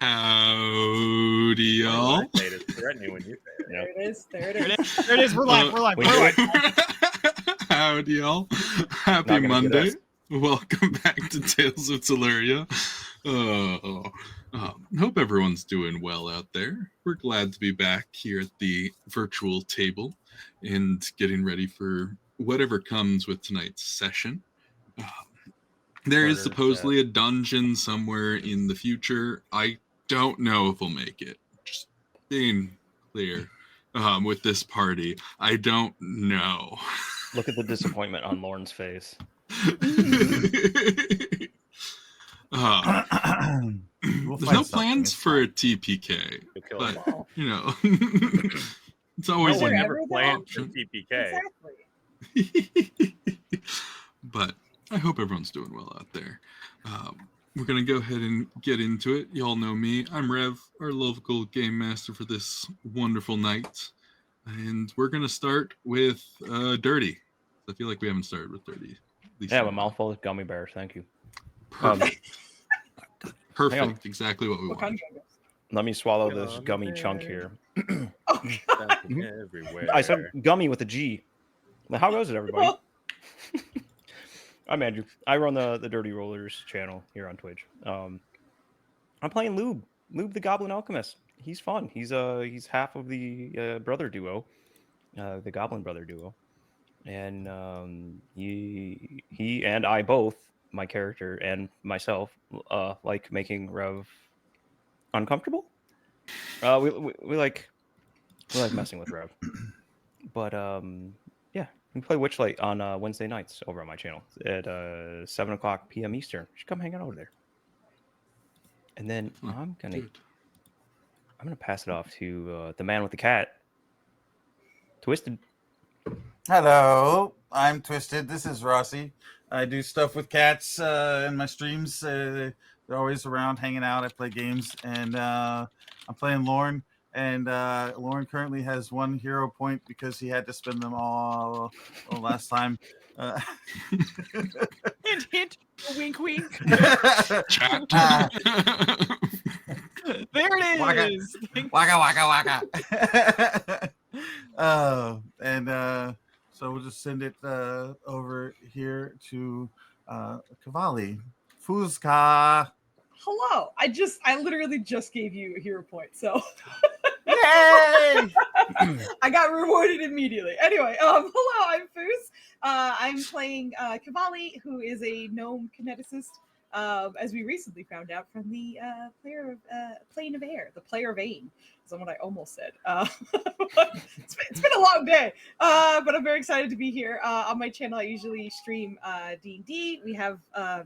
Howdy, y'all. I say it, it's threatening when you say it. There it is. There it is. There it is. We're live. We're live. We We're do live. Howdy, y'all. Not Happy gonna get Monday. us. Welcome back to Tales of Teluria. Hope everyone's doing well out there. We're glad to be back here at the virtual table and getting ready for whatever comes with tonight's session. There is supposedly a dungeon somewhere in the future. I don't know if we'll make it. Just being clear with this party, I don't know. Look at the disappointment on Lauren's face. There's no plans for a TPK, but you know, it's always no one an ever planned for option. TPK. Exactly. But I hope everyone's doing well out there. We're going to go ahead and get into it. Y'all know me. I'm Rev, our local game master for this wonderful night. And we're going to start with Dirty. I feel like we haven't started with Dirty. Yeah, a mouthful of gummy bears. Thank you. Perfect. Perfect. Exactly what we What want. kind of jungle? Let me swallow this gummy chunk here. Oh, God. Everywhere. I said gummy with a G. Well, how goes it, everybody? I'm Andrew. I run the Dirty Rollers channel here on Twitch. I'm playing Lube the Goblin Alchemist. He's fun. He's half of the brother duo, the Goblin brother duo, and he and I both, my character and myself, like making Rev uncomfortable. We like messing with Rev, but yeah. We play Witchlight on Wednesday nights over on my channel at 7 o'clock p.m. Eastern. You should come hang out over there. And then I'm gonna pass it off to the man with the cat, Twisted. Hello, I'm Twisted. This is Rossi. I do stuff with cats in my streams. They're always around hanging out. I play games, and I'm playing Lorne. And Lauren currently has 1 hero point because he had to spend them all last time. Hint, hint. Wink, wink. Chat. There it Waka. is. Waka. And so we'll just send it over here to Cavalli. Fuzka. Hello. I literally just gave you a hero point, so Yay! I got rewarded immediately. Anyway, hello, I'm Foos. I'm playing Cavalli, who is a gnome kineticist, as we recently found out from the Plane of Air, the player of Ain, is what I almost said. It's been a long day, but I'm very excited to be here. On my channel, I usually stream D&D. We have our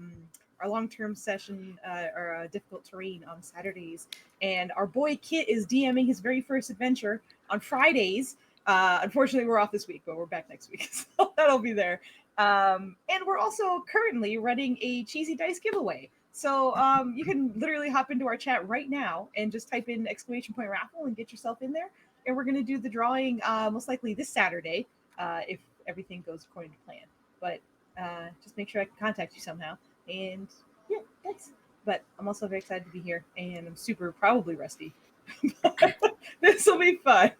long-term session or difficult terrain on Saturdays, and our boy Kit is DMing his very first adventure on Fridays. Unfortunately, we're off this week, but we're back next week, so that'll be there. And we're also currently running a cheesy dice giveaway. So you can literally hop into our chat right now and just type in ! raffle and get yourself in there. And we're going to do the drawing most likely this Saturday if everything goes according to plan. But just make sure I can contact you somehow. And yeah, thanks. But I'm also very excited to be here, and I'm probably rusty. This will be fun.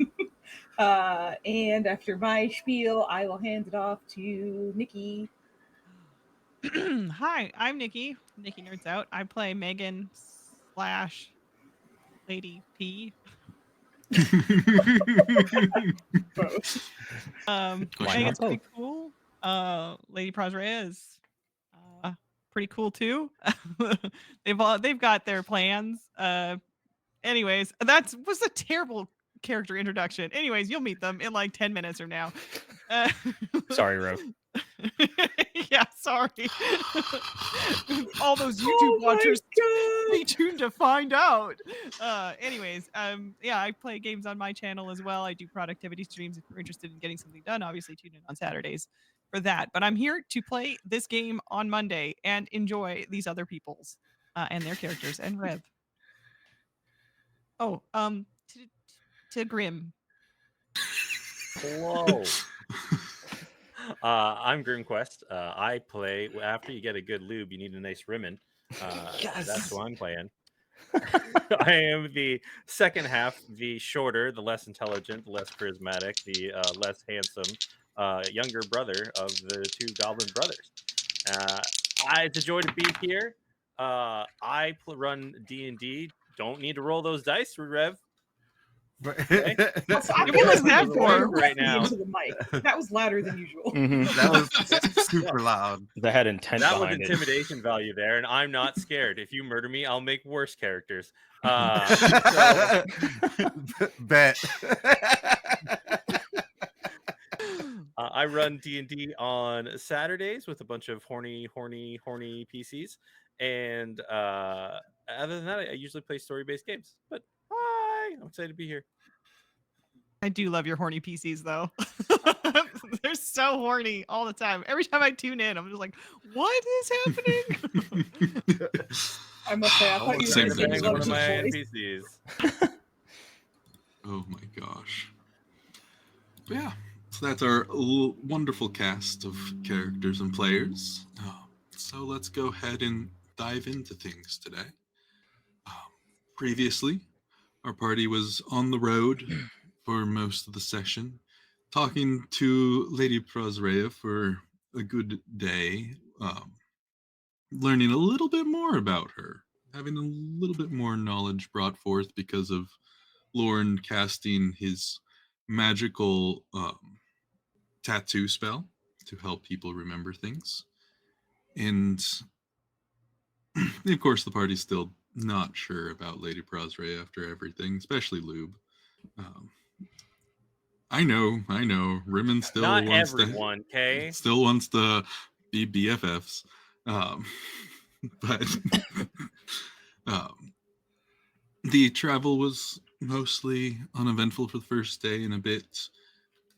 And after my spiel, I will hand it off to Nikki. Hi, I'm Nikki. Nikki Nerds Out. I play Megan / Lady P. Both. Megan's pretty cool. Lady Prozrea is pretty cool too. They've got their plans. Anyways, that was a terrible character introduction. Anyways, you'll meet them in like 10 minutes from now. Sorry, Rev. Yeah, sorry. All those YouTube watchers, stay tuned to find out. Anyways, yeah, I play games on my channel as well. I do productivity streams if you're interested in getting something done. Obviously, tune in on Saturdays for that. But I'm here to play this game on Monday and enjoy these other people's and their characters and Rev. Oh, to Grim. Hello. I'm GrimQuest. I play after you get a good lube, you need a nice rimmon. Yes. That's what I'm playing. I am the second half, the shorter, the less intelligent, the less charismatic, the less handsome younger brother of the two goblin brothers. It's a joy to be here. I run D&D. Don't need to roll those dice, Rev. Okay. Also, I What feel was like that we for? right now? into the mic. That was louder than usual. Mhm. That was super loud. That had intent That was behind it. intimidation value there, and I'm not scared. If you murder me, I'll make worse characters. Bet. I run D&D on Saturdays with a bunch of horny PCs, and other than that, I usually play story-based games. But hi, I'm excited to be here. I do love your horny PCs though. They're so horny all the time. Every time I tune in, I'm just like, what is happening? I must say, I thought you were Same going to say thing. you One loved of his my voice. NPCs. Oh my gosh. But yeah, so that's our wonderful cast of characters and players. So let's go ahead and dive into things today. Previously, our party was on the road for most of the session, talking to Lady Prozrea for a good day, learning a little bit more about her, having a little bit more knowledge brought forth because of Lorne casting his magical tattoo spell to help people remember things. And of course, the party's still not sure about Lady Prozrea after everything, especially Lube. I know. Rimmon still Not wants everyone, okay? still wants to be BFFs, but the travel was mostly uneventful for the first day and a bit.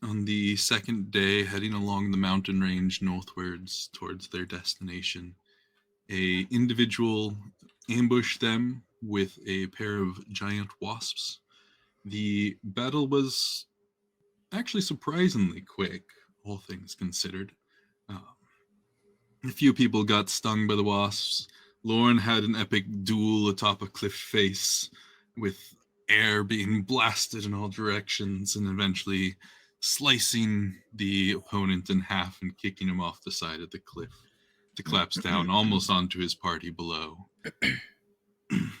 On the second day, heading along the mountain range northwards towards their destination, a individual ambushed them with a pair of giant wasps. The battle was actually surprisingly quick, all things considered. A few people got stung by the wasps. Lorne had an epic duel atop a cliff face, with air being blasted in all directions and eventually slicing the opponent in half and kicking him off the side of the cliff to collapse down almost onto his party below.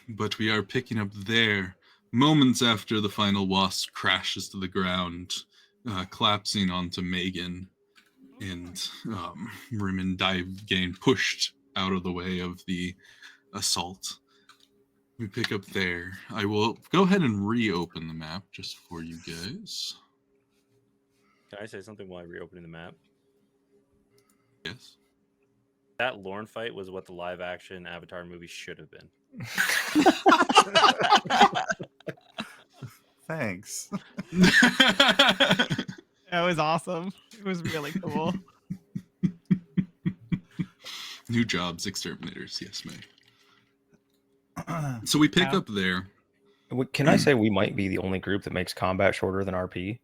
But we are picking up there moments after the final wasp crashes to the ground, collapsing onto Megan, and Rimmon getting pushed out of the way of the assault. We pick up there. I will go ahead and reopen the map just for you guys. Can I say something while reopening the map? Yes. That Lorne fight was what the live action Avatar movie should have been. Thanks. That was awesome. It was really cool. New jobs, exterminators. Yes, May. So we pick Ow. up there. Can I say we might be the only group that makes combat shorter than RP?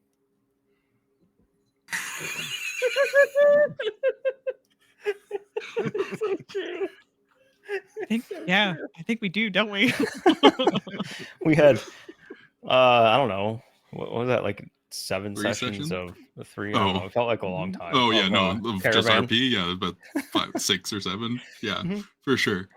I think we do, don't we? We had, I don't know, what was that, like 7 3 sessions sessions? of 3? I don't know. It felt like a long time. Oh yeah, of, no, of just Caravan. RP, yeah, about 5, 6 or 7, yeah, Mhm. for sure.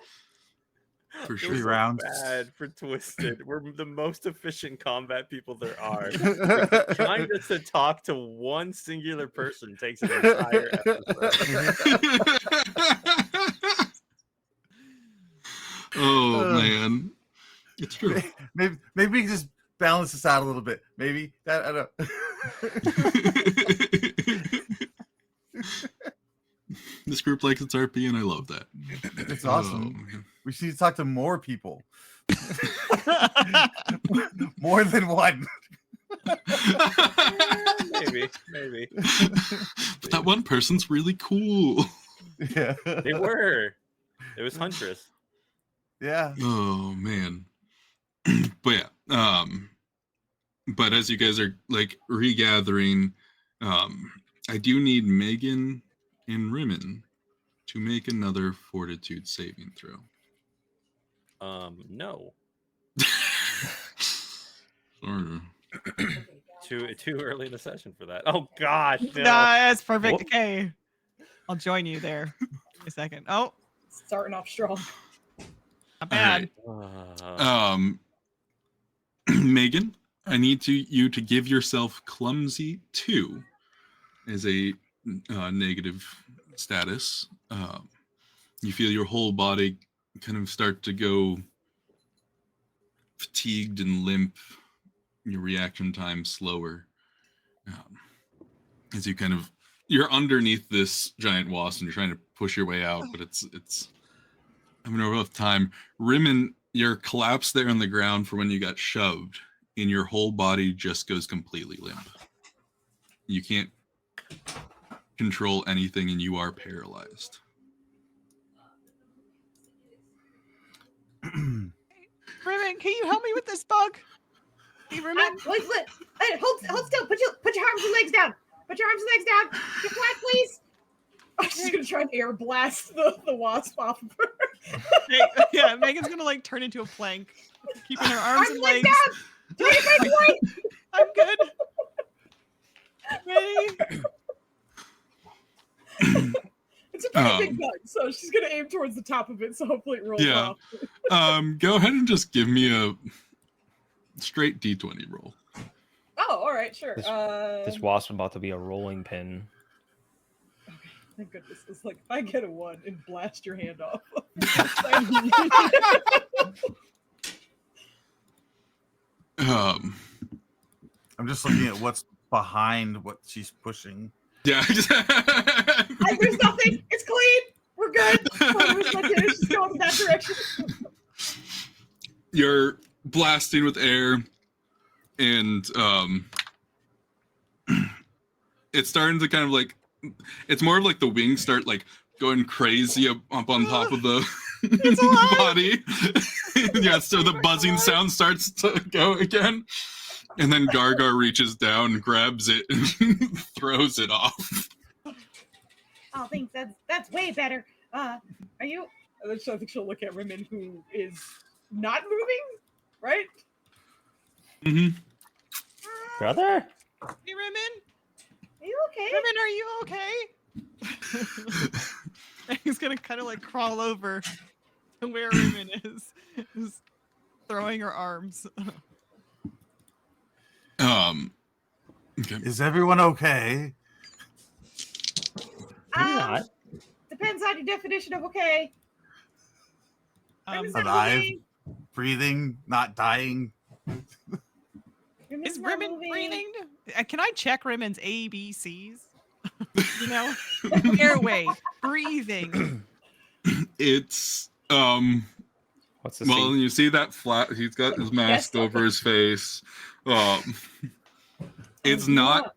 For It sure. was 3 so rounds. bad for Twisted. We're the most efficient combat people there are. We're trying just to talk to one singular person takes an entire episode. Oh man, it's true. Maybe we can just balance this out a little bit. Maybe that I don't. This group likes its RP, and I love that. It's awesome. man. We should to talk to more people. More than one. Maybe. But that one person's really cool. Yeah. They were. It was Huntress. Yeah. Oh man. But yeah, but as you guys are like regathering, I do need Megan and Rimmon to make another fortitude saving throw. No. Sorry. Too early in the session for that. Oh gosh, no. Nah, that's perfect. Whoop. Okay. I'll join you there. Give me a second. Oh, Starting off strong. not bad. Megan, I need you to give yourself clumsy 2 as a negative status. You feel your whole body kind of start to go fatigued and limp. Your reaction time slower. As you're underneath this giant wasp and you're trying to push your way out, but it's having a rough time. Rimmon, you're collapsed there on the ground for when you got shoved, and your whole body just goes completely limp. You can't control anything, and you are paralyzed. Rimmon, can you help me with this bug? Hey, Rimmon. Wait, hold still. Put your arms and legs down. Put your arms and legs down. Get flat, please. I'm just gonna try and air blast the wasp off of her. Hey, yeah, Megan's gonna like turn into a plank, keeping her arms and legs. Down. Do it, big boy. I'm good. Ready? It's a pretty big bug, so she's gonna aim towards the top of it. So hopefully it rolls off. Go ahead and just give me a straight D20 roll. Oh, all right, sure. This wasp about to be a rolling pin. Okay, thank goodness. It's like if I get a 1 and blast your hand off. I'm just looking at what's behind what she's pushing. Yeah. There's nothing. It's clean. We're good. Just going in that direction. You're blasting with air, and it's starting to kind of like, it's more of like the wings start like going crazy up on top of the body. Yeah, so the buzzing sound starts to go again. And then Gargar reaches down, grabs it, and throws it off. Oh, thanks. That's way better. Are you? I think she'll look at Rimmon, who is not moving, right? Mm-hmm. Brother? Hey, Rimmon. Are you okay? Rimmon, are you okay? He's gonna kind of like crawl over to where Rimmon is, just throwing her arms. Okay. Is everyone okay? Not. Depends on your definition of okay. Alive, breathing, not dying. Is Rimmon breathing? Can I check Rimmon's ABCs? You know, airway, breathing. It's What's the well, C? you see that flat. He's got his mask over his face. It's not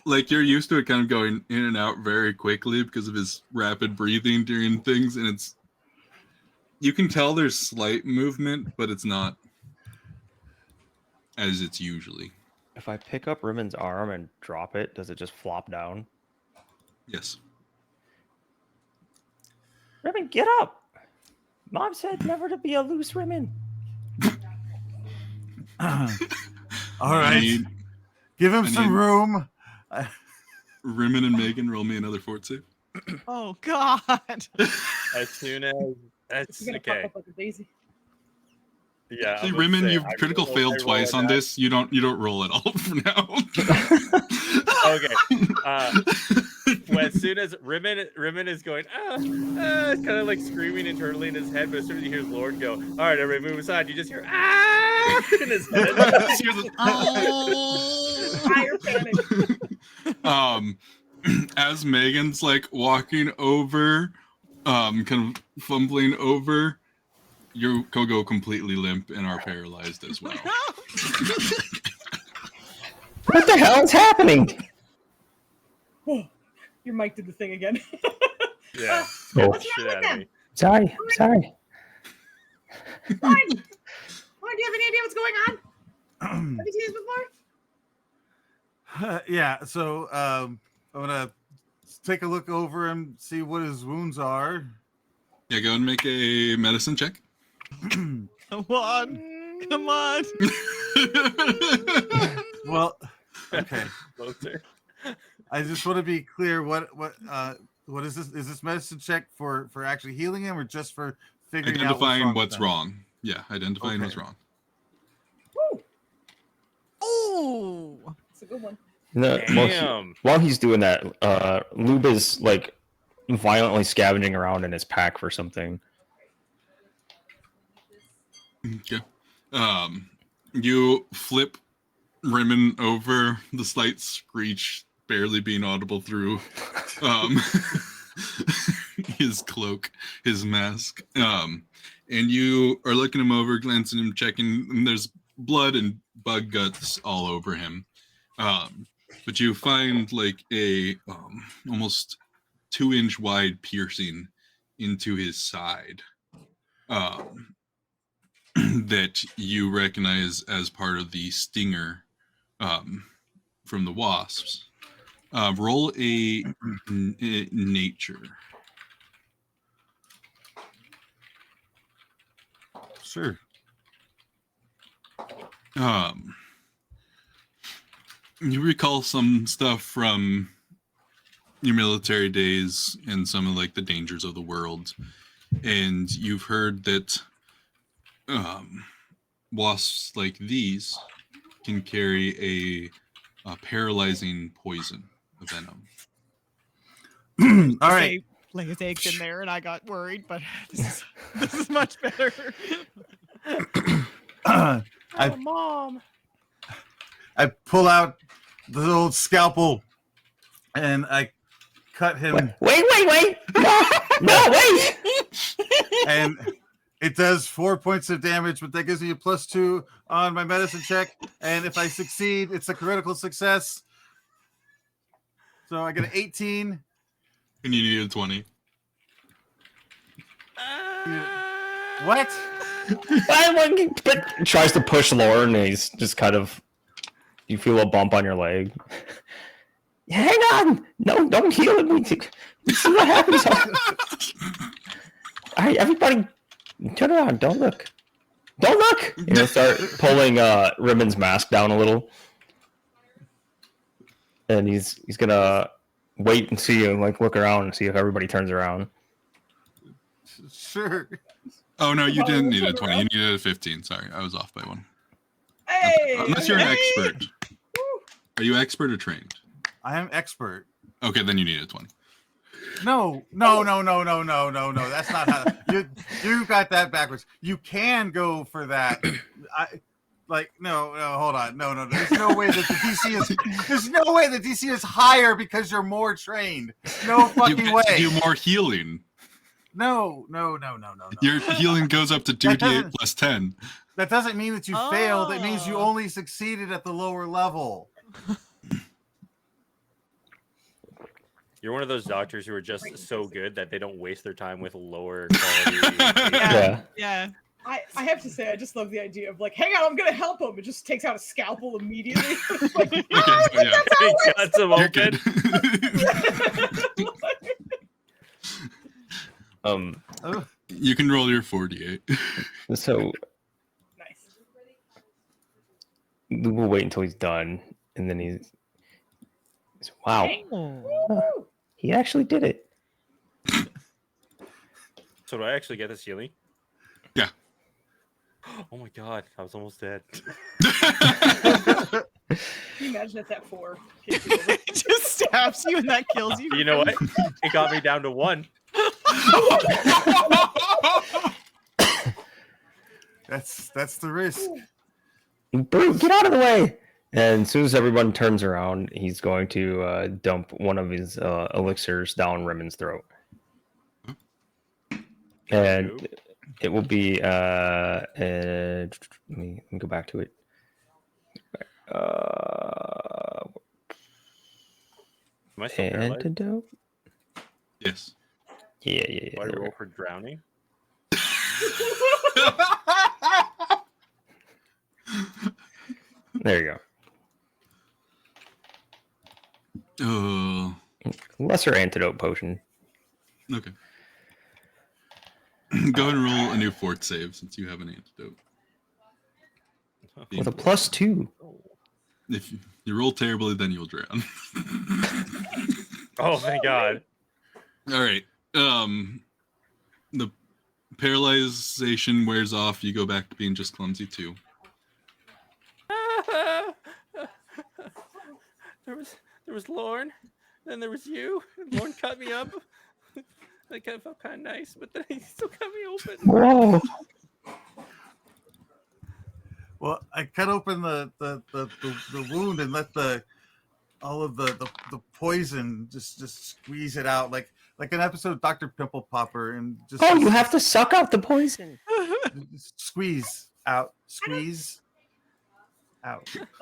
like you're used to it kind of going in and out very quickly because of his rapid breathing during things, and you can tell there's slight movement, but it's not as it's usually. If I pick up Rimmon's arm and drop it, does it just flop down? Yes. Rimmon, get up! Mom said never to be a loose Rimmon. All right. Give him some room. Rimmon and Megan, roll me another fort save. Oh God! As soon as that's You're gonna okay. pop up like a daisy. Yeah. Actually, I'm gonna Rimmon, say, you've I critical roll- failed I roll twice a on nat- this. You don't roll at all for now. Okay. As soon as Rimmon is going, kind of like screaming internally in his head, but as soon as he hears Lord go, all right, everybody move aside, you just hear in his head. Higher panic. As Megan's like walking over, kind of fumbling over, you go completely limp and are paralyzed as well. What the hell is happening? Your mic did the thing again. Yeah. Oh. What's Shit wrong with out of them? me. Sorry. Lauren, do you have any idea what's going on? Have you seen this before? Yeah, so I'm gonna take a look over him, see what his wounds are. Yeah, go and make a medicine check. 1. Come on. Well, okay. Closer. I just want to be clear. What is this? Is this medicine check for actually healing him, or just for figuring Identifying out what's wrong. Yeah, identifying Okay. what's wrong. Ooh. It's a good one. No, Damn. while he's doing that, Lube is like violently scavenging around in his pack for something. Okay. You flip Rimmon over, the slight screech barely being audible through his cloak, his mask. And you are looking him over, glancing him, checking, and there's blood and bug guts all over him. But you find like a almost 2-inch wide piercing into his side. That you recognize as part of the stinger from the wasps. Roll a nature. Sure. You recall some stuff from your military days and some of like the dangers of the world, and you've heard that wasps like these can carry a paralyzing poison, a venom. All right. Say lay his eggs in there, and I got worried, but this is much better. Mom. I pull out the old scalpel and I cut him. Wait! No, wait! And it does 4 points of damage, but that gives me a +2 on my medicine check. And if I succeed, it's a critical success. So I get an 18. And you need a 20. What? Tries to push Lauren, and he's just kind of. You feel a bump on your leg. Hang on! No, don't heal him. We see what happens. All right, everybody, turn around. Don't look. Don't look. And he'll start pulling Ribbon's mask down a little, and he's gonna wait and see you, like look around and see if everybody turns around. Sure. Oh no, you Oh, didn't need a turn 20. around. You needed a 15. Sorry, I was off by one. Hey! Unless you're an hey! expert. Are you expert or trained? I am expert. Okay, then you need a 20. No. That's not how you got that backwards. You can go for that. No, hold on. No. There's no way that the DC is higher because you're more trained. No You fucking get way. to do more healing. No. Your healing goes up to 2d8 plus 10. That doesn't mean that you failed. It means you Oh. only succeeded at the lower level. You're one of those doctors who are just so good that they don't waste their time with lower quality. Yeah. I have to say, I just love the idea of like, hang on, I'm gonna help him. It just takes out a scalpel immediately. It's like, Okay, so yeah, He cuts them you're open. good. You can roll your 48. So nice. we'll wait until he's done, and then he's wow, Oh. he actually did it. So do I actually get this healing? Yeah. Oh my god, I was almost dead. Can you imagine if that 4 hits you over? It just stabs you and that kills you. You know what? It got me down to 1. That's the risk. Brute, get out of the way! And as soon as everyone turns around, he's going to dump one of his elixirs down Rimmond's throat. And it will be let me go back to it. Am I still paralyzed? Antidote? Yes. Yeah. Do I there we roll go. for drowning? There you go. Oh, Lesser antidote potion. okay. Go ahead and roll a new fort save since you have an antidote. With a +2. If you roll terribly, then you'll drown. Oh, thank God. All right. The paralyzation wears off. You go back to being just clumsy too. There was Lorne, then there was you. Lorne cut me up. That kind of felt kind of nice, but then he still cut me open. Whoa. Well, I cut open the wound and let all of the poison just squeeze it out like an episode of Dr. Pimple Popper, and just Oh, you have to suck out the poison. just squeeze out.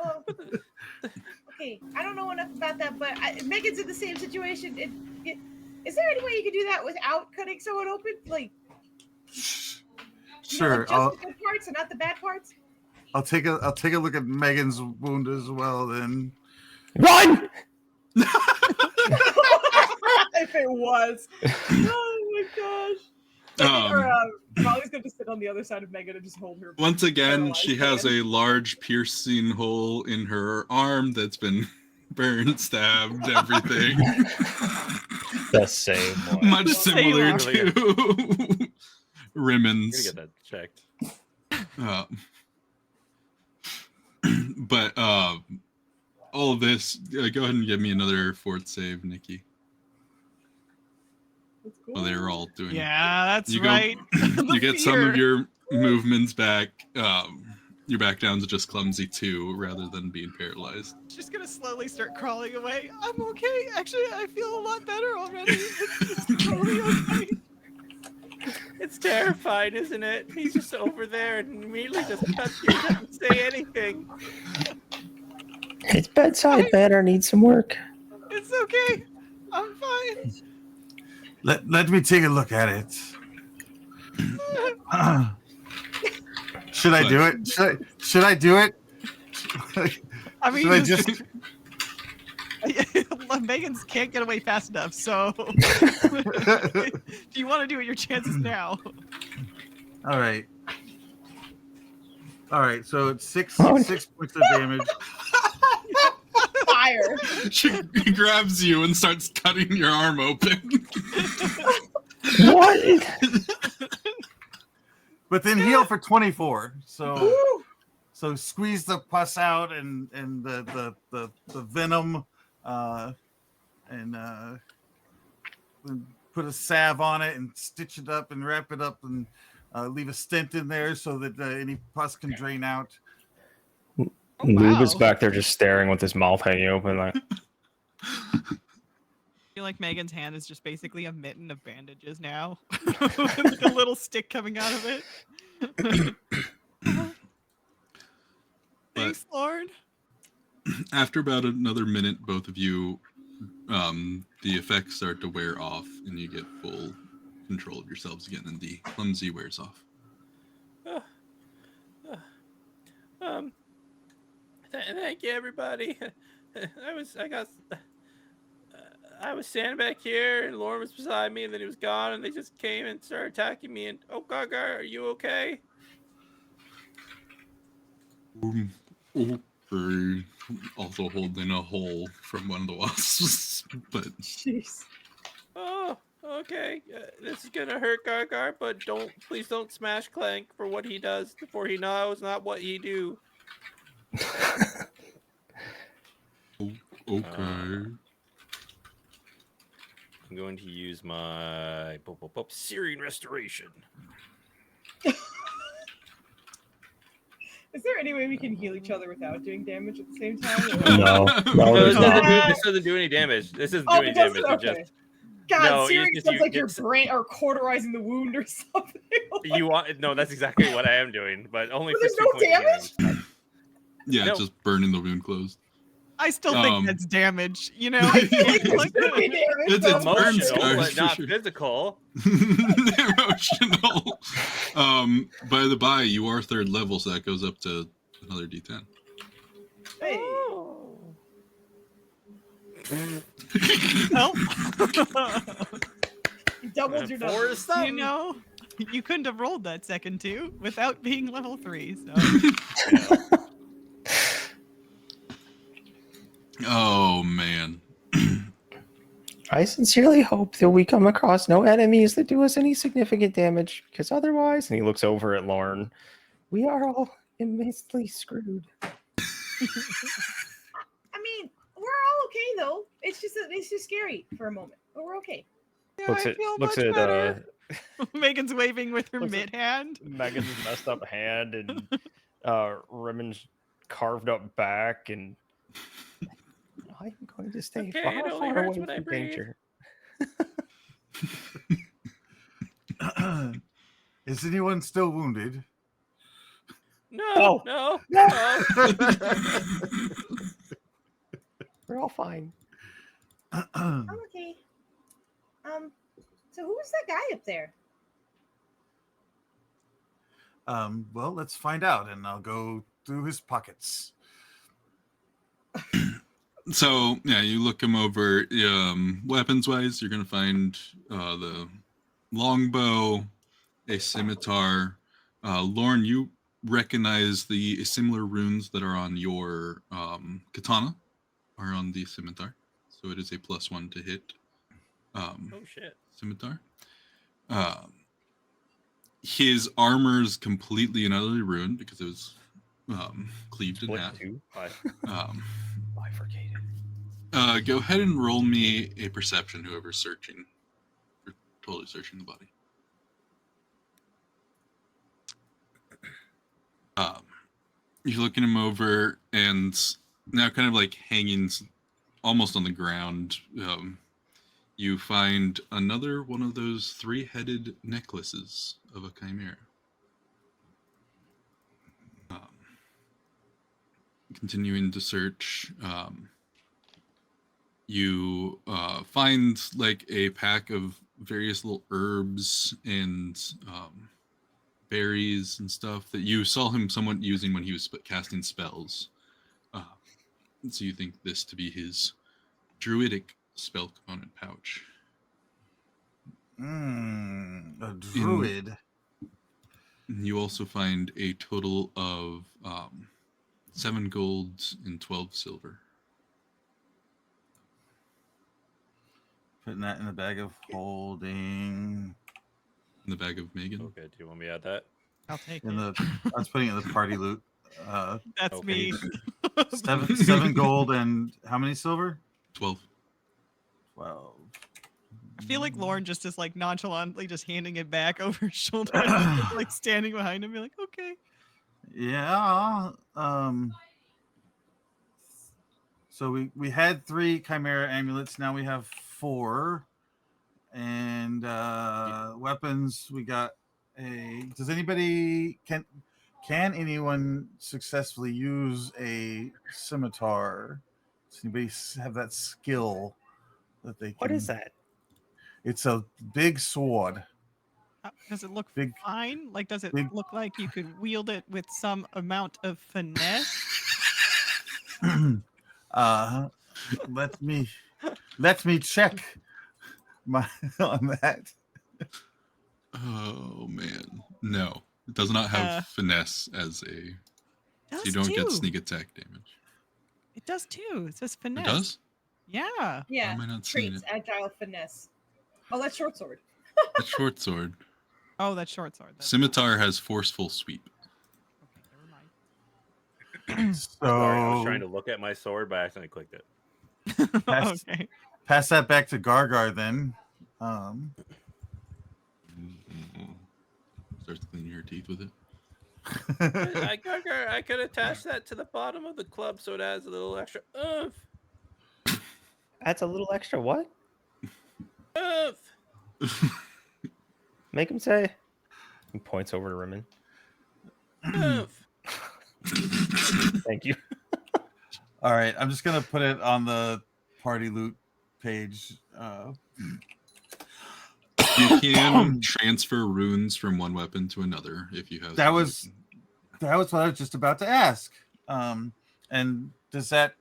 Oh, okay, I don't know enough about that, but Megan's in the same situation. Is there any way you could do that without cutting someone open? Like, Sure, just the good parts and not the bad parts? I'll take a look at Megan's wound as well. Then Run! If it was. Oh my gosh. Molly's going to sit on the other side of Megan and just hold her. Once again, she has hand. a large piercing hole in her arm that's been burned, stabbed, everything. The same one. Much similar Sailor. to Rimmons. I'm gonna get that checked. But all of this, go ahead and give me another fort save, Nikki. That's cool. Well, they're all doing. Yeah, that's You go- right. You get some of your movements back. You're back down to just clumsy 2 rather than being paralyzed. Just gonna slowly start crawling away. I'm okay. Actually, I feel a lot better already. It's totally okay. It's terrifying, isn't it? He's just over there and immediately just cuts you, doesn't say anything. His bedside manner needs some work. It's okay. I'm fine. let me take a look at it. Should I do it? Should I do it? I mean, Should I just? Megan's can't get away fast enough, so if you want to do it, your chances now. All right. So it's six Oh. 6 points of damage. Fire. She grabs you and starts cutting your arm open. What? But then heal for 24. So Woo! so squeeze the pus out and the venom and put a salve on it and stitch it up and wrap it up and leave a stent in there so that any pus can drain out. Oh, Lube is wow. back there just staring with his mouth hanging open. Like, I feel like Megan's hand is just basically a mitten of bandages now, with like a little stick coming out of it. Thanks, Lord. After about another minute, both of you, the effects start to wear off, and you get full control of yourselves again, and the clumsy wears off. Thank you, everybody. I was standing back here, and Lauren was beside me, and then he was gone, and they just came and started attacking me. And oh, Gaga, are you okay? Okay. Also holding a hole from one of the wasps, but Jeez. Oh, okay. This is gonna hurt Gargar, but please don't smash Clank for what he does, for he knows not what he do. okay. I'm going to use my Syrian Restoration. Is there any way we can heal each other without doing damage at the same time? no, No, there's not. this doesn't do any damage. This isn't doing it any doesn't? damage. Okay. Just God, No, seriously, you- sounds like your it's- brain are cauterizing the wound or something. you want no. That's exactly what I am doing, but only But for there's 2 no points of damage. Yeah, No. just burning the wound closed. I still think Um, that's damage. You know, I feel like there's Like, gonna be damage. It's so- burn Emotional, scars but for not sure. physical. Emotional. By the by, you are 3rd level, so that goes up to another D10. Hey. Oh. well, You doubled your 4 numbers. is something. you know, you couldn't have rolled that second 2 without being level 3. So Yeah. Oh man. I sincerely hope that we come across no enemies that do us any significant damage, because otherwise, and he looks over at Lauren, we are all immensely screwed. I mean, we're all okay though. It's just scary for a moment, but we're okay. Yeah, Looks I at feel looks much at better. Megan's waving with her looks mid at- hand. Megan's messed up hand and Rimmond's carved up back, and I'm going to stay Okay, far, it only far hurts away when I from breathe. danger. Is anyone still wounded? No, No. no, No. no. We're all fine. I'm okay. So who was that guy up there? Well, let's find out, and I'll go through his pockets. So yeah, you look him over. Weapons wise, you're gonna find the longbow, a scimitar. Lauren, you recognize the similar runes that are on your katana are on the scimitar, so it is a +1 to hit. Oh shit. Scimitar. His armor's completely and utterly ruined because it was cleaved in Split half. two. Bifurcated. Go ahead and roll me a perception, whoever's searching. Or totally searching the body. You're looking him over, and now kind of like hanging almost on the ground, you find another one of those 3-headed necklaces of a chimera. Continuing to search, you find like a pack of various little herbs and berries and stuff that you saw him somewhat using when he was casting spells. So you think this to be his druidic spell component pouch. A druid. You also find a total of 7 gold and 12 silver. Putting that in the bag of holding. In the bag of Megan. Okay, do you want me to add that? I'll take In it. the, I was putting it in the party loot. That's Okay. me. Seven gold and how many silver? 12. 12. I feel like Lauren just is like nonchalantly just handing it back over her shoulder, and I'm just, like standing behind him, be like, okay. Yeah. So we had 3 chimera amulets. Now we have 4. And weapons. We got a. Does anybody can anyone successfully use a scimitar? Does anybody have that skill that they can? What is that? It's a big sword. Does it look Big- fine? Like, does it big- look like you could wield it with some amount of finesse? Let me check my on that. Oh man, no, it does not have finesse as a. Does So you don't too. get sneak attack damage. It does too. It says finesse. It does. Yeah. Why Yeah, am I not seeing traits, it? agile, finesse. Oh, that's short sword. It's short sword. Oh, that's short sword. That's Scimitar has forceful sweep. Okay, never mind. Sorry, I was So trying to look at my sword, but I accidentally clicked it. Pass- Okay. pass that back to Gargar then. Starts cleaning her teeth with it. I could attach that to the bottom of the club so it has a little extra oomph. That's a little extra what? Oomph. Make him say. He points over to Rimmon. Oomph. Thank you. All right, I'm just gonna put it on the party loot page. You can transfer runes from one weapon to another if you have. That was what I was just about to ask. And does that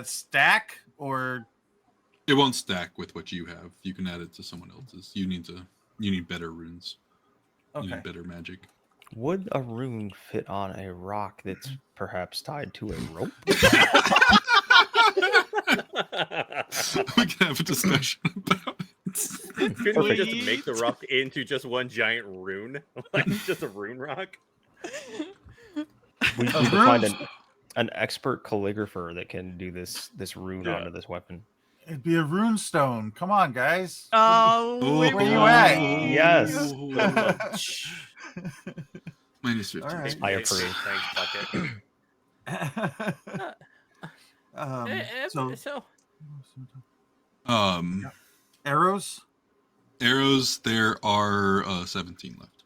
stack or? It won't stack with what you have. You can add it to someone else's. You need better runes. You Okay. need better magic. Would a rune fit on a rock that's perhaps tied to a rope? We can have a discussion about it. Couldn't we just Perfect. make the rock into just one giant rune? Like just a rune rock? We need to find an expert calligrapher that can do this rune Yeah. onto this weapon. It'd be a rune stone. Come on, guys. Oh, Where you at? Yes. Minus 15. All right. I approve. Thanks, Bucket. So Um, arrows. arrows, there are 17 left.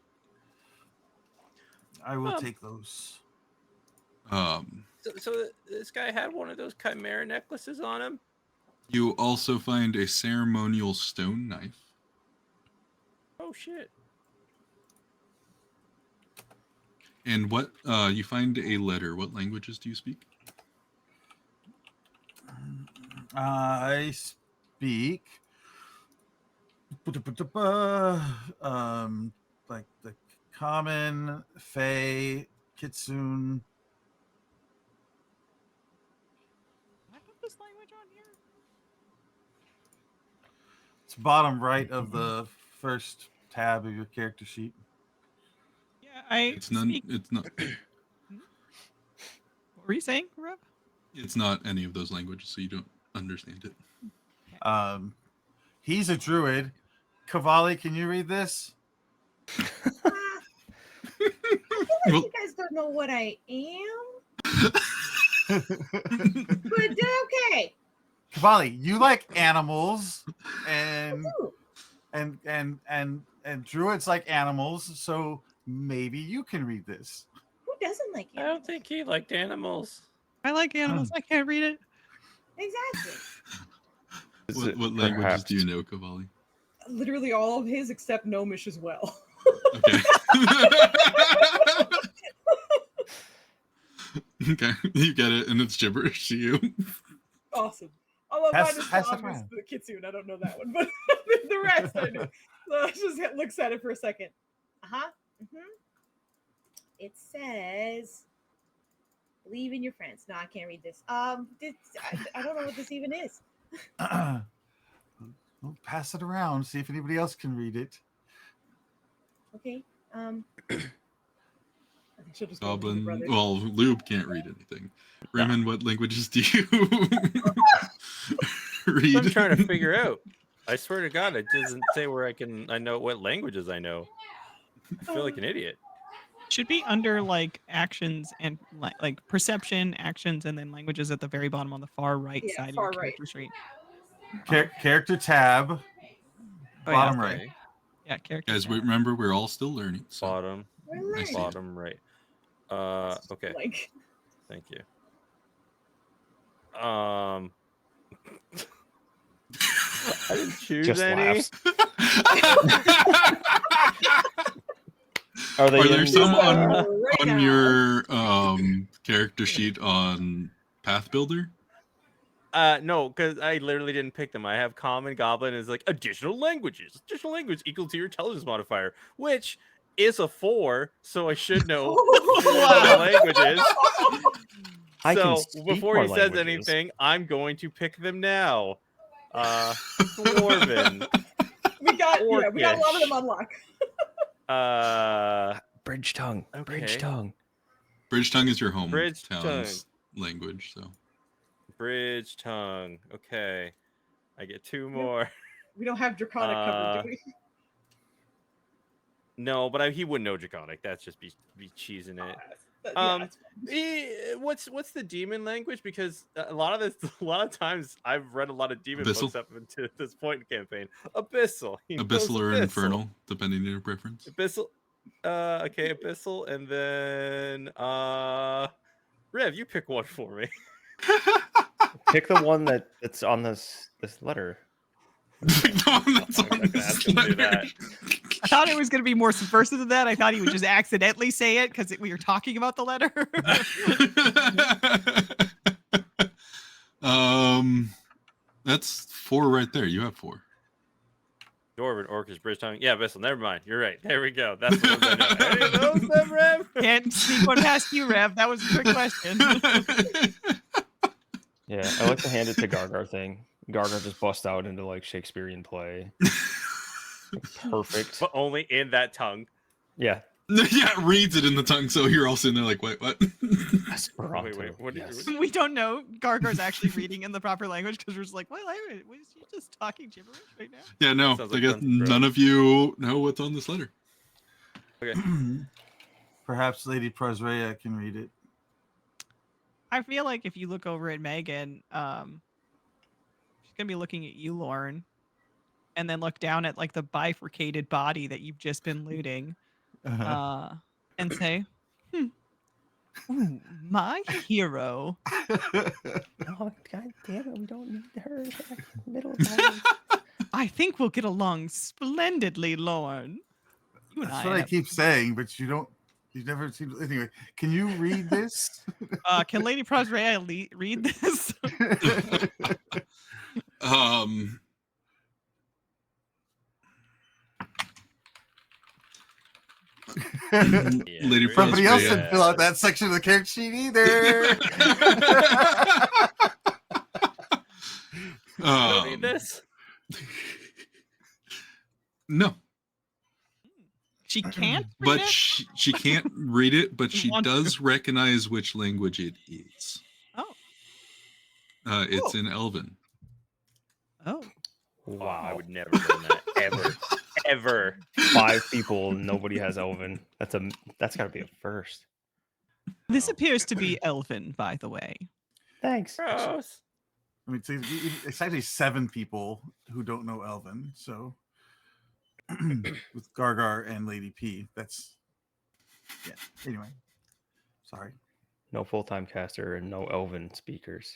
I will take those. So this guy had one of those chimera necklaces on him. You also find a ceremonial stone knife. Oh shit! And what you find a letter. What languages do you speak? I speak like the common, Fey, Kitsune. I put this language on here. It's bottom right of the first tab of your character sheet. Yeah, I It's none. speak. It's not. What were you saying, Rev? It's not any of those languages, so you don't understand it. He's a druid. Cavalli, can you read this? I feel like you guys don't know what I am. But okay. Cavalli, you like animals, and Ooh, and druids like animals, so maybe you can read this. who doesn't like I it? don't think he liked animals. I like animals. I can't read it. Exactly. Is What it languages perhaps- do you know, Cavalli? Literally all of his except Gnomish as well. Okay. Okay, you get it, and it's gibberish to you. Awesome. Although Pass- mine is pass the it obvious around. the Kitsune. I don't know that one, but the rest I do. So I just looks at it for a second. Uh-huh. It says, "Believe in your friends." No, I can't read this. I don't know what this even is. We'll pass it around, see if anybody else can read it. Okay. I should just go with the Goblin. brothers. Well, Lube can't read anything. Raymond, what languages do you read? I'm trying to figure out. I swear to God, it doesn't say where I know what languages I know. I feel like an idiot. Should be under like actions and like perception, actions, and then languages at the very bottom on the far right Yeah, side far of your right. character sheet. Character tab, Oh, bottom yeah. right. Okay. Yeah, character. Guys, tab. remember, we're all still learning. So. Bottom, We're I learning. see. bottom right. Okay. Like, Thank you. I didn't choose Just any. laughs. Are they Are there in- some on right now. your character sheet on Path Builder? No, because I literally didn't pick them. I have common, goblin is like additional languages. Additional language equal to your intelligence modifier, which is a 4, so I should know Wow. languages. I can So speak before more he says languages. anything, I'm going to pick them now. Dwarven. we got a lot of them Orcish. on lock. Bridge tongue. Bridge Okay. tongue. Bridge tongue is your home Bridge town's language, so. Bridge tongue. Okay. I get 2 more. We don't have draconic cover, do we? No, but he wouldn't know Draconic. That's just be cheesing it. Yeah, it's fine. What's the demon language? Because a lot of times I've read a lot of demon Abyssal. books up until this point in campaign. Abyssal. He knows Abyssal or Abyssal. Infernal, depending on your preference. Abyssal. Okay, Abyssal, and then Rev, you pick one for me. Pick the one that's on this letter. No, that's I'm on not gonna ask him to do that. I thought it was going to be more subversive than that. I thought he would just accidentally say it because we were talking about the letter. That's 4 right there. You have 4. Dwarven, Orcish, Bridge tongue. Yeah, Abyssal. Never mind. You're right. There we go. That's the ones I know. Any of those, then, Rev? Can't sneak one past you, Rev. That was a trick question. Yeah, I like to hand it to Gargar thing. Gargar just busts out into like Shakespearean play. Perfect. But only in that tongue. Yeah. Yeah, reads it in the tongue, so you're all sitting there like, wait, what? Esperanto. what do you- yes. We don't know Gargar's actually reading in the proper language because we're just like, what language? Was he just talking gibberish right now? Yeah, no, Sounds I like guess fun to grow. none of you know what's on this letter. Okay. Perhaps Lady Prosrea can read it. I feel like if you look over at Megan, she's gonna be looking at you, Lauren, and then look down at like the bifurcated body that you've just been looting, and say, "Ooh, my hero." Oh, God damn it. We don't need her in the middle of all I think we'll get along splendidly, Lauren. You and That's I. what I have- keep saying, but you don't. You've never seen. Anyway, can you read this? Can Lady Prosrea read this? Lady Somebody else Prosrea. didn't fill out that section of the character sheet either. Read this. No, She can't read but it? she can't read it, but she Want to. does recognize which language it is. Oh. It's in Elven. Oh. Wow. I would never learn that ever, ever. 5 people, nobody has Elven. That's gotta be a first. This appears to be Elven, by the way. Thanks. Gross. I mean, it's actually 7 people who don't know Elven. So with Gargar and Lady P, that's yeah. Anyway, sorry. No full-time caster and no Elven speakers.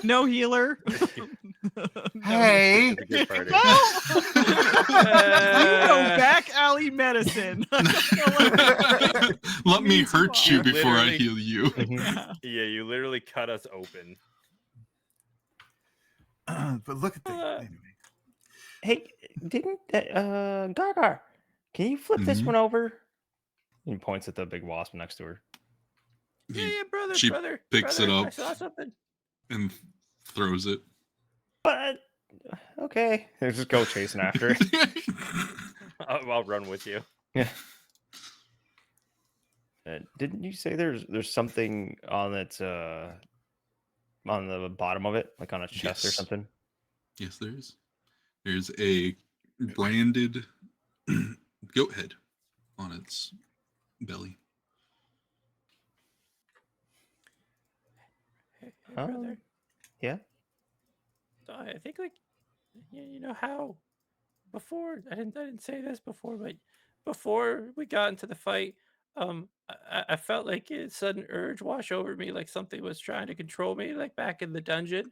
No healer. Hey, It's a good party. No! You know back alley medicine. Let me Means hurt you you are. before I Literally. heal you. Yeah. Yeah, you literally cut us open. but look at the anyway. Hey, didn't Gargar? Can you flip this Mhm. one over? He points at the big wasp next to her. Yeah, brother, She brother. picks brother, it up. I saw something. And throws it. But okay, let's just go chasing after it. I'll run with you. Yeah. Didn't you say there's something on its on the bottom of it, like on a chest or Yes. something? Yes, there is. There's a branded goat head on its belly. Hey, Oh, brother. yeah. So I think like you know how before I didn't say this before, but before we got into the fight, I felt like a sudden urge wash over me, like something was trying to control me, like back in the dungeon.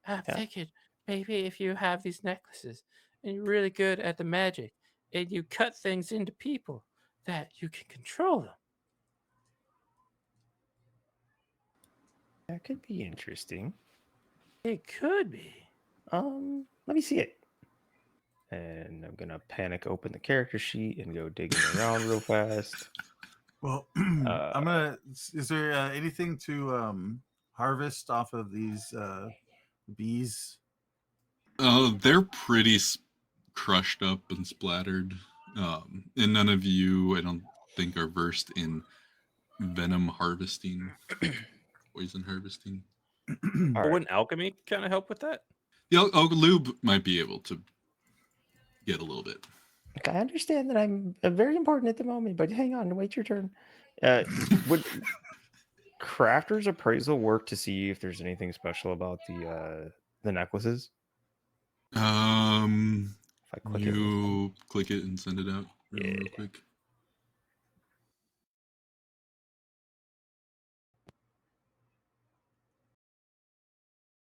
I'm Yeah. thinking maybe if you have these necklaces and you're really good at the magic and you cut things into people, that you can control them. That could be interesting. It could be. Let me see it. And I'm gonna panic open the character sheet and go digging around real fast. Well, I'm gonna. Is there anything to harvest off of these bees? They're pretty crushed up and splattered. And none of you, I don't think, are versed in venom harvesting, poison harvesting. All But right. wouldn't alchemy kind of help with that? Yeah, Lube might be able to get a little bit. Look, I understand that I'm very important at the moment, but hang on, wait your turn. Would Crafter's appraisal work to see if there's anything special about the necklaces? If I click it, You click it and send it out real Yeah. quick.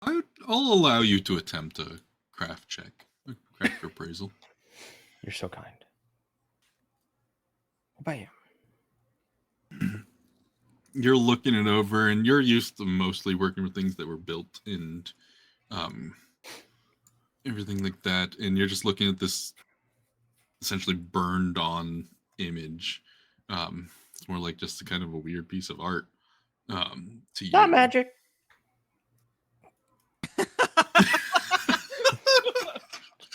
I'll allow you to attempt a craft check, a craft appraisal. you're so kind. Bam. You're looking it over, and you're used to mostly working with things that were built and everything like that. And you're just looking at this essentially burned on image. It's more like just a kind of a weird piece of art to you. Not magic.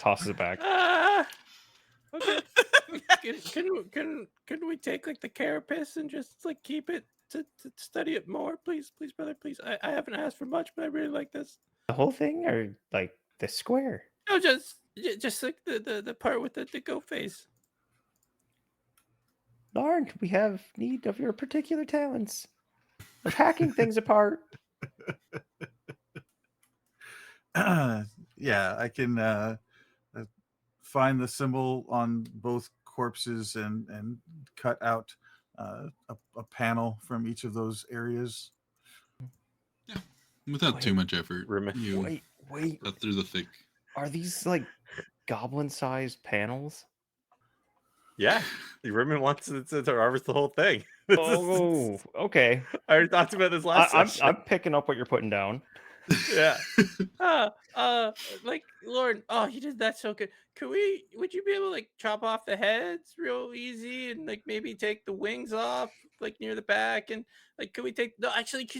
tosses it back. Okay. Can we take like the carapace and just like keep it to study it more, please, brother, please. I haven't asked for much, but I really like this. The whole thing, or like the square? No, just like the part with the go face. Lauren, we have need of your particular talents of hacking things apart. Yeah, I can find the symbol on both corpses and cut out a panel from each of those areas. Yeah, without too Wait. much effort, you Wait. cut through the thick. Are these like goblin-sized panels? Yeah, the Rimmon wants to harvest the whole thing. Oh, okay. I already talked about this last session. I'm picking up what you're putting down. Yeah. Like Lauren, oh, you did that so good. Would you be able to like chop off the heads real easy and like maybe take the wings off like near the back and like could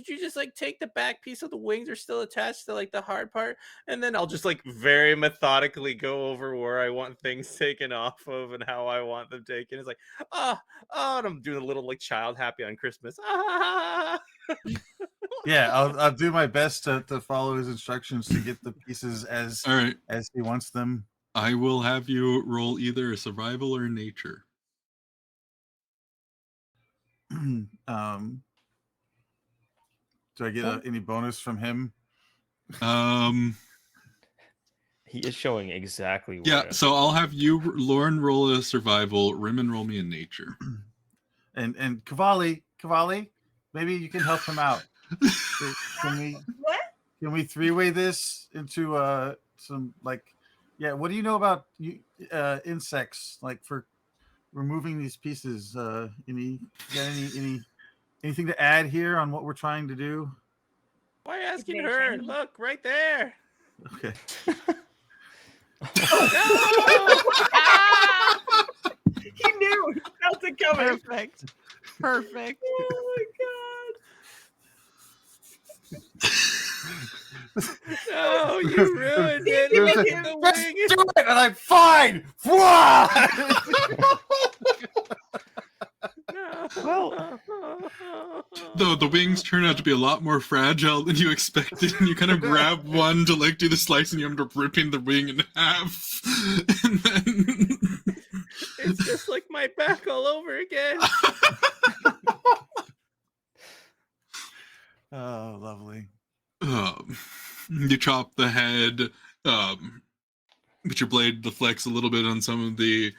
you just like take the back piece of the wings are still attached to like the hard part and then I'll just like very methodically go over where I want things taken off of and how I want them taken. It's like and I'm doing a little like child happy on Christmas. Yeah, I'll do my best to follow his instructions to get the pieces as All right, as he wants them. I will have you roll either a survival or nature. Do I get any bonus from him? He is showing exactly what. Yeah, so I'll have you, Lauren, roll a survival, Rim roll me a nature. And Cavalli, maybe you can help him out. Can we three-way this into some like, yeah? What do you know about insects? Like for removing these pieces, anything to add here on what we're trying to do? Why asking her? Look right there. Okay. He knew. He felt it coming. Perfect. Oh my No, you ruined it. Let's do it, and I'm fine. Well, Though the wings turn out to be a lot more fragile than you expected, and you kind of grab one to like do the slice, and you end up ripping the wing in half. And then it's just like my back all over again. Oh, lovely. You chop the head, but your blade deflects a little bit on some of the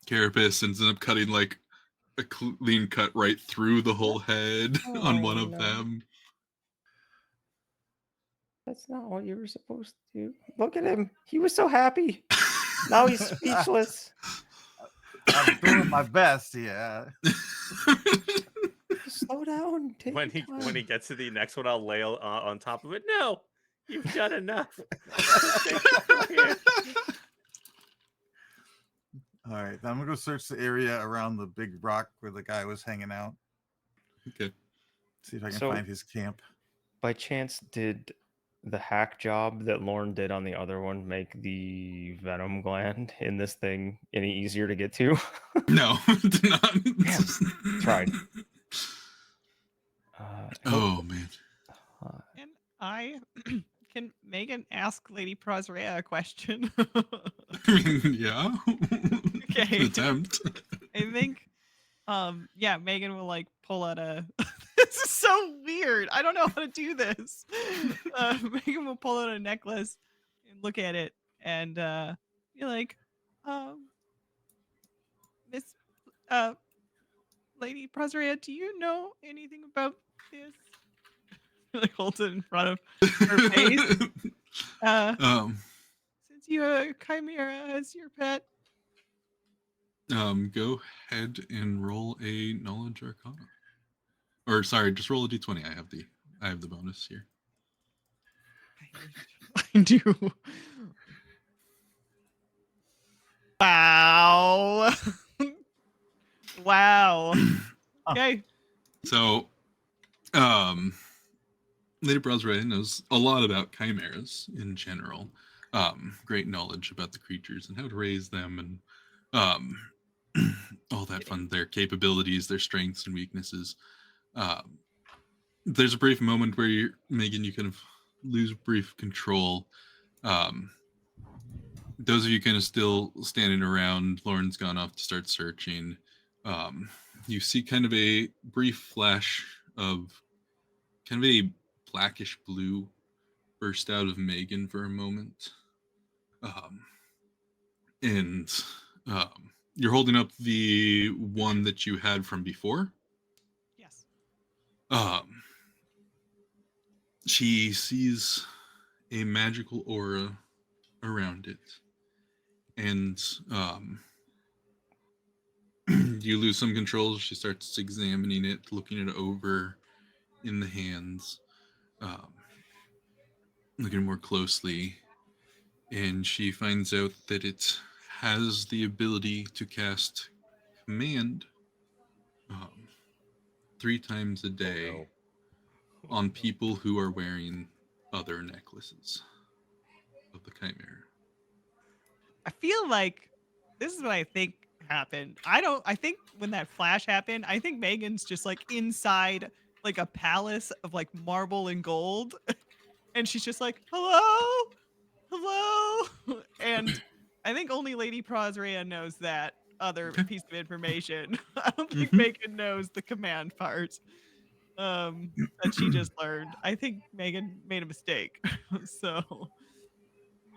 carapace and ends up cutting like a clean cut right through the whole head on one of them. That's not what you were supposed to do. Look at him. He was so happy. Now he's speechless. I'm doing my best, yeah. Slow down. When he gets to the next one, I'll lay on top of it. No, you've done enough. All right, I'm gonna go search the area around the big rock where the guy was hanging out. Okay. See if I can find his camp. By chance, did the hack job that Lauren did on the other one make the venom gland in this thing any easier to get to? No, did not. Damn, tried. Oh man. And I can Megan ask Lady Prosrea a question? I mean, yeah. Okay. Attempt. I think Megan will like pull out a this is so weird. I don't know how to do this. Megan will pull out a necklace and look at it and be like, Miss Lady Prosrea, do you know anything about this? Like holds it in front of her face. Since you have a chimera as your pet. Go ahead and roll a knowledge arcana. Or sorry, just roll a d20. I have the bonus here. I do. Wow. Wow. Okay. So, Lady Brosray knows a lot about chimeras in general. great knowledge about the creatures and how to raise them and um, all that fun, their capabilities, their strengths and weaknesses. Um, there's a brief moment where Megan, you kind of lose brief control. Those of you kind of still standing around, Lauren's gone off to start searching. You see kind of a brief flash of kind of a blackish blue burst out of Megan for a moment. And you're holding up the one that you had from before. Yes. She sees a magical aura around it. And you lose some control. She starts examining it, looking it over in the hands, looking more closely. And she finds out that it has the ability to cast command 3 times a day on people who are wearing other necklaces of the chimera. I feel like this is what I think happened. I think when that flash happened, I think Megan's just like inside like a palace of like marble and gold. And she's just like, hello? Hello? And I think only Lady Prozrea knows that other Okay. piece of information. I don't think Mhm. Megan knows the command part that she just learned. I think Megan made a mistake. So,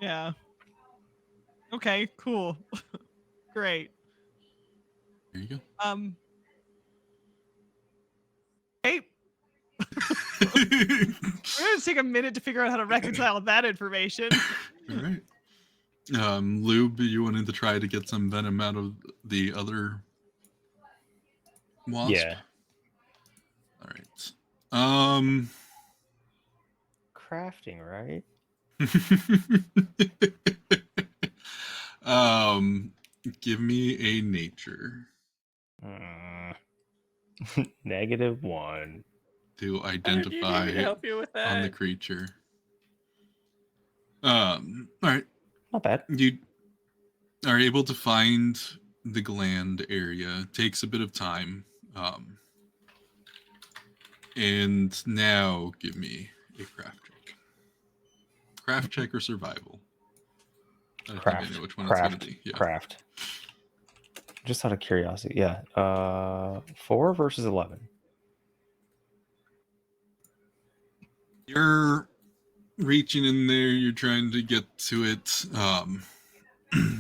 yeah. Okay, cool. Great. There you go. Hey, we're gonna take a minute to figure out how to reconcile that information. All right. Lube, you wanted to try to get some venom out of the other wasp? Yeah. All right. Crafting, right? Give me a nature -1. to Do you identify need me to help you with on the that? creature. All right. Not bad. You are able to find the gland area. Takes a bit of time. And now give me a craft check. Craft check or survival? I think I know which one it's going to be. Yeah. Craft. Just out of curiosity, yeah. 4 versus 11. You're reaching in there. You're trying to get to it.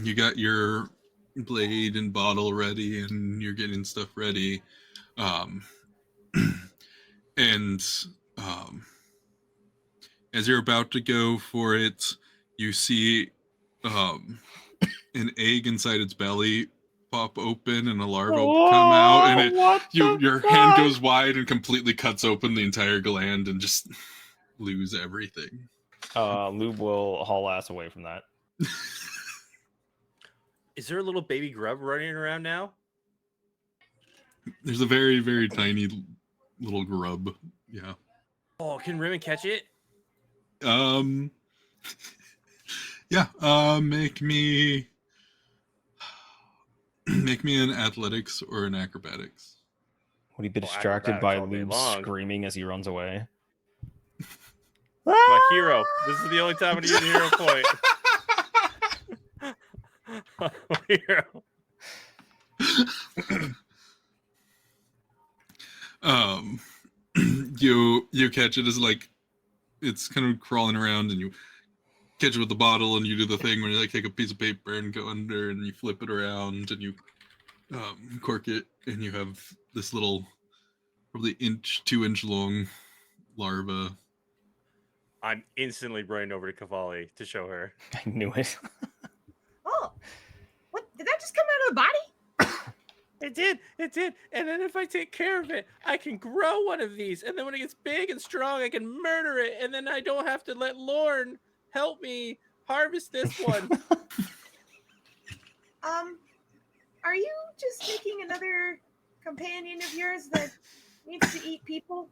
You got your blade and bottle ready, and you're getting stuff ready. And as you're about to go for it, you see an egg inside its belly pop open and a larva come out, and your hand goes wide and completely cuts open the entire gland and just lose everything. Lube will haul ass away from that. Is there a little baby grub running around now? There's a very, very tiny little grub. Yeah. Oh, can Rimmon catch it? Yeah. Make me an athletics or an acrobatics. Would he be distracted by acrobatics all day Lube long. screaming as he runs away? My hero. This is the only time I'm gonna use a hero point. Hero. You catch it as like it's kind of crawling around, and you catch it with the bottle, and you do the thing where you like take a piece of paper and go under, and you flip it around, and you cork it, and you have this little, probably 2-inch long larva. I'm instantly running over to Cavalli to show her. I knew it. Oh, what? Did that just come out of the body? It did. And then if I take care of it, I can grow one of these. And then when it gets big and strong, I can murder it. And then I don't have to let Lorne help me harvest this one. Are you just making another companion of yours that needs to eat people?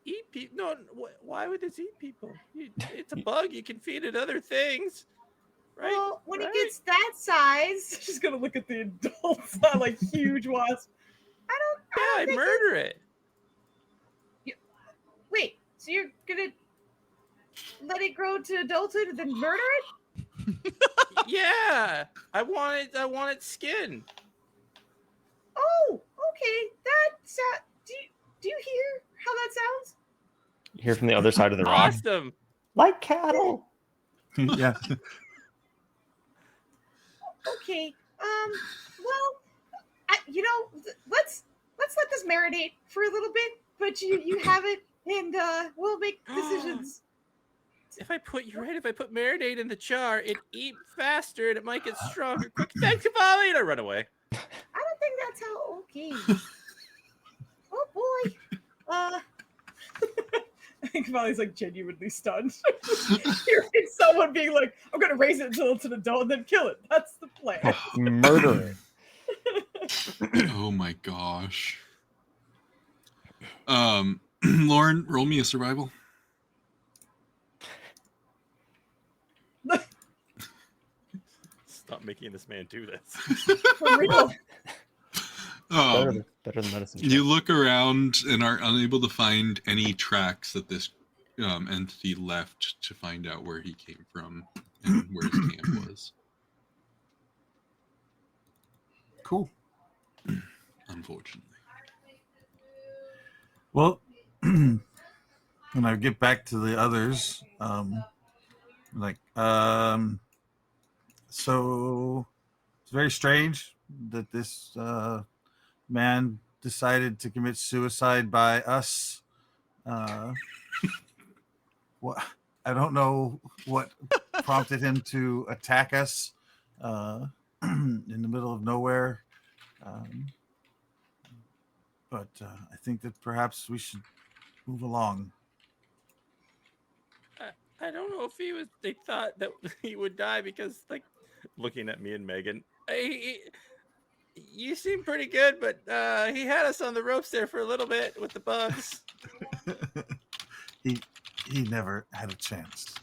Eat people. No, why would this eat people? It's a bug. You can feed it other things, right? Well, when Right? it gets that size, she's gonna look at the adults, not like huge wasp. I don't I think murder it. Wait, so you're gonna let it grow to adulthood and then murder it? Yeah, I want it. I want its skin. Oh, okay. Do you hear how that sounds? You hear from the other side of the rock. Awesome. Like cattle. Yeah. Okay. Well, let's let this marinate for a little bit. But you have it, and we'll make decisions. If I put marinade in the jar, it eat faster and it might get stronger. Quick, thanks, Kamali, and I run away. I don't think that's how. Okay. Oh boy. I think Kamali's like genuinely stunned. Hearing someone being like, "I'm gonna raise it until it's an adult and then kill it." That's the plan. Murder it. Oh my gosh. Lauren, roll me a survival. Stop making this man do this. For real. Better than medicine. You look around and are unable to find any tracks that this entity left to find out where he came from and where his camp was. Cool. Unfortunately. Well, when I get back to the others, so it's very strange that this man decided to commit suicide by us. What I don't know what prompted him to attack us in the middle of nowhere. But I think that perhaps we should move along. I don't know if they thought that he would die because, like, looking at me and Megan, you seem pretty good, but he had us on the ropes there for a little bit with the bugs. He never had a chance.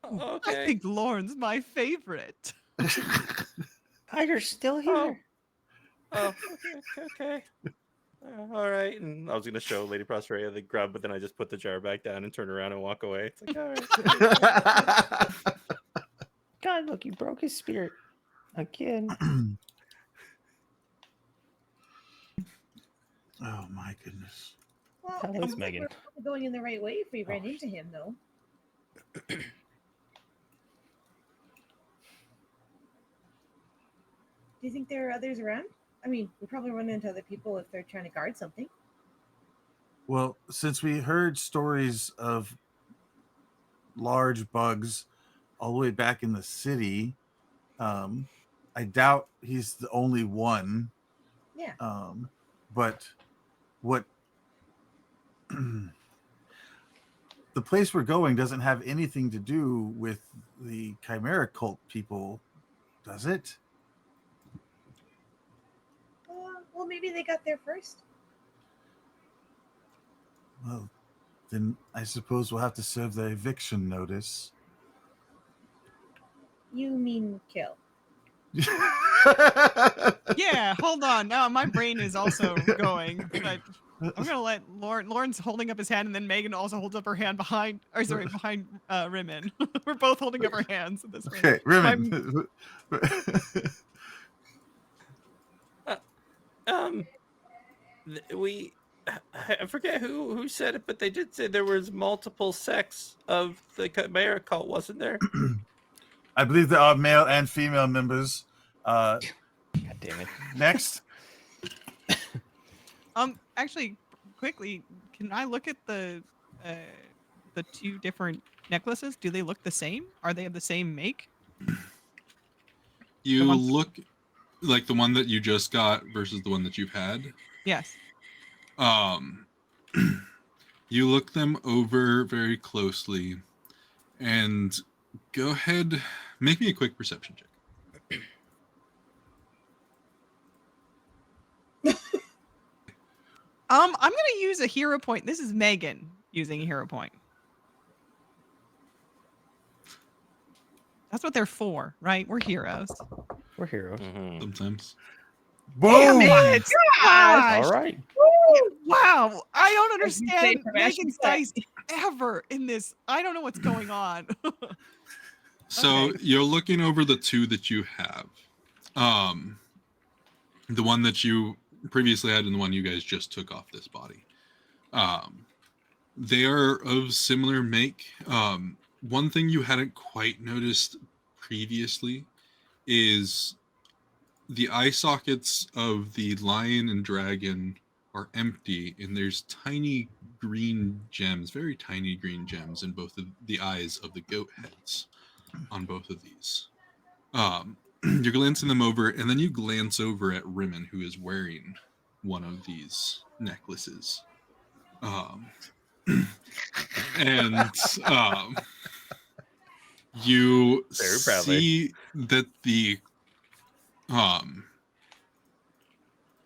Okay. I think Lauren's my favorite. Tiger's still here. Oh, okay. All right. And I was going to show Lady Prospera the grub, but then I just put the jar back down and turn around and walk away. It's like, all right. God, look, you broke his spirit again. Oh my goodness. Well, How I is think Megan? we're probably going in the right way if we ran into him, though. Do you think there are others around? I mean, we probably run into other people if they're trying to guard something. Well, since we heard stories of large bugs all the way back in the city, I doubt he's the only one. Yeah. But what the place we're going doesn't have anything to do with the Chimera cult people, does it? Well, maybe they got there first. Well, then I suppose we'll have to serve the eviction notice. You mean kill? Yeah, hold on. Now my brain is also going, but I'm gonna let Lauren's holding up his hand, and then Megan also holds up her hand behind Rimmon. We're both holding up our hands at this point. Okay, Rimmon. I forget who said it, but they did say there was multiple sects of the Chimera cult, wasn't there? I believe there are male and female members. God damn it. Next. Actually, quickly, can I look at the two different necklaces? Do they look the same? Are they of the same make? You ones- look like the one that you just got versus the one that you've had. Yes. You look them over very closely and go ahead, make me a quick perception check. I'm gonna use a hero point. This is Megan using a hero point. That's what they're for, right? We're heroes. We're heroes. Mhm. Sometimes. Damn Boom! it! All Gosh! right. Wow, I don't As we say understand from Ashley Megan's Clay. dice ever in this. I don't know what's going on. So Okay. you're looking over the two that you have. The one that you previously had and the one you guys just took off this body. They are of similar make. One thing you hadn't quite noticed previously is the eye sockets of the lion and dragon are empty, and there's tiny green gems, very tiny green gems in both of the eyes of the goat heads on both of these. You're glancing them over, and then you glance over at Rimmon, who is wearing one of these necklaces. And you Very proudly. see that the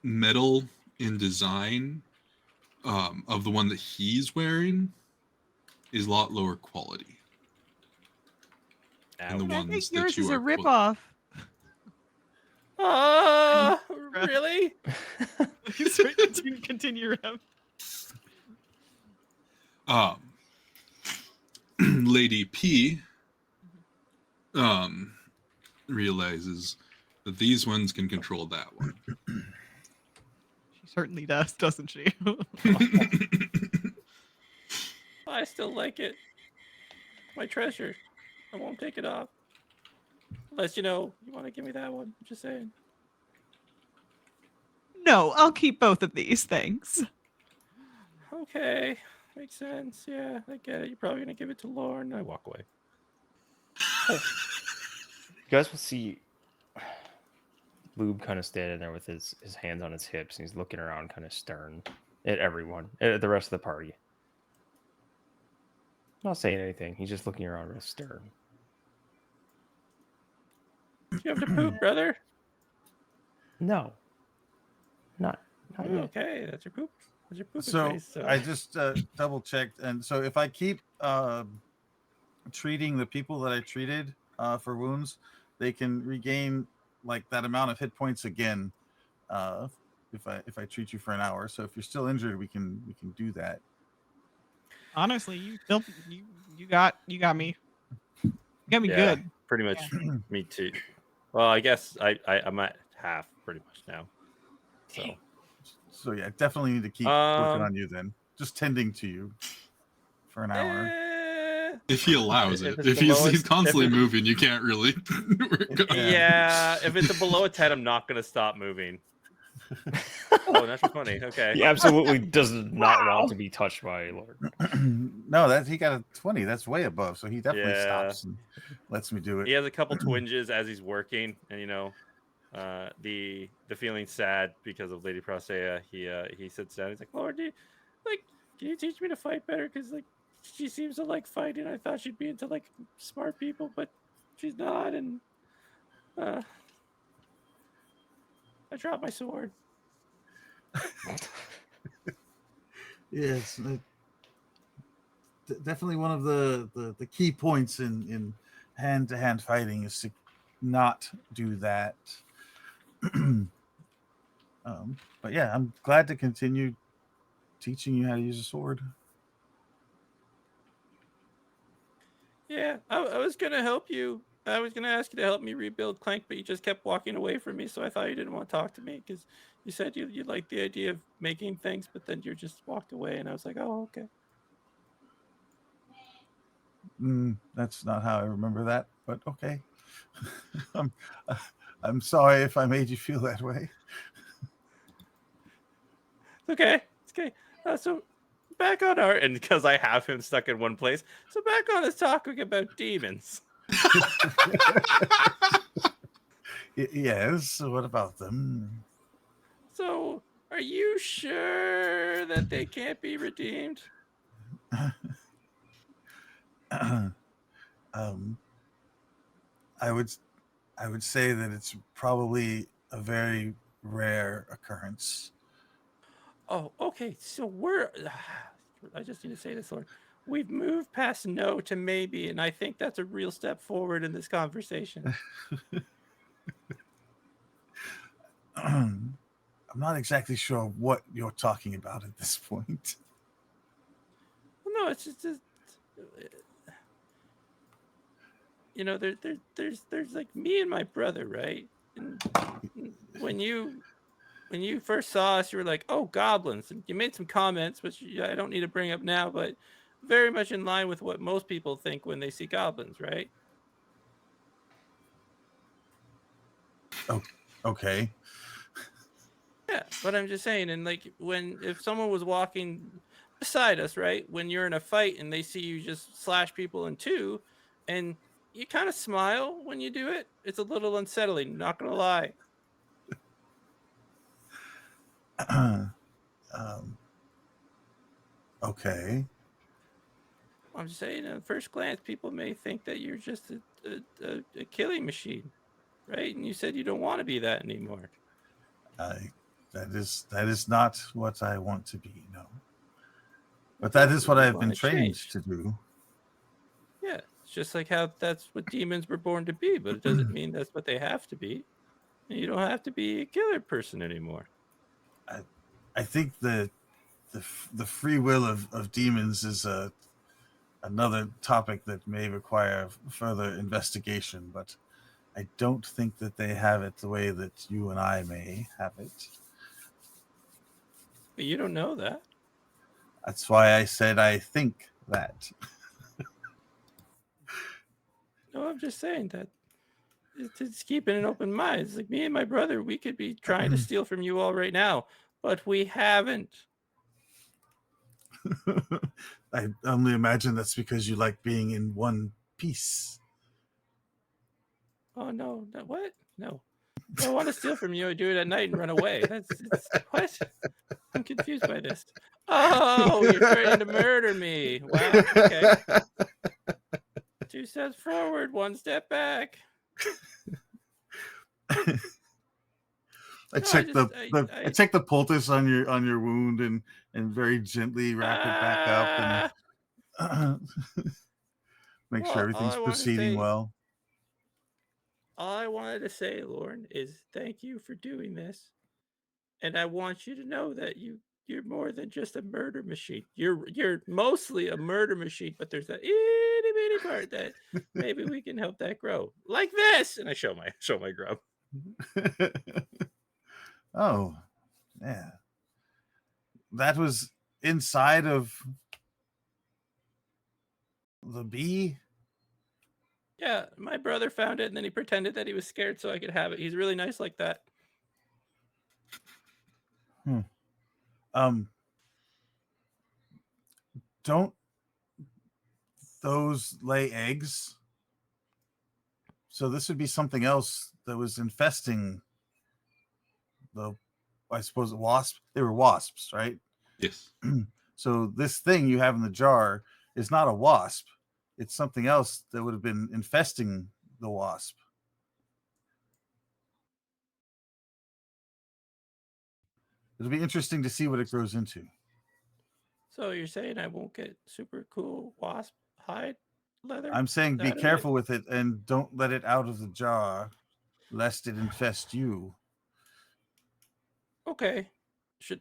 metal in design of the one that he's wearing is a lot lower quality than the Ouch. I ones think that yours you is a are ripoff. Really? Sorry, continue, Rem. Lady P realizes that these ones can control that one. She certainly does, doesn't she? I still like it. My treasure. I won't take it off. Unless, you want to give me that one. I'm just saying. No, I'll keep both of these, thanks. Okay. Makes sense. Yeah, I get it. You're probably going to give it to Lauren. I walk away. You guys will see Lube kind of standing there with his hands on his hips, and he's looking around kind of stern at everyone, at the rest of the party. Not saying anything. He's just looking around real stern. Do you have to poop, brother? No. Not Oh, yet. okay, that's your poop. That's your pooping So face. I just double checked, and so if I keep treating the people that I treated for wounds, they can regain like that amount of hit points again. If I treat you for an hour, so if you're still injured, we can do that. Honestly, you got me. You got me Yeah, good. pretty much. Me too. Well, I guess I'm at half pretty much now. So yeah, definitely need to keep working on you then. Just tending to you for an hour. If he allows it. it's If below he's it- constantly if it- moving, you can't really work on it. Yeah, if it's a below a 10, I'm not going to stop moving. Oh, that's funny. Okay. He absolutely does not Wow. want to be touched by Lord. No, he got a 20. That's way above. So he definitely Yeah. stops and lets me do it. He has a couple twinges as he's working, and the feeling sad because of Lady Prosea. He sits down. He's like, Lord, can you teach me to fight better? Because she seems to like fighting. I thought she'd be into like smart people, but she's not. And I dropped my sword. Yes, definitely one of the key points in hand-to-hand fighting is to not do that. But yeah, I'm glad to continue teaching you how to use a sword. Yeah, I was gonna help you. I was gonna ask you to help me rebuild Clank, but you just kept walking away from me. So I thought you didn't want to talk to me because you said you liked the idea of making things, but then you just walked away, and I was like, oh, okay. That's not how I remember that, but okay. I'm sorry if I made you feel that way. Okay. It's okay. So back on and because I have him stuck in one place. So back on us talking about demons. Yes. What about them? So are you sure that they can't be redeemed? I would say that it's probably a very rare occurrence. Oh, okay. So we're. I just need to say this, Lord. We've moved past no to maybe, and I think that's a real step forward in this conversation. I'm not exactly sure what you're talking about at this point. Well, no, it's just there's like me and my brother, right? And when you first saw us, you were like, "Oh, goblins!" And you made some comments, which I don't need to bring up now, but very much in line with what most people think when they see goblins, right? Oh, okay. Yeah, but I'm just saying, and like if someone was walking beside us, right, when you're in a fight and they see you just slash people in two, and you kind of smile when you do it, it's a little unsettling. Not gonna lie. um, okay. I'm just saying, at first glance, people may think that you're just a killing machine, right? And you said you don't want to be that anymore. That is not what I want to be, no. But Okay, that is well, what you I've want been to trained change. to do. Yeah, it's just like how that's what demons were born to be, but it doesn't mean that's what they have to be. And you don't have to be a killer person anymore. I think the free will of demons is another topic that may require further investigation, but I don't think that they have it the way that you and I may have it. But you don't know that. That's why I said I think that. No, I'm just saying that it's keeping an open mind. It's like me and my brother, we could be trying to steal from you all right now, but we haven't. I only imagine that's because you like being in one piece. Oh no, what? No. If I want to steal from you, I do it at night and run away. It's what? I'm confused by this. Oh, you're threatening to murder me. Wow. Okay. 2 steps forward, 1 step back. I No, check I check the poultice on your wound and very gently wrap it back up and make sure well, everything's proceeding well. all I wanted to say, Lauren, is thank you for doing this. And I want you to know that you're more than just a murder machine. You're mostly a murder machine, but there's that itty bitty part that maybe we can help that grow. Like this. And I show my grub. Oh, yeah. That was inside of the bee? Yeah, my brother found it and then he pretended that he was scared so I could have it. He's really nice like that. Um, don't those lay eggs? So this would be something else that was infesting the, I suppose, wasp. They were wasps, right? Yes. So this thing you have in the jar is not a wasp. It's something else that would have been infesting the wasp. It'll be interesting to see what it grows into. So you're saying I won't get super cool wasp hide leather? I'm saying be out of it? careful with it and don't let it out of the jar, lest it infest you. Okay. Should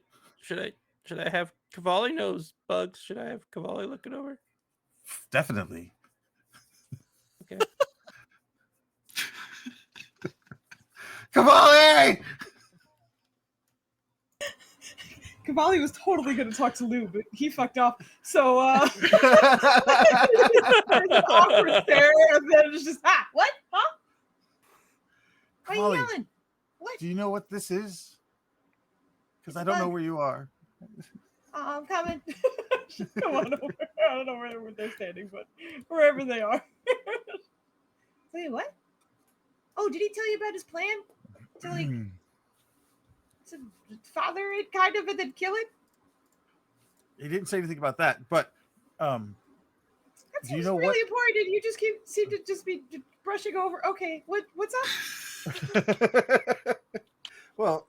I have Cavalli knows bugs? Should I have Cavalli look it over? Definitely. Okay. Cavalli! Cavalli was totally going to talk to Lou, but he fucked off. So, there's an awkward stare, and then it's just, what? Huh? Why are you Cavalli, yelling? What? do you know what this is? Because I don't know where you are. I'm coming. Just come on over. I don't know where they're standing, but wherever they are. Say what? Oh, did he tell you about his plan? To like to father it kind of and then kill it? He didn't say anything about that, but That do seems you know really important. You just seem to just be brushing over. Okay, what's up? Well,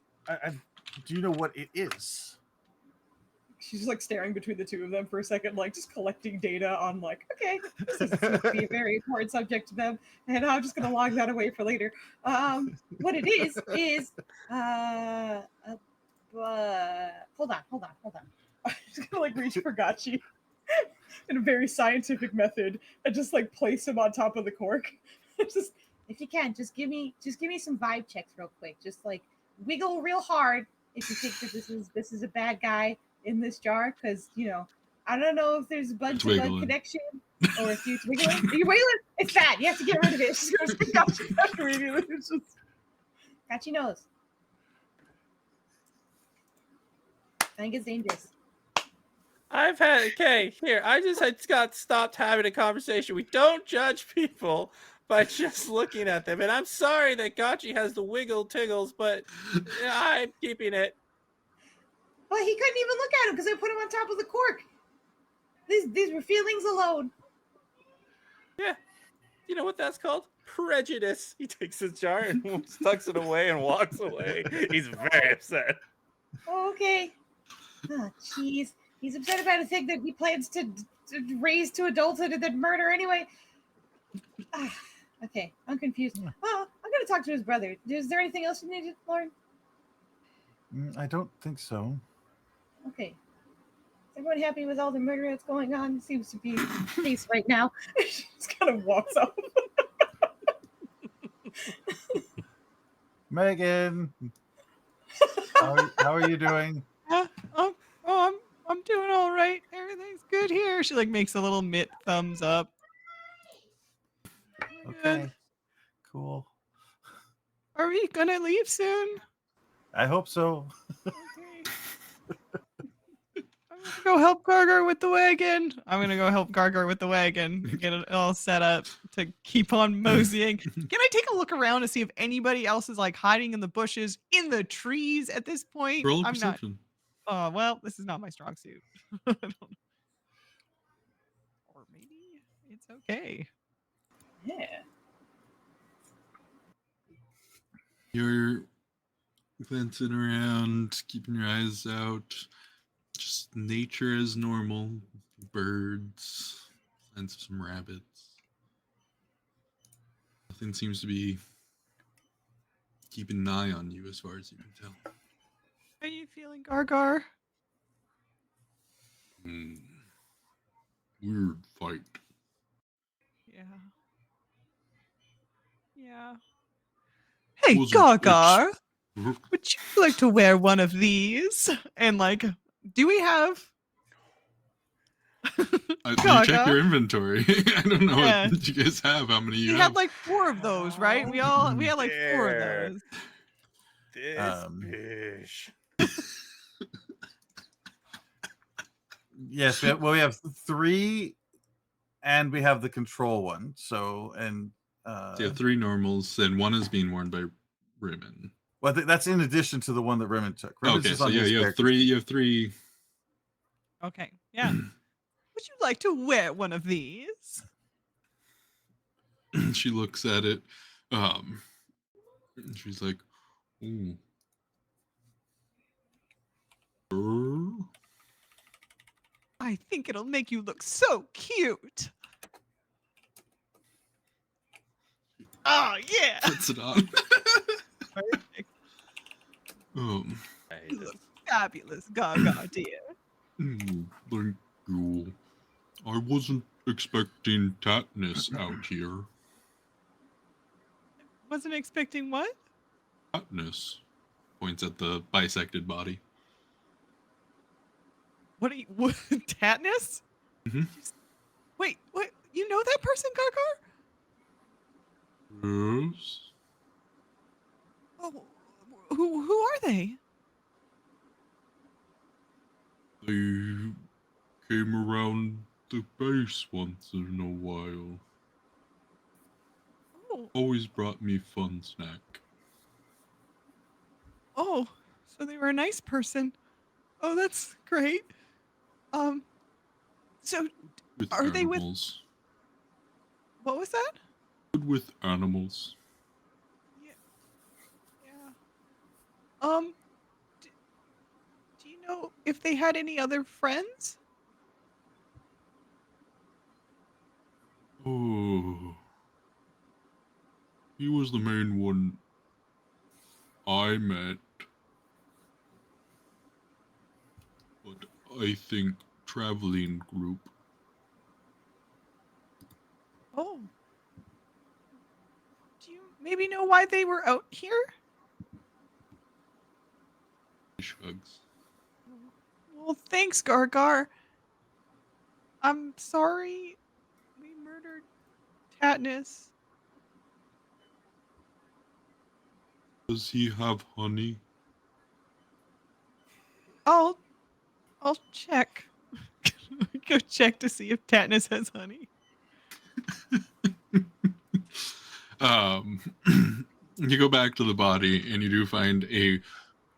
do you know what it is? She's just like staring between the two of them for a second, like just collecting data on like, okay, this doesn't seem to be a very important subject to them, and I'm just gonna log that away for later. What it is hold on. I'm just gonna like reach for Gachi in a very scientific method and just like place him on top of the cork. Just if you can, just give me some vibe checks real quick. Just like wiggle real hard if you think that this is a bad guy in this jar, because I don't know if there's a bud to bud connection or if it's wiggling. Are you wiggling? It's bad. You have to get rid of it. She's gonna speak out immediately. It's just Gachi knows. I think it's dangerous. I just got stopped having a conversation. We don't judge people by just looking at them. And I'm sorry that Gachi has the wiggle tiggles, but I'm keeping it. Well, he couldn't even look at him because I put him on top of the cork. These were feelings alone. Yeah. You know what that's called? Prejudice. He takes his jar and tucks it away and walks away. He's very upset. Oh, okay. Oh, jeez. He's upset about a thing that he plans to raise to adulthood and then murder anyway. Okay, I'm confused. Oh, I'm going to talk to his brother. Is there anything else you needed, Lauren? I don't think so. Okay. Is everyone happy with all the murder that's going on? Seems to be the case right now. She just kind of walks off. Megan, how are you doing? I'm doing all right. Everything's good here. She like makes a little mitt thumbs up. Okay, Good. cool. Are we gonna leave soon? I hope so. Okay. I'm gonna go help Gargar with the wagon. And get it all set up to keep on moseying. Can I take a look around to see if anybody else is like hiding in the bushes, in the trees at this point? Roll a I'm not. perception. Oh well, this is not my strong suit. I don't know. Or maybe it's okay. Yeah. You're glancing around, keeping your eyes out. Just nature as normal. Birds, signs of some rabbits. Nothing seems to be keeping an eye on you as far as you can tell. How are you feeling, Gargar? Weird fight. Yeah. Yeah. Hey, Gargar, would you like to wear one of these? And like, do we have? You check your inventory. I don't know what you guys have. How many you We have? had like 4 of those, right? We had like 4 of those. This fish. Yes, we have 3, and we have the control one. So you have 3 normals, and 1 is being worn by Rimmon. Well, that's in addition to the one that Rimmon took. Rimmon's Okay, so yeah, you have 3. You have 3. Okay, yeah. Would you like to wear one of these? She looks at it. She's like, "Ooh." I think it'll make you look so cute. Oh yeah. Puts it on. Perfect. You look fabulous, Gaga dear. Thank you. I wasn't expecting Katniss out here. Wasn't expecting what? Katniss points at the bisected body. What are you? What, Katniss? Wait, what? You know that person, Gargar? Yes. Oh, who are they? They came around the base once in a while. Oh. Always brought me fun snack. Oh, so they were a nice person. Oh, that's great. So With are they with? animals. What was that? Good with animals. Yeah. Do you know if they had any other friends? Oh, he was the main one I met. But I think traveling group. Oh. Do you maybe know why they were out here? Shrugs. Well, thanks, Gargar. I'm sorry we murdered Katniss. Does he have honey? I'll check. Go check to see if Katniss has honey. You go back to the body and you do find a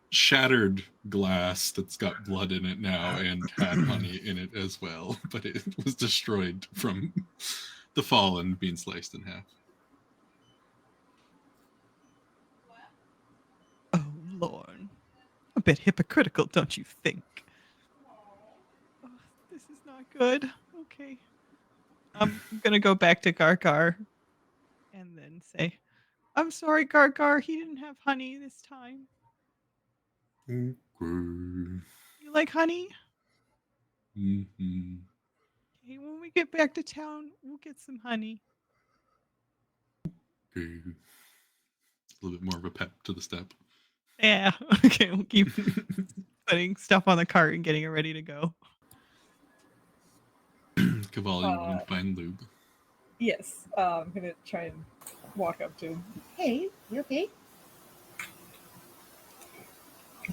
shattered glass that's got blood in it now and had honey in it as well, but it was destroyed from the fall and being sliced in half. Oh, Lord. A bit hypocritical, don't you think? Oh, this is not good. Okay. I'm gonna go back to Gargar and then say, I'm sorry, Gargar, he didn't have honey this time. Okay. You like honey? Mm-hmm. Okay, when we get back to town, we'll get some honey. Okay. A little bit more of a pep to the step. Yeah. Okay, we'll keep putting stuff on the cart and getting it ready to go. Cavalli, you want to find lube? Yes. I'm gonna try and walk up to him. Hey, you okay?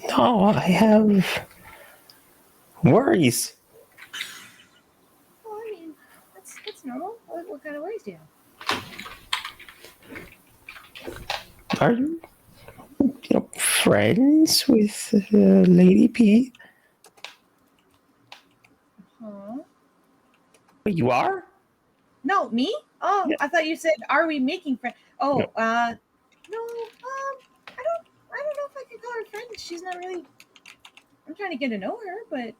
No, I have worries. Well, I mean, that's normal. What kind of worries do you have? Are you, friends with Lady P? Huh? You are? No, me? Oh, Yeah. I thought you said, "Are we making friends?" Oh, No. no. I don't know if I can call her friend. She's not really. I'm trying to get to know her, but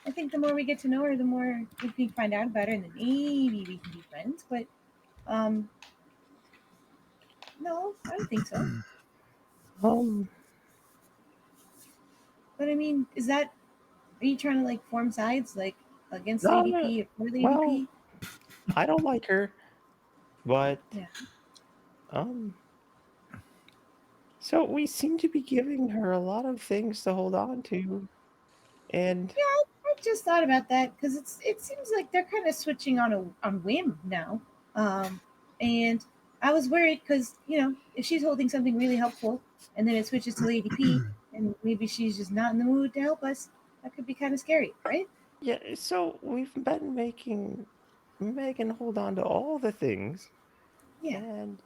I think the more we get to know her, the more we can find out about her, and then maybe we can be friends. But, no, I don't think so. Um, But I mean, are you trying to like form sides, like against No, Lady no. P or for Lady Well, P? I don't like her, but Yeah. so we seem to be giving her a lot of things to hold on to, and I just thought about that because it seems like they're kind of switching on whim now, and I was worried because if she's holding something really helpful and then it switches to Lady P and maybe she's just not in the mood to help us, that could be kind of scary, right? yeah. So we've been making Megan hold on to all the things, Yeah. and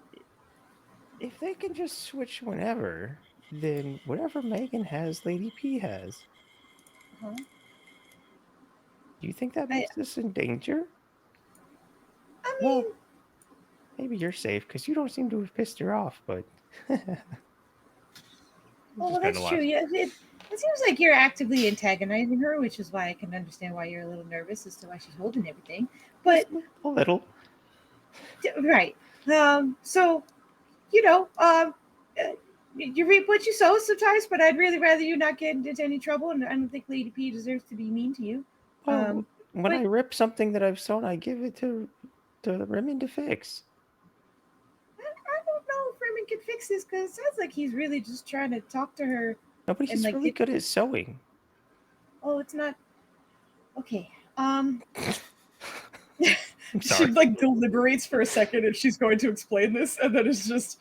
if they can just switch whenever, then whatever Megan has, Lady P has. Uh-huh. Do you think that I makes us in danger? I Well, mean, maybe you're safe because you don't seem to have pissed her off, but well, just that's kinda true. laugh. Yeah, it seems like you're actively antagonizing her, which is why I can understand why you're a little nervous as to why she's holding everything. But a little. right. So you reap what you sow sometimes, but I'd really rather you not get into any trouble, and I don't think Lady P deserves to be mean to you. Well, when but I rip something that I've sewn, I give it to Remy to fix. I don't know if Raymond can fix this because it sounds like he's really just trying to talk to her No, but and he's like really good at sewing. oh, it's not okay. I'm She sorry. like deliberates for a second if she's going to explain this, and then it's just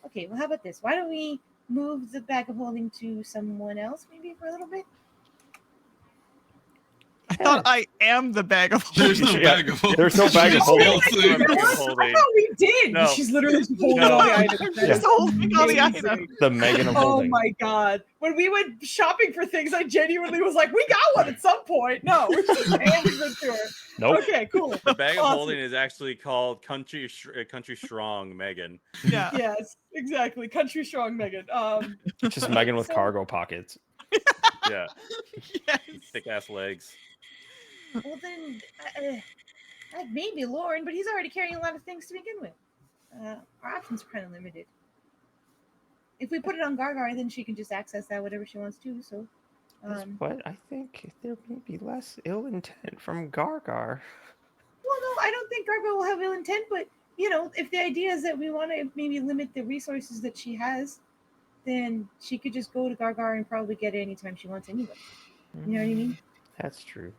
okay. Well, how about this? Why don't we move the bag of holding to someone else, maybe for a little bit? I thought I am the bag of There's holding. no Yeah, bag of holding. there's no bag of Just holding. whole Bag thing. of I holding. thought we did. No. She's literally just holding No. all the items. I'm That just is holding all the amazing. items. The Megan of Oh holding. my god! When we went shopping for things, I genuinely was like, "We got one at some point." No, we're just handing them to her. Nope. Okay, cool. The bag of Awesome. holding is actually called Country Strong Megan. Yeah. Yes, exactly. Country strong, Megan. Just Megan with So- cargo pockets. Yeah, Yes. thick ass legs. Well, then, maybe Lauren, but he's already carrying a lot of things to begin with. Our options are kind of limited. If we put it on Gargar, then she can just access that whatever she wants to. So, But I think there may be less ill intent from Gargar. well, no, I don't think Gargar will have ill intent, but if the idea is that we want to maybe limit the resources that she has, then she could just go to Gargar and probably get it anytime she wants anyway. You know what I mean? That's true.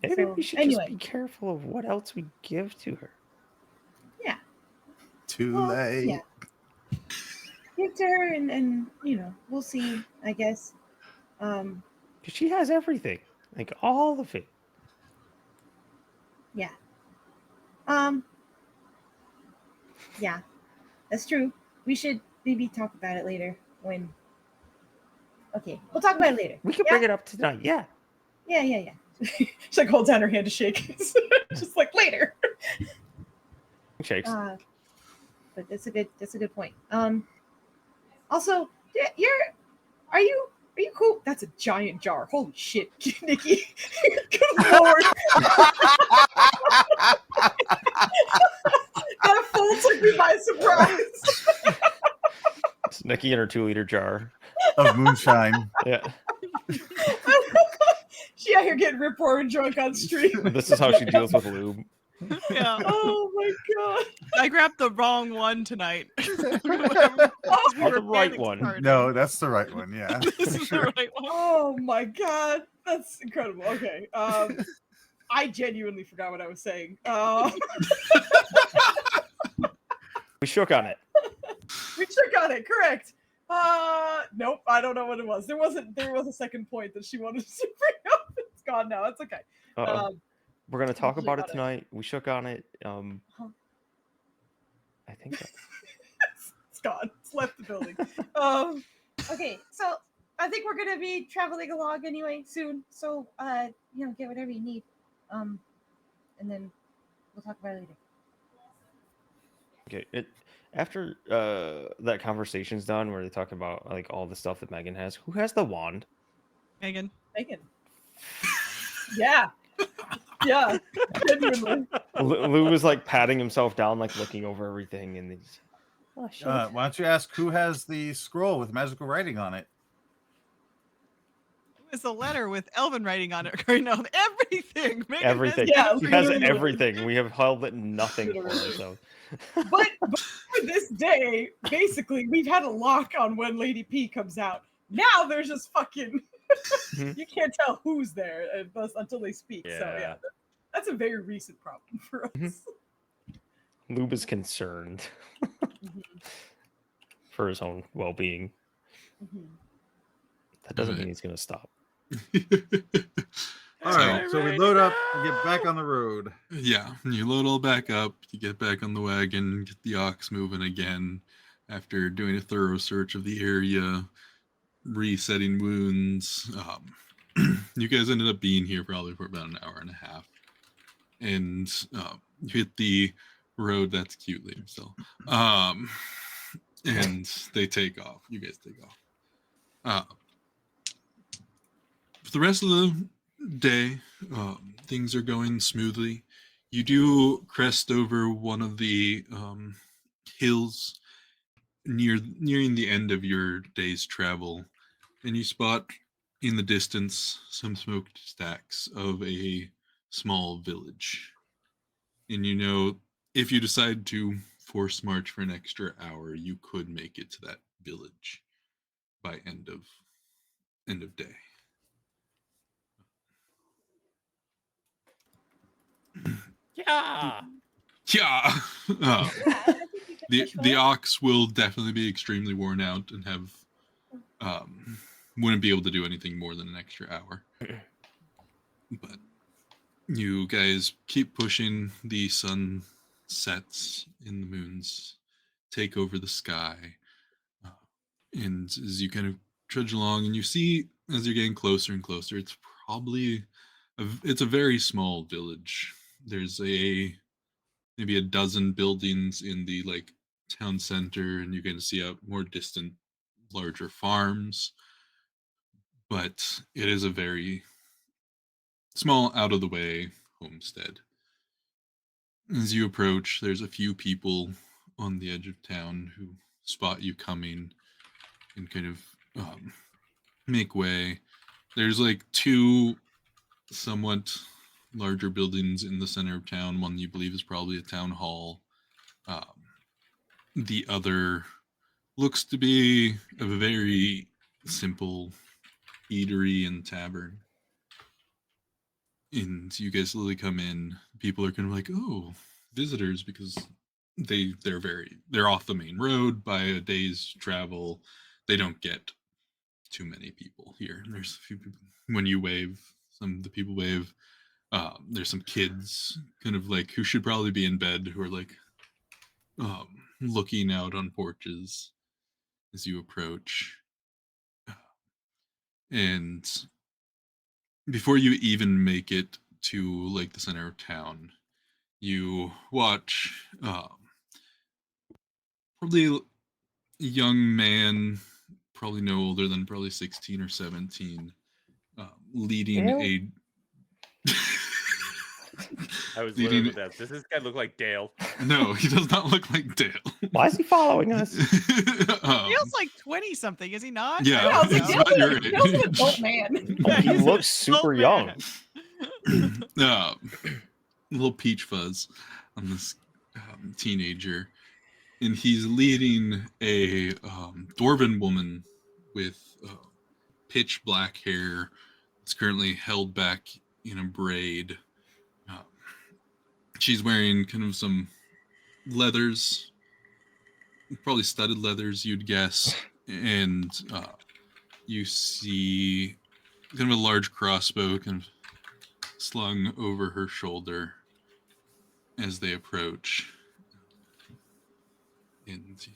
Maybe we should just be careful of what else we give to her. Yeah. Too Well, late. yeah. Give to her, and we'll see. I guess. Because she has everything, like all of it. Yeah. Yeah, that's true. We should maybe talk about it later when. Okay, we'll talk about it later. We can bring it up tonight. Yeah. Yeah. She like holds out her hand to shake. Just like later. Shakes. But that's a good point. Also, are you cool? That's a giant jar. Holy shit, Nikki. Good lord. That full took me by surprise. It's Nikki in her 2-liter jar of moonshine. Yeah. She out here getting rip roaring drunk on street. This is how she deals with lube. Yeah. Oh my god. I grabbed the wrong one tonight. The right one. No, that's the right one. Yeah. This is sure. the right one. Oh my god. That's incredible. Okay. I genuinely forgot what I was saying. We shook on it. We shook on it, correct. Nope, I don't know what it was. There was a second point that she wanted to bring up. It's gone now. It's okay. We're gonna talk about it on it. tonight. We shook on it. I think It's gone. It's left the building. Okay, so I think we're gonna be traveling along anyway soon. So get whatever you need. And then we'll talk about it later. okay. After that conversation's done, where they talk about like all the stuff that Megan has. Who has the wand? Megan. Yeah. Yeah. Genuinely. Lou was like patting himself down, like looking over everything, and he's. Oh shit. Why don't you ask who has the scroll with magical writing on it? It's a letter with Elven writing on it right now. Everything. Megan Everything. Yeah, She has literally. everything. We have held it nothing for Literally. ourselves. But for this day, basically, we've had a lock on when Lady P comes out. Now there's just fucking. You can't tell who's there until they speak. So yeah, that's a very recent problem for us. Lube is concerned for his own well-being. That doesn't mean he's gonna stop. All right, so we load up and get back on the road. Yeah, you load all back up, you get back on the wagon, get the ox moving again after doing a thorough search of the area, resetting wounds. You guys ended up being here probably for about an hour and a half. And you hit the road. That's cute, Liam, still. And they take off. You guys take off. For the rest of the day, things are going smoothly. You do crest over one of the hills nearing the end of your day's travel, and you spot in the distance some smokestacks of a small village. And if you decide to force march for an extra hour, you could make it to that village by end of day. Yeah. Yeah. The ox will definitely be extremely worn out and have wouldn't be able to do anything more than an extra hour. But you guys keep pushing. The sun sets and the moons take over the sky. And as you kind of trudge along, and you see as you're getting closer and closer, it's a very small village. There's maybe a dozen buildings in the town center, and you're going to see out more distant, larger farms. but it is a very small, out of the way homestead. As you approach, there's a few people on the edge of town who spot you coming and kind of make way. There's like two somewhat larger buildings in the center of town. One you believe is probably a town hall. The other looks to be a very simple eatery and tavern. And you guys slowly come in. People are kind of like, oh, visitors, because they're off the main road by a day's travel. They don't get too many people here. There's a few people when you wave. Some of the people wave. There's some kids, kind of like who should probably be in bed, who are like looking out on porches as you approach. And before you even make it to like the center of town, you watch probably a young man, probably no older than probably 16 or 17, leading Dale? a I was leading literally with that. Does this guy look like Dale? no, he does not look like Dale. Why is he following us? Feels like 20 something, is he not? Yeah, Yeah, I was like, he's Dale's about your an Dale's an age. adult man. Yeah, He he's an looks super adult young. man. Little peach fuzz on this teenager, and he's leading a dwarven woman with pitch black hair. It's currently held back in a braid. She's wearing kind of some leathers, probably studded leathers, you'd guess, and you see kind of a large crossbow kind of slung over her shoulder as they approach. And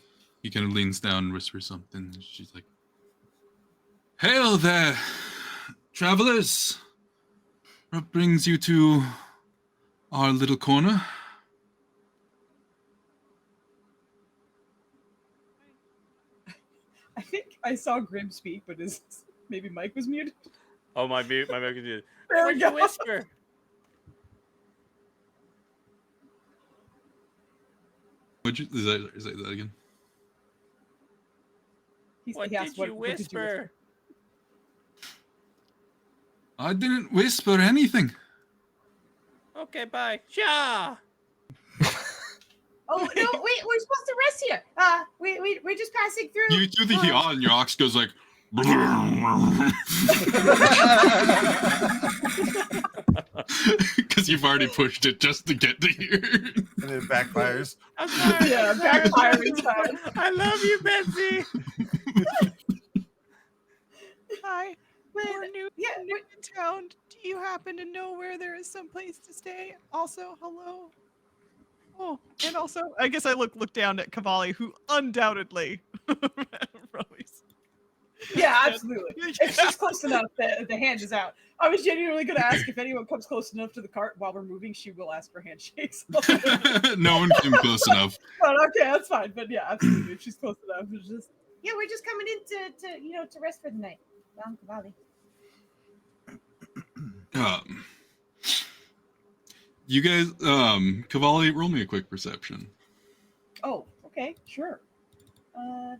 he kind of leans down and whispers something. She's like, "Hail there, travelers! What brings you to our little corner?" I think I saw Grim speak, but his maybe Mike was muted. Oh, my mic is muted. There we Where'd go. you whisper? Is that again? What He asked, did you what did you whisper? I didn't whisper anything. Okay, bye. Sha. Oh no! Wait, we're supposed to rest here. We're just passing through. You do the yawn, and your ox goes like. Because you've already pushed it just to get to here. And it backfires. I'm sorry. Yeah, I'm sorry. backfiring time. I love you, Betsy. Hi, we're new, Yeah, new in town. Do you happen to know where there is some place to stay? Also, hello. Oh, and also, I guess I look down at Cavalli, who undoubtedly probably. yeah, absolutely. If she's close enough, the hand is out. I was genuinely going to ask if anyone comes close enough to the cart while we're moving, she will ask for handshakes. No one came close enough. But okay, that's fine. But yeah, absolutely. If she's close enough, it's just we're just coming in to rest for the night. Valley. You guys, Cavalli, roll me a quick perception. Oh, okay, sure. I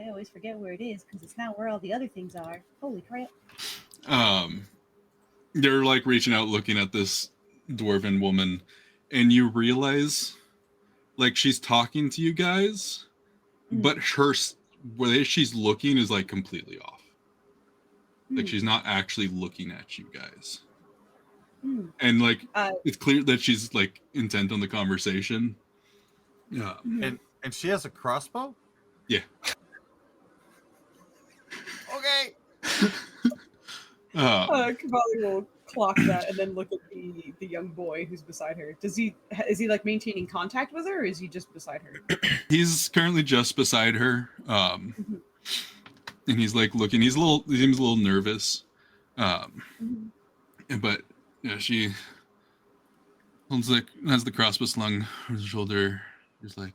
always forget where it is because it's not where all the other things are. Holy crap! You're like reaching out, looking at this dwarven woman, and you realize, like, she's talking to you guys, but where she's looking is like completely off. Like she's not actually looking at you guys. And like it's clear that she's like intent on the conversation. Yeah. And she has a crossbow? Yeah. Okay. Cavalli will clock that and then look at the young boy who's beside her. Is he like maintaining contact with her, or is he just beside her? He's currently just beside her. And he's like looking. He seems a little nervous. But yeah, she has the crossbow slung on his shoulder. He's like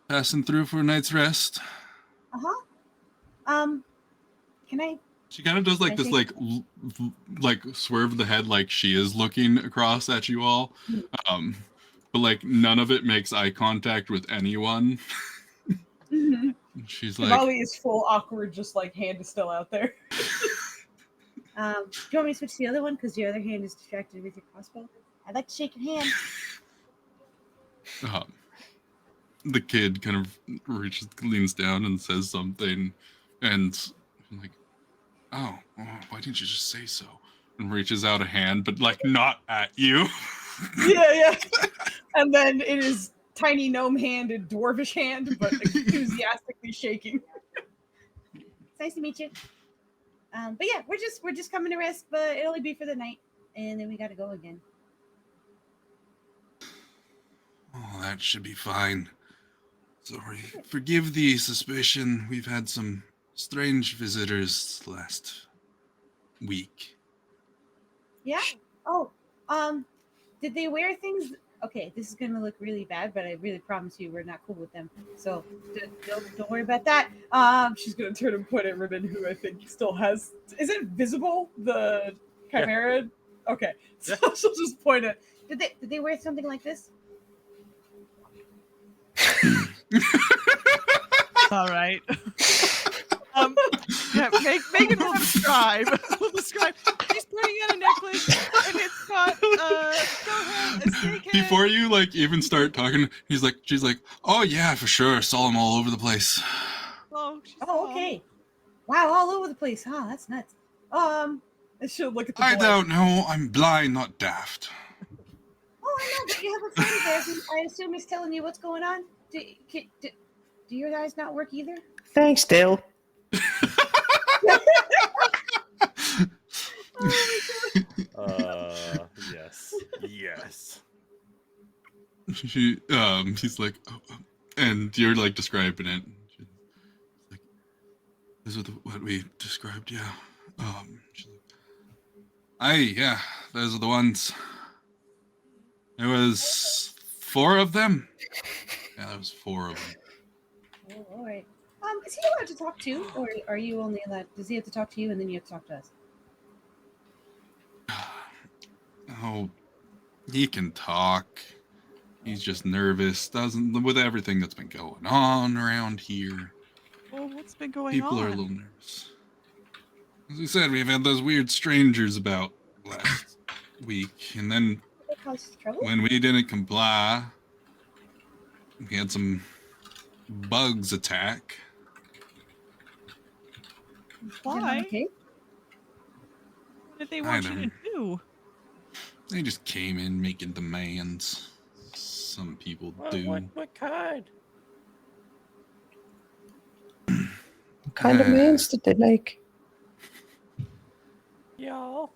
passing through for a night's rest. Can I? She kind of does like this, like swerve the head, like she is looking across at you all, but like none of it makes eye contact with anyone. Mm-hmm. She's like, Cavalli is full awkward, just like hand is still out there. Do you want me to switch to the other one because your other hand is distracted with your crossbow? I'd like to shake your hand. the kid kind of leans down and says something, and I'm like, oh, why didn't you just say so? And reaches out a hand, but like not at you. Yeah. And then it is tiny gnome hand and dwarvish hand, but enthusiastically shaking. It's nice to meet you. But yeah, we're just coming to rest, but it'll only be for the night, and then we gotta go again. Oh, that should be fine. Sorry. Forgive the suspicion. We've had some strange visitors last week. Yeah. Oh, did they wear things? Okay, this is gonna look really bad, but I really promise you, we're not cool with them. So don't worry about that. She's gonna turn and point at Ribbon, who I think still has. Is it visible? The chimera. Yeah. Okay, so she'll just point at. Did they wear something like this? All right. Yeah, Megan will describe. She's putting on a necklace, and it's got a snake head. Before you like even start talking, she's like, oh yeah, for sure. Saw them all over the place. Oh, okay. Wow, all over the place, huh? That's nuts. And she'll look at the. I don't know. I'm blind, not daft. Oh, I know, but you have a friend there who I assume is telling you what's going on. Do your guys not work either? Thanks, Dale. Yes. He's like, and you're like describing it. She's like, this is what we described, yeah. She's like, yeah, those are the ones. There was 4 of them. Yeah, there was 4 of them. Oh, all right. Is he allowed to talk too, or are you only allowed? Does he have to talk to you, and then you have to talk to us? Oh, he can talk. He's just nervous. Doesn't with everything that's been going on around here. Oh, what's been going People on? are a little nervous. As we said, we've had those weird strangers about last week, and then when we didn't comply, we had some bugs attack. Why? Okay. What did they want you to do? They just came in making demands. Some people do. What kind? What kind of demands did they make? Y'all.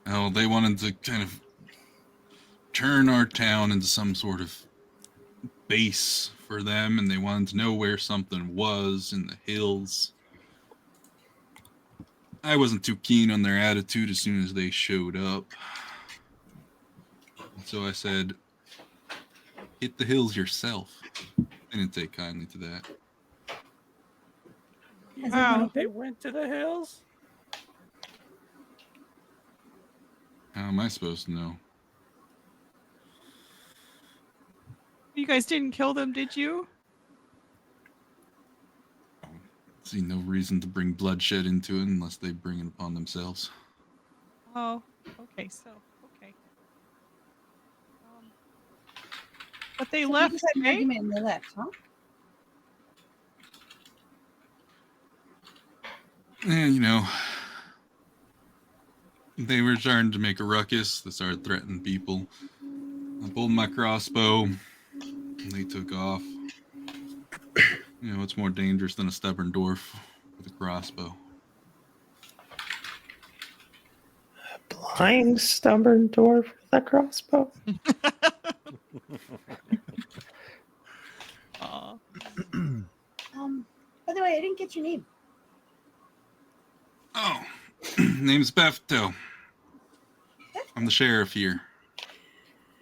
Oh, they wanted to kind of turn our town into some sort of base for them, and they wanted to know where something was in the hills. I wasn't too keen on their attitude as soon as they showed up. So I said, hit the hills yourself. They didn't take kindly to that. Wow, they went to the hills? How am I supposed to know? You guys didn't kill them, did you? See no reason to bring bloodshed into it unless they bring it upon themselves. Oh, okay, okay. But they left. You just had an argument and they left, huh? Yeah, you know, they were starting to make a ruckus. They started threatening people. I pulled my crossbow, and they took off. You know, what's more dangerous than a stubborn dwarf with a crossbow? Blind, stubborn dwarf with a crossbow. By the way, I didn't get your name. Oh, name's Befto. I'm the sheriff here.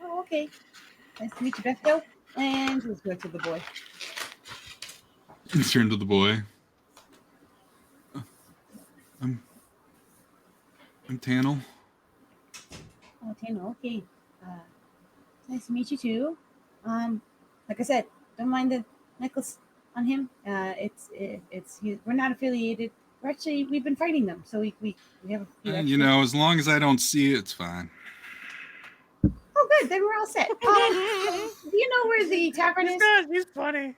Oh, okay. Nice to meet you, Bethel. And let's go to the boy. Turn to the boy. I'm Tannel. Oh, Tano, okay. Nice to meet you too. Like I said, don't mind the necklace on him. We're not affiliated. We've been fighting them, so we have a few And extra. as long as I don't see it, it's fine. Oh, good. Then we're all set. Do you know where the tavern is? He's funny.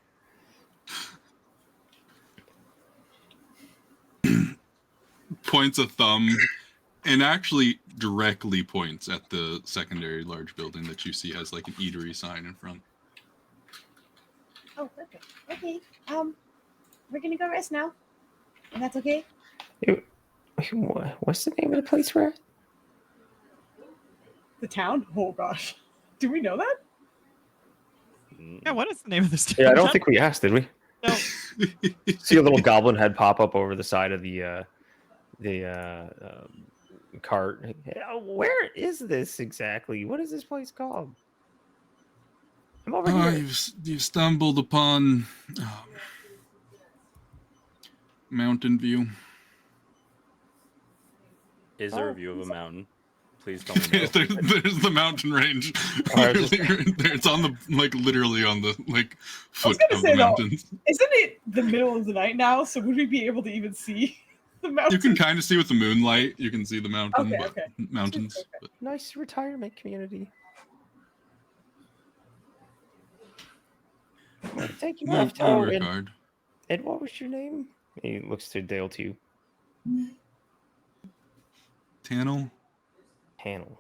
Points a thumb and actually directly points at the secondary large building that you see has like an eatery sign in front. Oh, perfect. Okay. We're gonna go rest now. And that's okay. What's the name of the place we're at? The town? Oh gosh. Do we know that? Yeah, what is the name of this town? Yeah, I don't think we asked, did we? No. See a little goblin head pop up over the side of the cart. Where is this exactly? What is this place called? I'm over here. You've stumbled upon Mountain View. Is there a view of a mountain? Please tell me no. There's the mountain range. I was Literally right there. It's on the literally on the foot gonna of say, the though, mountains. Isn't it the middle of the night now? So would we be able to even see the mountain? You can kind of see with the moonlight. You can see the mountain, Okay, but okay. mountains. Okay. But Nice retirement community. Well, thank you, you Bethel. work hard. And what was your name? He looks to Dale too. Tannel. Panel.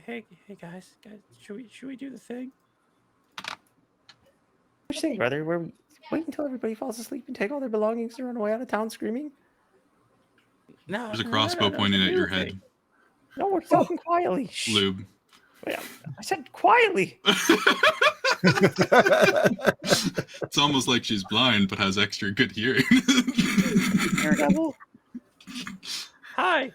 Hey, guys, should we do the thing? What you think, brother? Where we wait until everybody falls asleep and take all their belongings and run away out of town screaming? No, There's a crossbow pointing at your head. No, we're talking quietly. Shh. Lube. Yeah, I said quietly. It's almost like she's blind but has extra good hearing. Daredevil. Hi.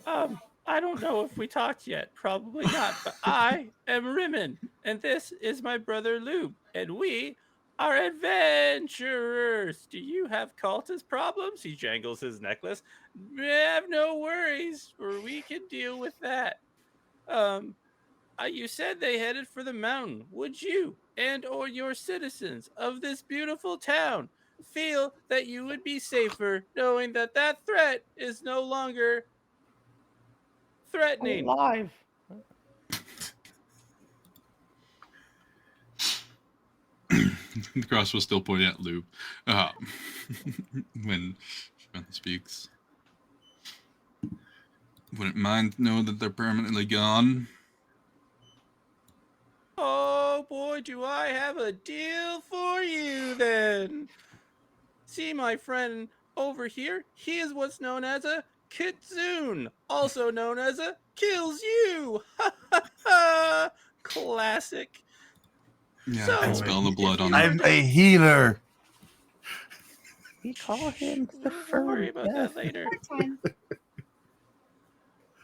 I don't know if we talked yet. Probably not. But I am Rimmon, and this is my brother Lube, and we are adventurers. Do you have cultist problems? He jangles his necklace. Have no worries, or we can deal with that. You said they headed for the mountain. Would you and or your citizens of this beautiful town feel that you would be safer knowing that that threat is no longer threatening? Alive. The crossbow still pointing at Lube. When Sven speaks. Wouldn't mind to know that they're permanently gone. Oh boy, do I have a deal for you then. See my friend over here? He is what's known as a kitsune, also known as a kills you. Ha ha ha! Classic. Yeah, So, I can smell the blood on I'm them. a healer. We call him the Don't worry firm about death. that later. Time.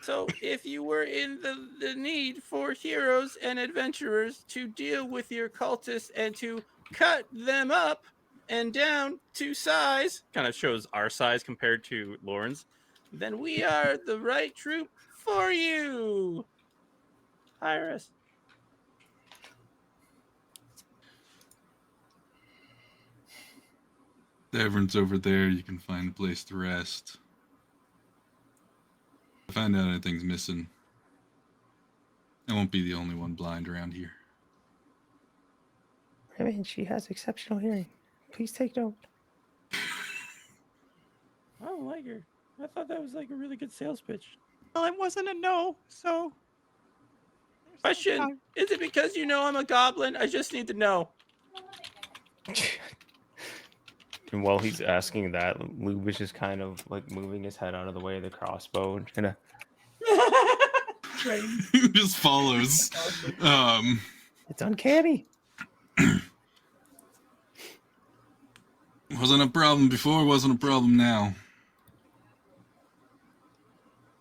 So if you were in the need for heroes and adventurers to deal with your cultists and to cut them up and down to size, kind of shows our size compared to Lauren's, then we are the right troop for you. Hire us. Tavern's over there. You can find a place to rest. If I find out anything's missing, I won't be the only one blind around here. I mean, she has exceptional hearing. Please take note. I don't like her. I thought that was like a really good sales pitch. Well, it wasn't a no, so. there's still Question, time. is it because you know I'm a goblin? I just need to know. And while he's asking that, Lube is just kind of like moving his head out of the way of the crossbow and kind of. Just follows. It's uncanny. Wasn't a problem before, wasn't a problem now.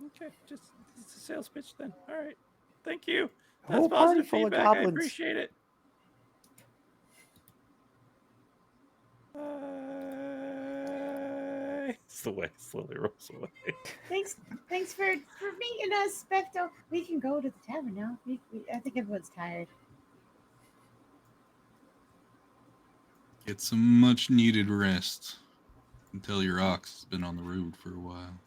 Okay, just sales pitch then. All right. Thank you. A That's whole party positive full of feedback. I goblins. appreciate it. It's the way it slowly rolls away. Thanks for meeting us, Befto. We can go to the tavern now. I think everyone's tired. Get some much needed rest. You can tell your ox has been on the road for a while.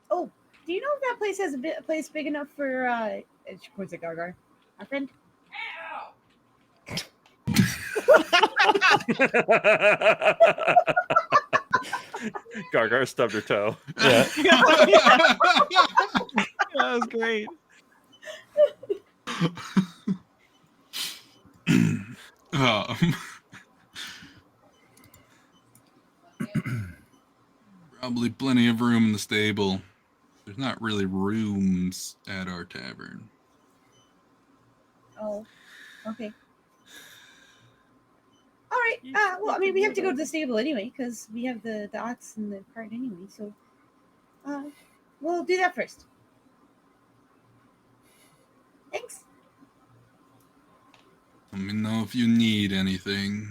Oh, do you know if that place has a place big enough for she points at Gargar, our friend? Gargar stubbed her toe. Yeah. That was great. Probably plenty of room in the stable. There's not really rooms at our tavern. Oh, okay. All right. Well, I mean, we have to go to the stable anyway because we have the ox and the cart anyway. So, we'll do that first. Thanks. Let me know if you need anything.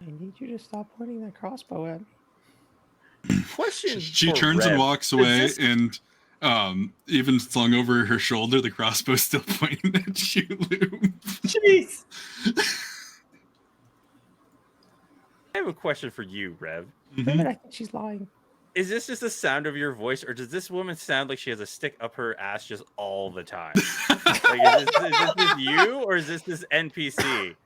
I need you to stop pointing that crossbow at me. Question. She for turns Rev. and walks Does away, this- and even slung over her shoulder, the crossbow's still pointing at you, Lou. Jeez. I have a question for you, Rev. Damn it, I think she's lying. Is this just the sound of your voice, or does this woman sound like she has a stick up her ass just all the time? Like, is this just you, or is this NPC?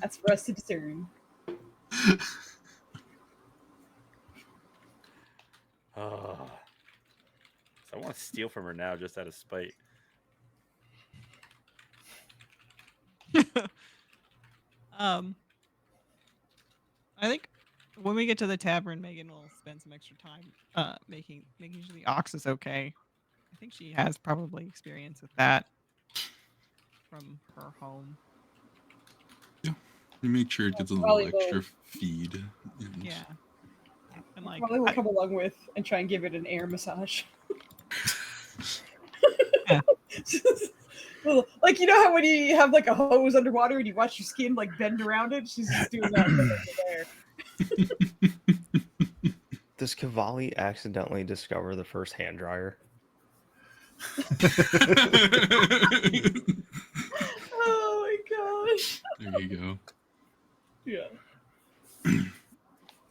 That's for us to discern. Oh. So I want to steal from her now just out of spite. I think when we get to the tavern, Megan will spend some extra time making sure the ox is okay. I think she has probably experience with that from her home. You make sure it gets a little Probably extra will. feed. And Yeah. And like Probably will come along with and try and give it an air massage. Yeah. Well, like, you know how when you have like a hose underwater and you watch your skin like bend around it? She's just doing that over there. Does Cavalli accidentally discover the first hand dryer? Oh my gosh. There you go. Yeah.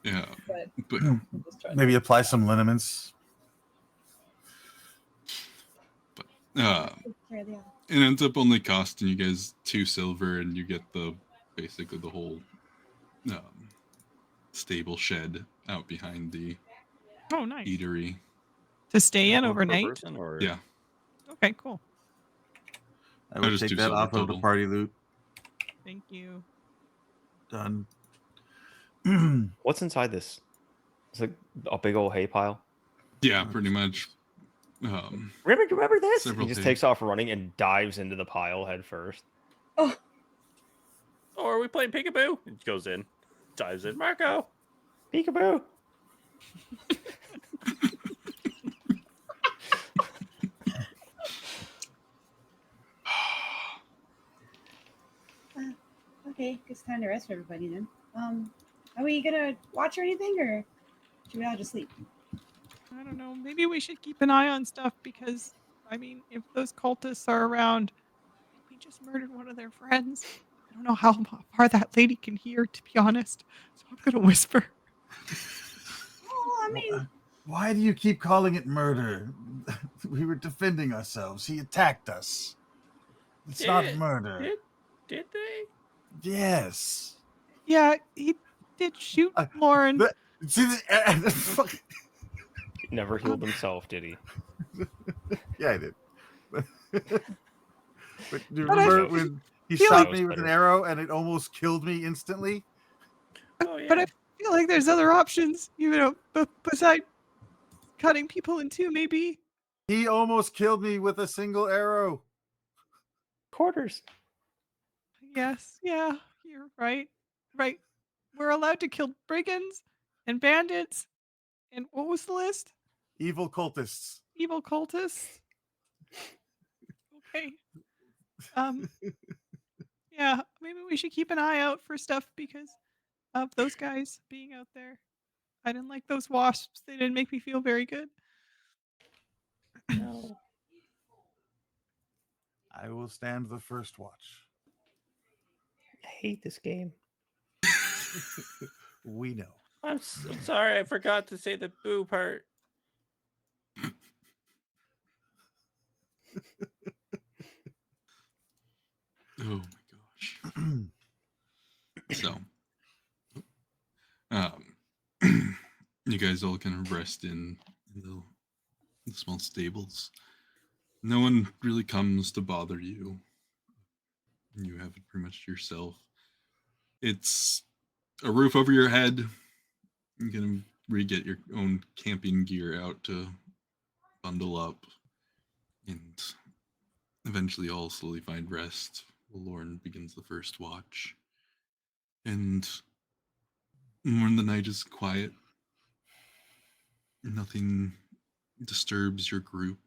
Yeah. But But I'm just trying Maybe apply some liniments. Take care of the ox. it ends up only costing you guys 2 silver, and you get basically the whole stable shed out behind the Oh, nice. eatery. To stay in Per overnight? person, or... Yeah. Okay, cool. I I'll would just take do that silver off of the total. party loot. Thank you. Done. What's inside this? It's like a big old hay pile. Yeah, pretty much. Remember this? He Several just hay. takes off running and dives into the pile head first. Oh, are we playing peekaboo? It goes in, dives in. Marco. Peekaboo! Okay, it's time to rest for everybody then. Are we gonna watch or anything, or should we all just sleep? I don't know. Maybe we should keep an eye on stuff because, I mean, if those cultists are around, we just murdered one of their friends. I don't know how far that lady can hear, to be honest. So I'm going to whisper. Oh, I mean, Why do you keep calling it murder? We were defending ourselves. He attacked us. It's not murder. Did they? Yes. Yeah, he did shoot Lauren. See, fuck. He never healed himself, did he? Yeah, I did. But do you But I remember when he feel shot like- me with an arrow and it almost killed me instantly? Oh yeah. But I feel like there's other options, you know, besides cutting people in two, maybe. He almost killed me with a single arrow. Quarters. Yes, yeah, you're right. right? We're allowed to kill brigands and bandits. And what was the list? Evil cultists. Evil cultists. Okay. Yeah, maybe we should keep an eye out for stuff because of those guys being out there. I didn't like those wasps. They didn't make me feel very good. No. I will stand the first watch. I hate this game. We know. I'm so sorry, I forgot to say the boo part. Oh my gosh. So, you guys all kind of rest in the small stables. No one really comes to bother you. You have it pretty much to yourself. It's a roof over your head. You can re-get your own camping gear out to bundle up, and eventually all slowly find rest while Lauren begins the first watch. And when the night is quiet, nothing disturbs your group.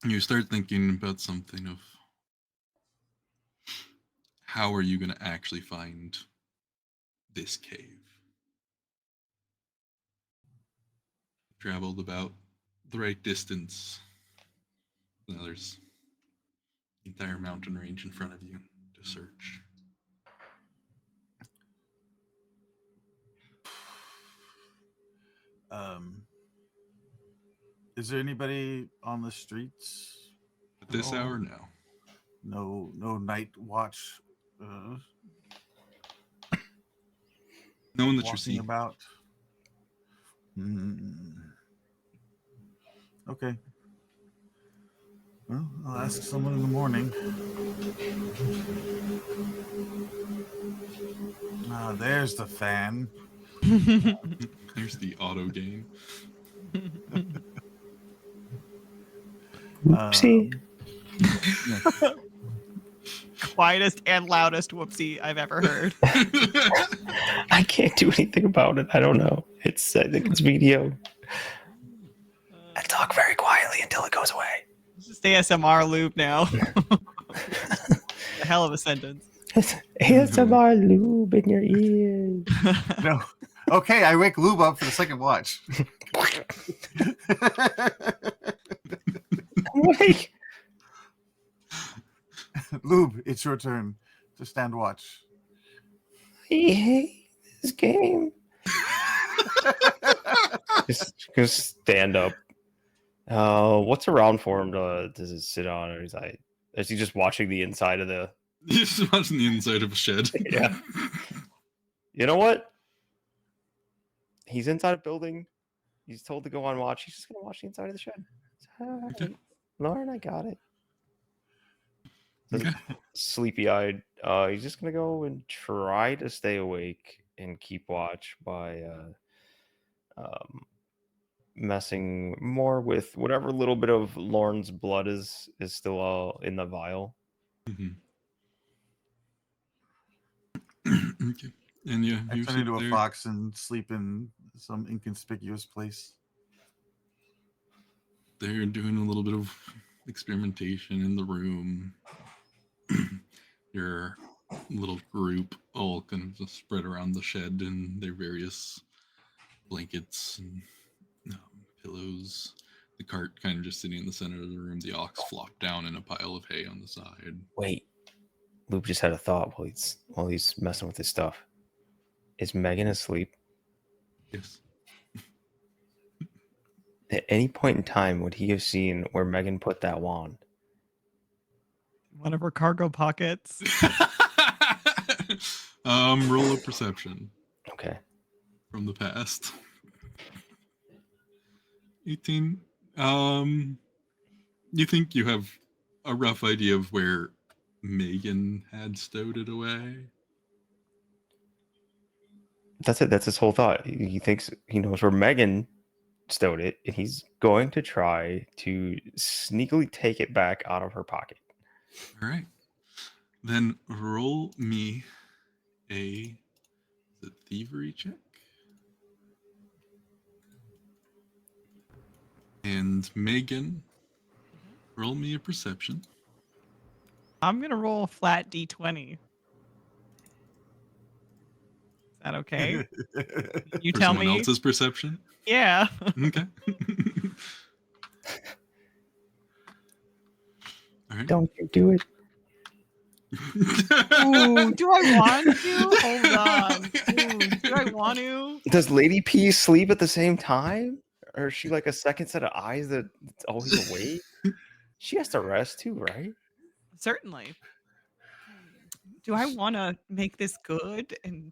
You start thinking about something of how are you going to actually find this cave? Traveled about the right distance. Now there's the entire mountain range in front of you to search. Is there anybody on the streets? At this Oh. hour, no. No night watch. No one that you Walking see. about. Okay. Well, I'll ask someone in the morning. Ah, there's the fan. There's the auto game. Oopsie. Quietest and loudest whoopsie I've ever heard. I can't do anything about it. I don't know. I think it's video. I talk very quietly until it goes away. It's just ASMR loop now. A hell of a sentence. It's ASMR lube in your ears. No. Okay, I wake Lube up for the second watch. Wait. Lube, it's your turn to stand watch. I hate this game. Just stand up. What's around for him to sit on? Or is he just watching the inside of the... He's just watching the inside of a shed. Yeah. You know what? He's inside a building. He's told to go on watch. He's just going to watch the inside of the shed. All right. Lauren, I got it. Okay. Sleepy-eyed. He's just going to go and try to stay awake and keep watch by messing more with whatever little bit of Lauren's blood is still in the vial. Mm-hmm. Okay. And yeah, I you turn sit into a there. fox and sleep in some inconspicuous place. They're doing a little bit of experimentation in the room. Your little group all kind of just spread around the shed in their various blankets and pillows. The cart kind of just sitting in the center of the room. The ox flopped down in a pile of hay on the side. Wait. Luke just had a thought while he's messing with his stuff. Is Megan asleep? Yes. At any point in time would he have seen where Megan put that wand? One of her cargo pockets. Roll a perception Okay. from the past. 18. You think you have a rough idea of where Megan had stowed it away? That's it. That's his whole thought. He thinks he knows where Megan stowed it, and he's going to try to sneakily take it back out of her pocket. All right. Then roll me a thievery check. And Megan, roll me a perception. I'm gonna roll a flat D20. Is that okay? You For tell someone me. else's perception? Yeah. Okay. All right. Don't you do it. Ooh, do I want to? Hold on. Ooh, do I want to? Does Lady P sleep at the same time? Or is she like a second set of eyes that's always awake? She has to rest too, right? Certainly. Do I want to make this good? And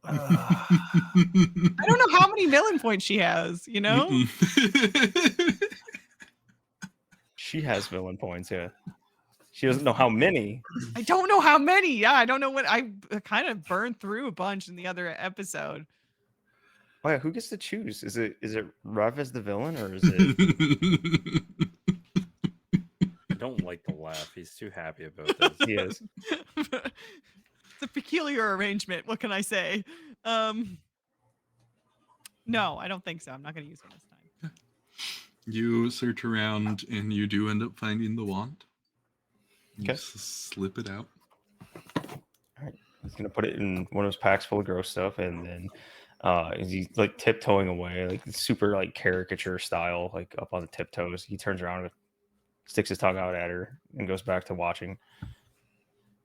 I don't know how many villain points she has. You know, She has villain points, yeah. She doesn't know how many. I don't know how many. Yeah, I don't know what I kind of burned through a bunch in the other episode. Oh yeah, who gets to choose? Is it Rev as the villain or is it I don't like to laugh. He's too happy about this. he is? It's a peculiar arrangement. What can I say? No, I don't think so. I'm not going to use one this time. You search around and you do end up finding the wand. You Okay. slip it out. He's gonna put it in one of his packs full of gross stuff, and then he's like tiptoeing away, like super like caricature style, like up on the tiptoes. He turns around and sticks his tongue out at her and goes back to watching.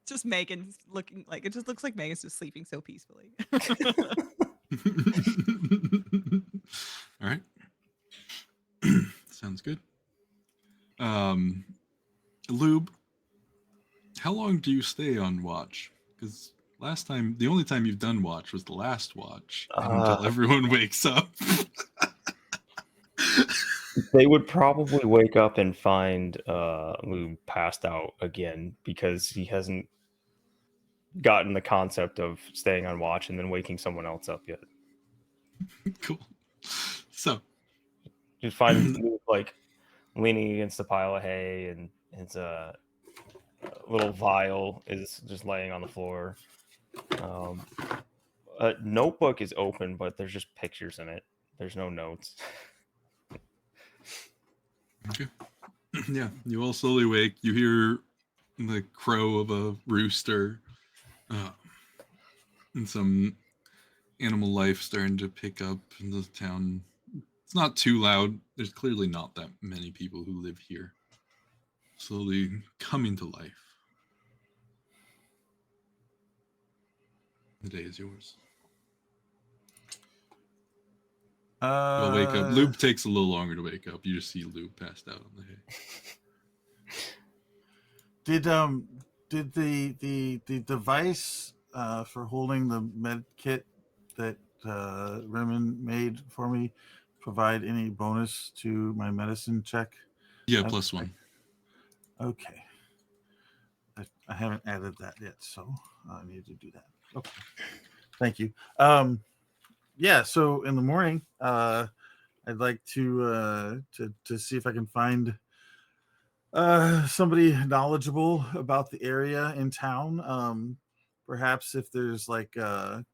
It's just Megan's looking like it just looks like Megan's just sleeping so peacefully. All right. Sounds good. Lube, how long do you stay on watch? Because last time, the only time you've done watch was the last watch until everyone wakes up. They would probably wake up and find Lube passed out again because he hasn't gotten the concept of staying on watch and then waking someone else up yet. Cool. So You find Lube like leaning against a pile of hay, and his little vial is just laying on the floor. A notebook is open, but there's just pictures in it. There's no notes. okay. Yeah, you all slowly wake. You hear the crow of a rooster and some animal life starting to pick up in the town. It's not too loud. There's clearly not that many people who live here. Slowly coming to life. The day is yours. You'll wake up. Lube takes a little longer to wake up. You just see Lube passed out on the hay. Did the device for holding the med kit that Remen made for me provide any bonus to my medicine check? Yeah, +1. Okay. I haven't added that yet, so I need to do that. Okay. Thank you. Yeah, so in the morning, I'd like to see if I can find somebody knowledgeable about the area in town. Perhaps if there's like one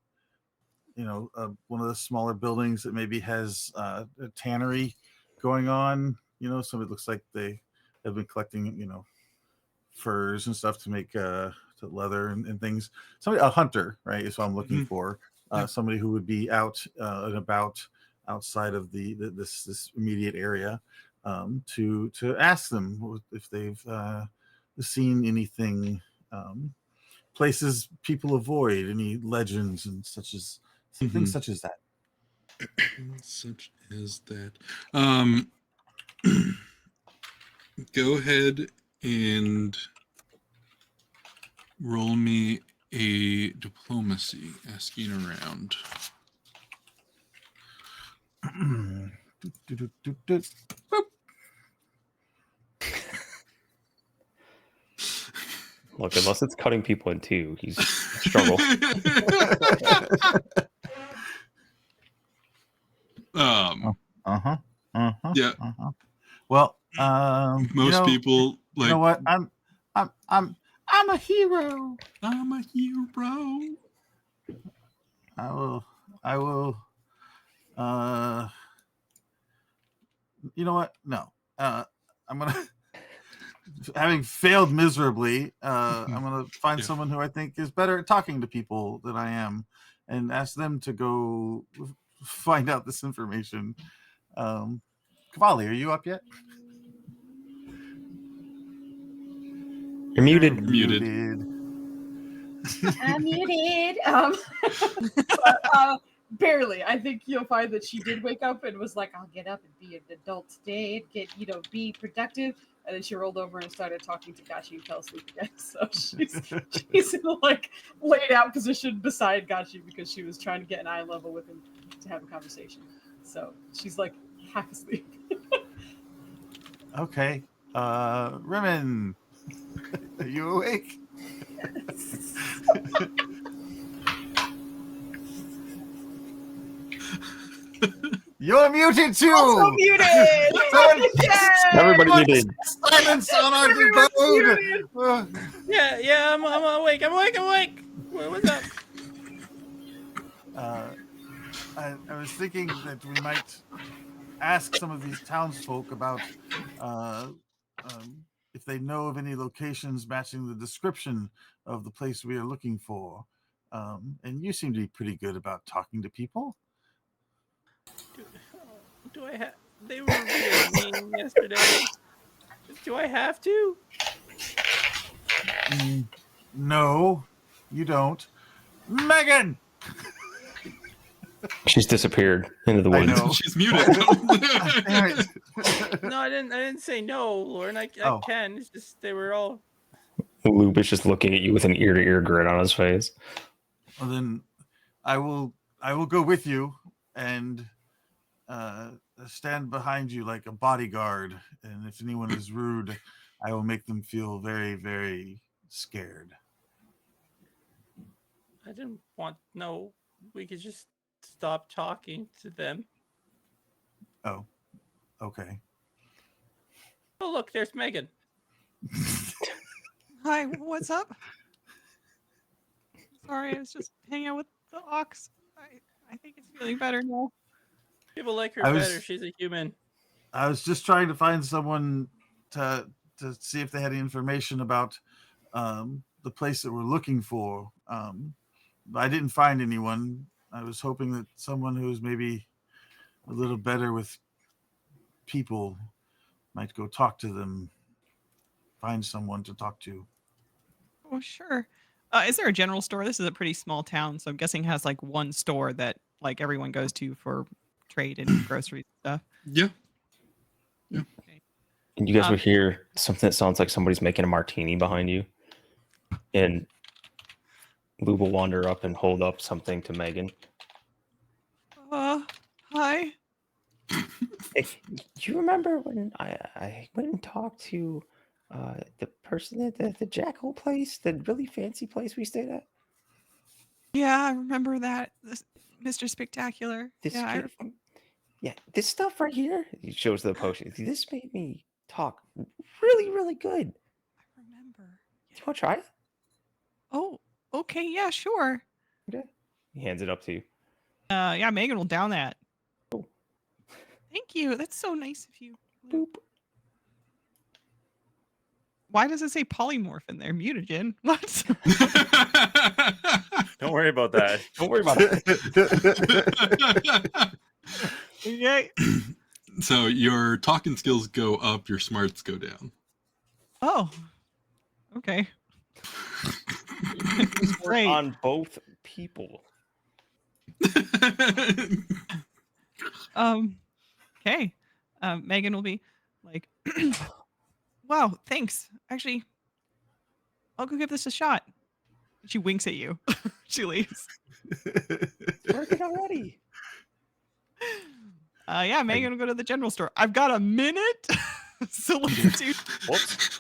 of the smaller buildings that maybe has a tannery going on. Somebody looks like they have been collecting furs and stuff to make to leather and things. Somebody, a hunter, right, is what I'm looking for. Somebody who would be out and about outside of this immediate area, to ask them if they've seen anything, places people avoid, any legends and things such as that. Such as that. Go ahead and roll me a diplomacy, asking around. Look, unless it's cutting people in two, he's struggle. Yeah. Well, most people like. You know what? I'm a hero. I'm a hero. I will. You know what? No. I'm gonna. Having failed miserably, I'm gonna find someone who I think is better at talking to people than I am, and ask them to go find out this information. Cavalli, are you up yet? You're muted. Muted. I'm muted. Barely. I think you'll find that she did wake up and was like, I'll get up and be an adult today and get, be productive. And then she rolled over and started talking to Gachi and fell asleep again. So she's in a laid out position beside Gachi because she was trying to get an eye level with him to have a conversation. So she's half asleep. Okay. Rimmon, are you awake? You're muted too. Also muted. Everybody muted. Silence on our abode. Yeah, I'm awake. What's up? I was thinking that we might ask some of these townsfolk about if they know of any locations matching the description of the place we are looking for. And you seem to be pretty good about talking to people. Do I have? They were really mean yesterday. Do I have to? No, you don't. Megan! She's disappeared into the I woods. know. She's muted. Damn it. No, I didn't say no, Lauren. I can. It's just they were all. Lube is just looking at you with an ear-to-ear grin on his face. Well, then I will go with you and stand behind you like a bodyguard. And if anyone is rude, I will make them feel very, very scared. I didn't want. No, we could just stop talking to them. Oh, okay. Oh, look, there's Megan. Hi, what's up? Sorry, I was just hanging out with the ox. I think it's feeling better now. People like her better. She's a human. I was just trying to find someone to see if they had any information about the place that we're looking for. I didn't find anyone. I was hoping that someone who's maybe a little better with people might go talk to them, find someone to talk to. Oh, sure. Is there a general store? This is a pretty small town, so I'm guessing it has one store that everyone goes to for trade and groceries and stuff. Yeah. Okay. And you guys would hear something that sounds like somebody's making a martini behind you. And Lube will wander up and hold up something to Megan. Hi. Hey, do you remember when I went and talked to the person at the Jackal place, the really fancy place we stayed at? Yeah, I remember that. Mr. Spectacular. This Yeah, this stuff right here. He shows the potion. This made me talk really, really good. I remember. Do you want to try it? Oh, okay. Yeah, sure. Okay. He hands it up to you. Yeah, Megan will down that. Cool. Thank you. That's so nice of you. Boop. Why does it say polymorph in there? Mutagen? What? Don't worry about that. Don't worry about it. Okay. So your talking skills go up, your smarts go down. Oh. Okay. Great. On both people. Okay. Megan will be like, wow, thanks. Actually, I'll go give this a shot. She winks at you. She leaves. It's working already. Yeah, Megan will go to the general store. I've got a minute. So let's do. Whoops.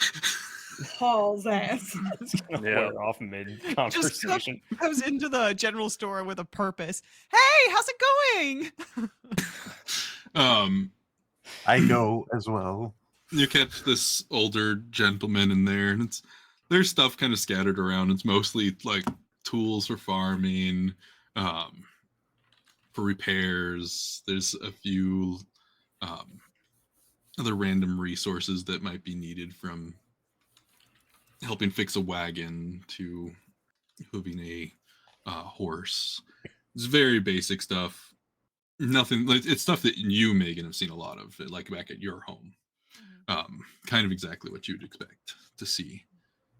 Paul's ass. It's gonna wear off mid conversation. Just goes into the general store with a purpose. Hey, how's it going? I go as well. You catch this older gentleman in there, and it's there's stuff kind of scattered around. It's mostly like tools for farming, for repairs. There's a few other random resources that might be needed, from helping fix a wagon to hooving a horse. It's very basic stuff. Nothing like, it's stuff that you, Megan, have seen a lot of, like back at your home. Kind of exactly what you'd expect to see.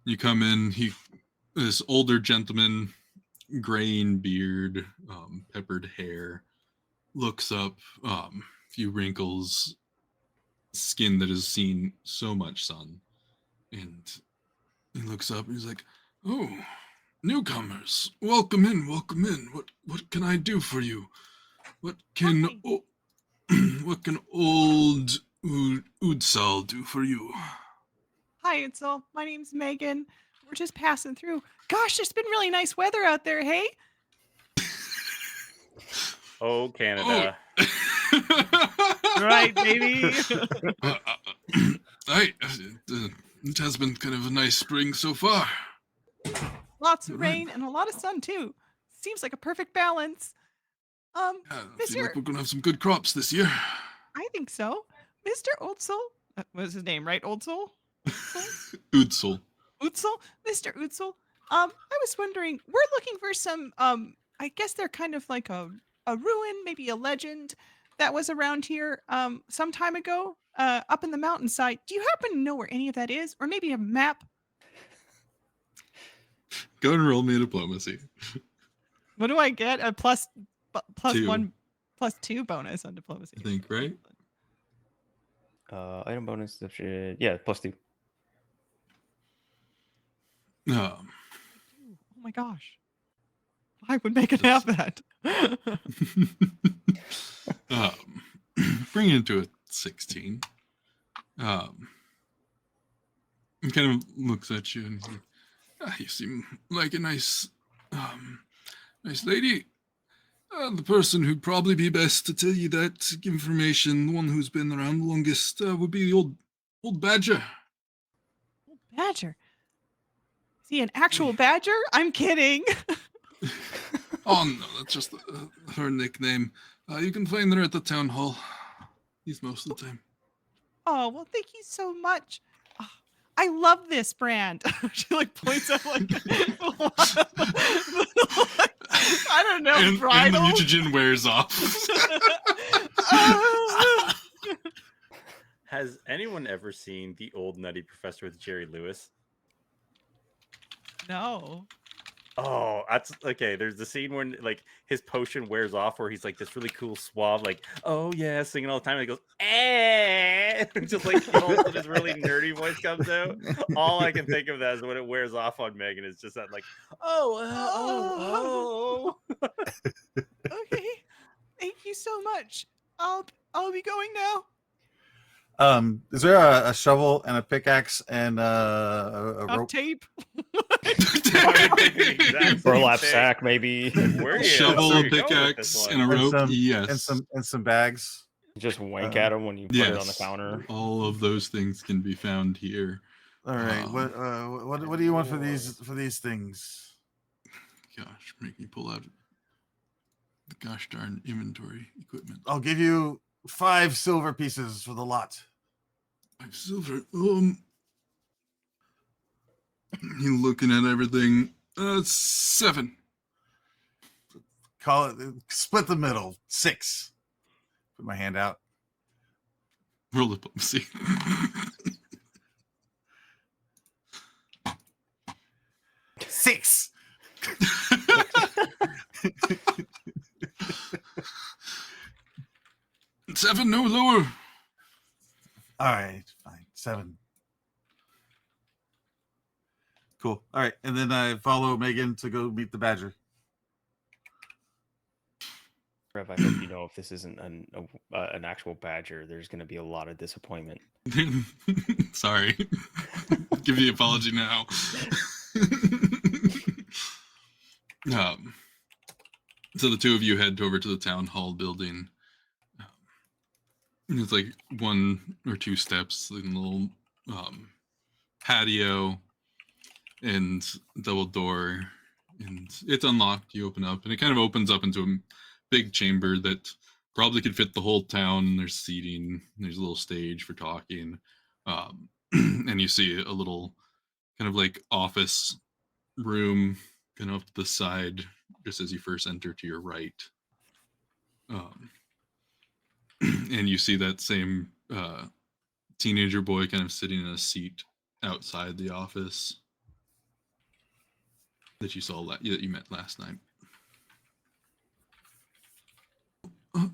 You come in, this older gentleman, graying beard, peppered hair, looks up, few wrinkles, skin that has seen so much sun, and he looks up and he's like, "Oh, newcomers, welcome in, welcome in. What can I do for you? What can what can old Udsal do for you?" Hi, Udsal. My name's Megan. We're just passing through. Gosh, it's been really nice weather out there, hey? Oh, Canada. Right, baby. It has been kind of a nice spring so far. Lots of rain and a lot of sun too. Seems like a perfect balance. I feel Mr. like we're gonna have some good crops this year. I think so. Mr. Udsal, was his name right? Udsal? Udsal. Udsal? Mr. Udsal. I was wondering, we're looking for some, I guess they're kind of like a ruin, maybe a legend that was around here some time ago, up in the mountainside. Do you happen to know where any of that is? Or maybe a map? Go and roll me a diplomacy. What do I get? A plus Two. 1 plus 2 bonus on diplomacy. I think, right? Item bonus. Yeah, +2. Um, Oh my gosh. I would make it have that. bring it into a 16. He kind of looks at you and he's like, "You seem like a nice lady. The person who'd probably be best to tell you that information, the one who's been around the longest, would be the old badger." Badger. Is he an actual badger? I'm kidding. Oh no, that's just her nickname. You can find her at the town hall. He's most of the time. Oh, well, thank you so much. Oh, I love this brand. She like points at like I don't know, And the bridle. mutagen wears off. Has anyone ever seen The Old Nutty Professor with Jerry Lewis? No. Oh, that's okay. There's the scene where like his potion wears off, where he's like this really cool, suave, like, "Oh yeah," singing all the time. And he goes, "Eh," just like this really nerdy voice comes out. All I can think of that is when it wears off on Megan is just that like, "Oh." Okay. Thank you so much. I'll be going now. Is there a shovel and a pickaxe and a Duct rope? tape. Burlap sack, maybe. Shovel, pickaxe, and a rope. Yes. And some bags. Just wank at them when you put it on the counter. All of those things can be found here. All right. What do you want for these things? Gosh, make me pull out the gosh darn inventory equipment. I'll give you 5 silver pieces for the lot. 5 silver. You looking at everything? 7. Call it split the middle. 6. Put my hand out. Roll diplomacy. 6. Seven, no lower. All right, fine. 7. Cool. All right, and then I follow Megan to go meet the badger. Rev, I hope you know if this isn't an actual badger, there's going to be a lot of disappointment. Sorry. Give the apology now. So the two of you head over to the town hall building. It's like 1 or 2 steps in a little patio. and double door, and it's unlocked. You open up, and it kind of opens up into a big chamber that probably could fit the whole town. There's seating, there's a little stage for talking, and you see a little kind of like office room kind of off to the side just as you first enter to your right. Um, and you see that same teenager boy kind of sitting in a seat outside the office that you saw that you met last night. Uh,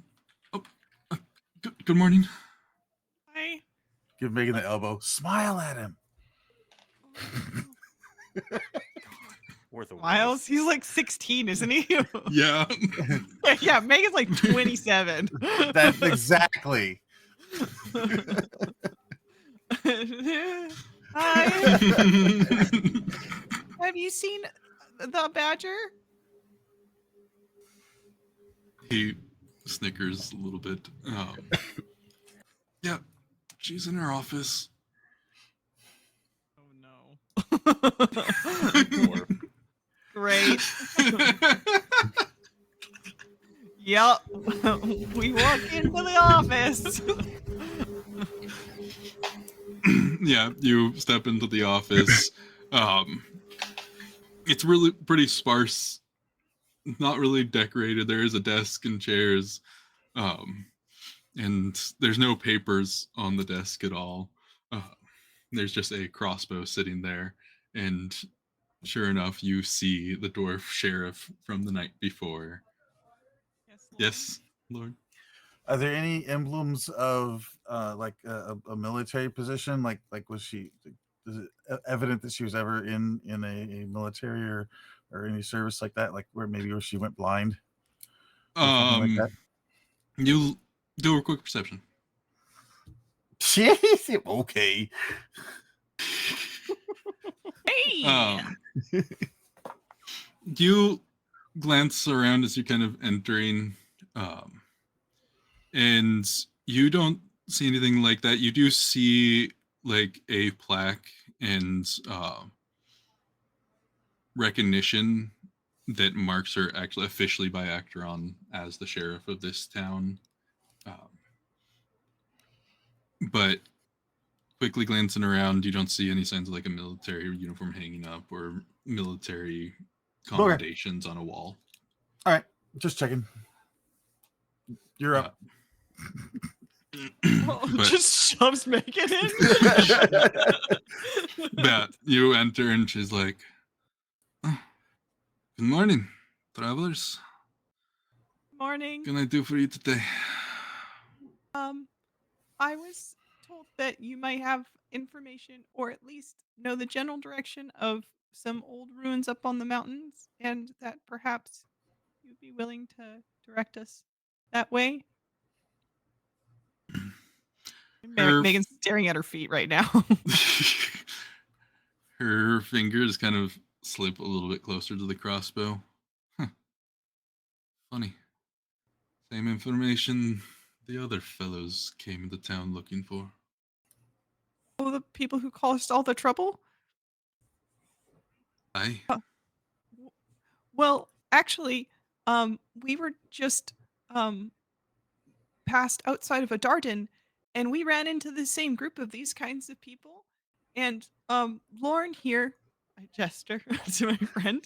oh, good morning. Hi. Give Megan the elbow. Smile at him. Worth a Miles, he's like 16, isn't he? Yeah. Yeah, Megan's like 27. That's exactly. Hi. Have you seen the badger? He snickers a little bit. Yeah, she's in her office. Oh no. Great. Yep. We walk into the office. Yeah, you step into the office. It's really pretty sparse, not really decorated. There is a desk and chairs, and there's no papers on the desk at all. There's just a crossbow sitting there, and sure enough, you see the dwarf sheriff from the night before. Yes. Yes, Lord. Are there any emblems of like a military position? Like was she? Is it evident that she was ever in a military or any service like that? Like where she went blind? Or something like that? You do a quick perception. Okay. Hey. You glance around as you're kind of entering, and you don't see anything like that. You do see like a plaque and recognition that marks her actually officially by Acteron as the sheriff of this town. But quickly glancing around, you don't see any signs of like a military uniform hanging up or military commendations on a wall. All right, just checking. You're up. Just shoves Megan in. Bat, you enter and she's like, "Oh, good morning, travelers. Morning. What can I do for you today?" I was told that you might have information or at least know the general direction of some old ruins up on the mountains and that perhaps you'd be willing to direct us that way. Megan's staring at her feet right now. Her fingers kind of slip a little bit closer to the crossbow. Huh. Funny. Same information the other fellows came into town looking for. Oh, the people who caused all the trouble? Aye. Well, actually, we were just passed outside of a Darden, and we ran into the same group of these kinds of people. And Lauren here, I gesture to my friend,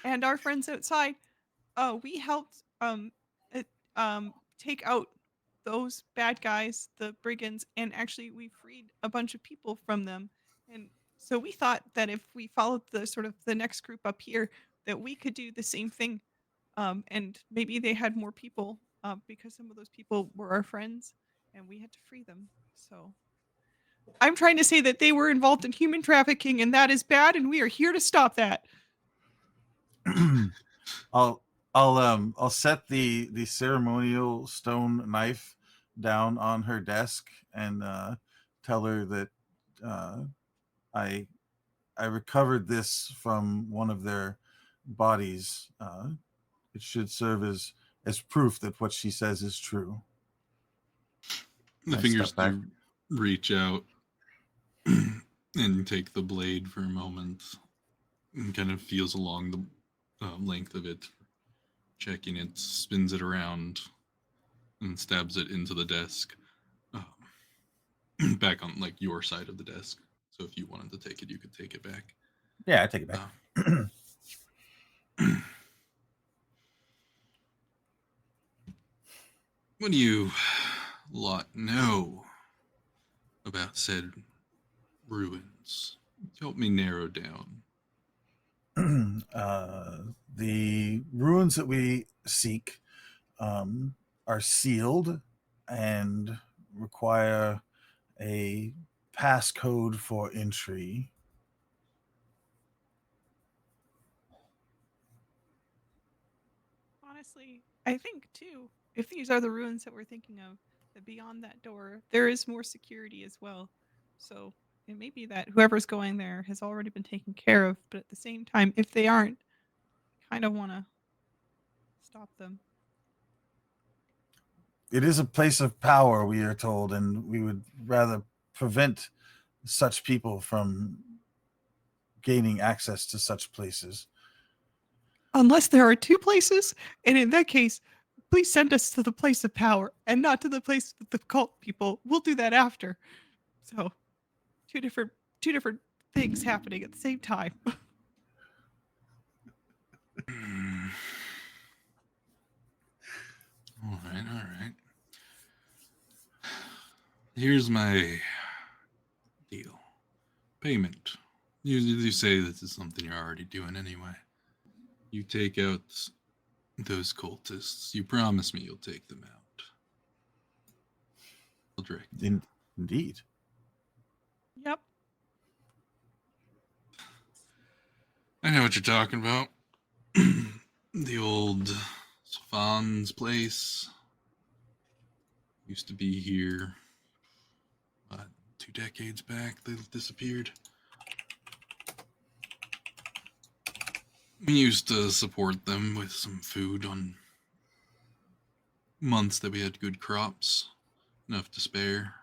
and our friends outside, we helped take out those bad guys, the brigands, and actually we freed a bunch of people from them. And so we thought that if we followed the sort of the next group up here, that we could do the same thing. And maybe they had more people because some of those people were our friends, and we had to free them. So I'm trying to say that they were involved in human trafficking, and that is bad, and we are here to stop that. I'll set the ceremonial stone knife down on her desk and tell her that I recovered this from one of their bodies. It should serve as proof that what she says is true. The fingers do reach out. and take the blade for a moment and kind of feels along the length of it, checking it, spins it around, and stabs it into the desk, back on like your side of the desk. So if you wanted to take it, you could take it back. Yeah, I take it back. What do you lot know about said ruins? Help me narrow down. The ruins that we seek are sealed and require a passcode for entry. Honestly, I think too, if these are the ruins that we're thinking of, that beyond that door, there is more security as well. So it may be that whoever's going there has already been taken care of, but at the same time, if they aren't, I kind of want to stop them. It is a place of power, we are told, and we would rather prevent such people from gaining access to such places. Unless there are two places, and in that case, please send us to the place of power and not to the place with the cult people. We'll do that after. So, two different things happening at the same time. All right. Here's my deal. Payment. You say this is something you're already doing anyway. You take out those cultists. You promise me you'll take them out. I'll direct. Indeed. Yep. I know what you're talking about. The old Safan's place used to be here 2 decades back. They disappeared. We used to support them with some food on months that we had good crops, enough to spare.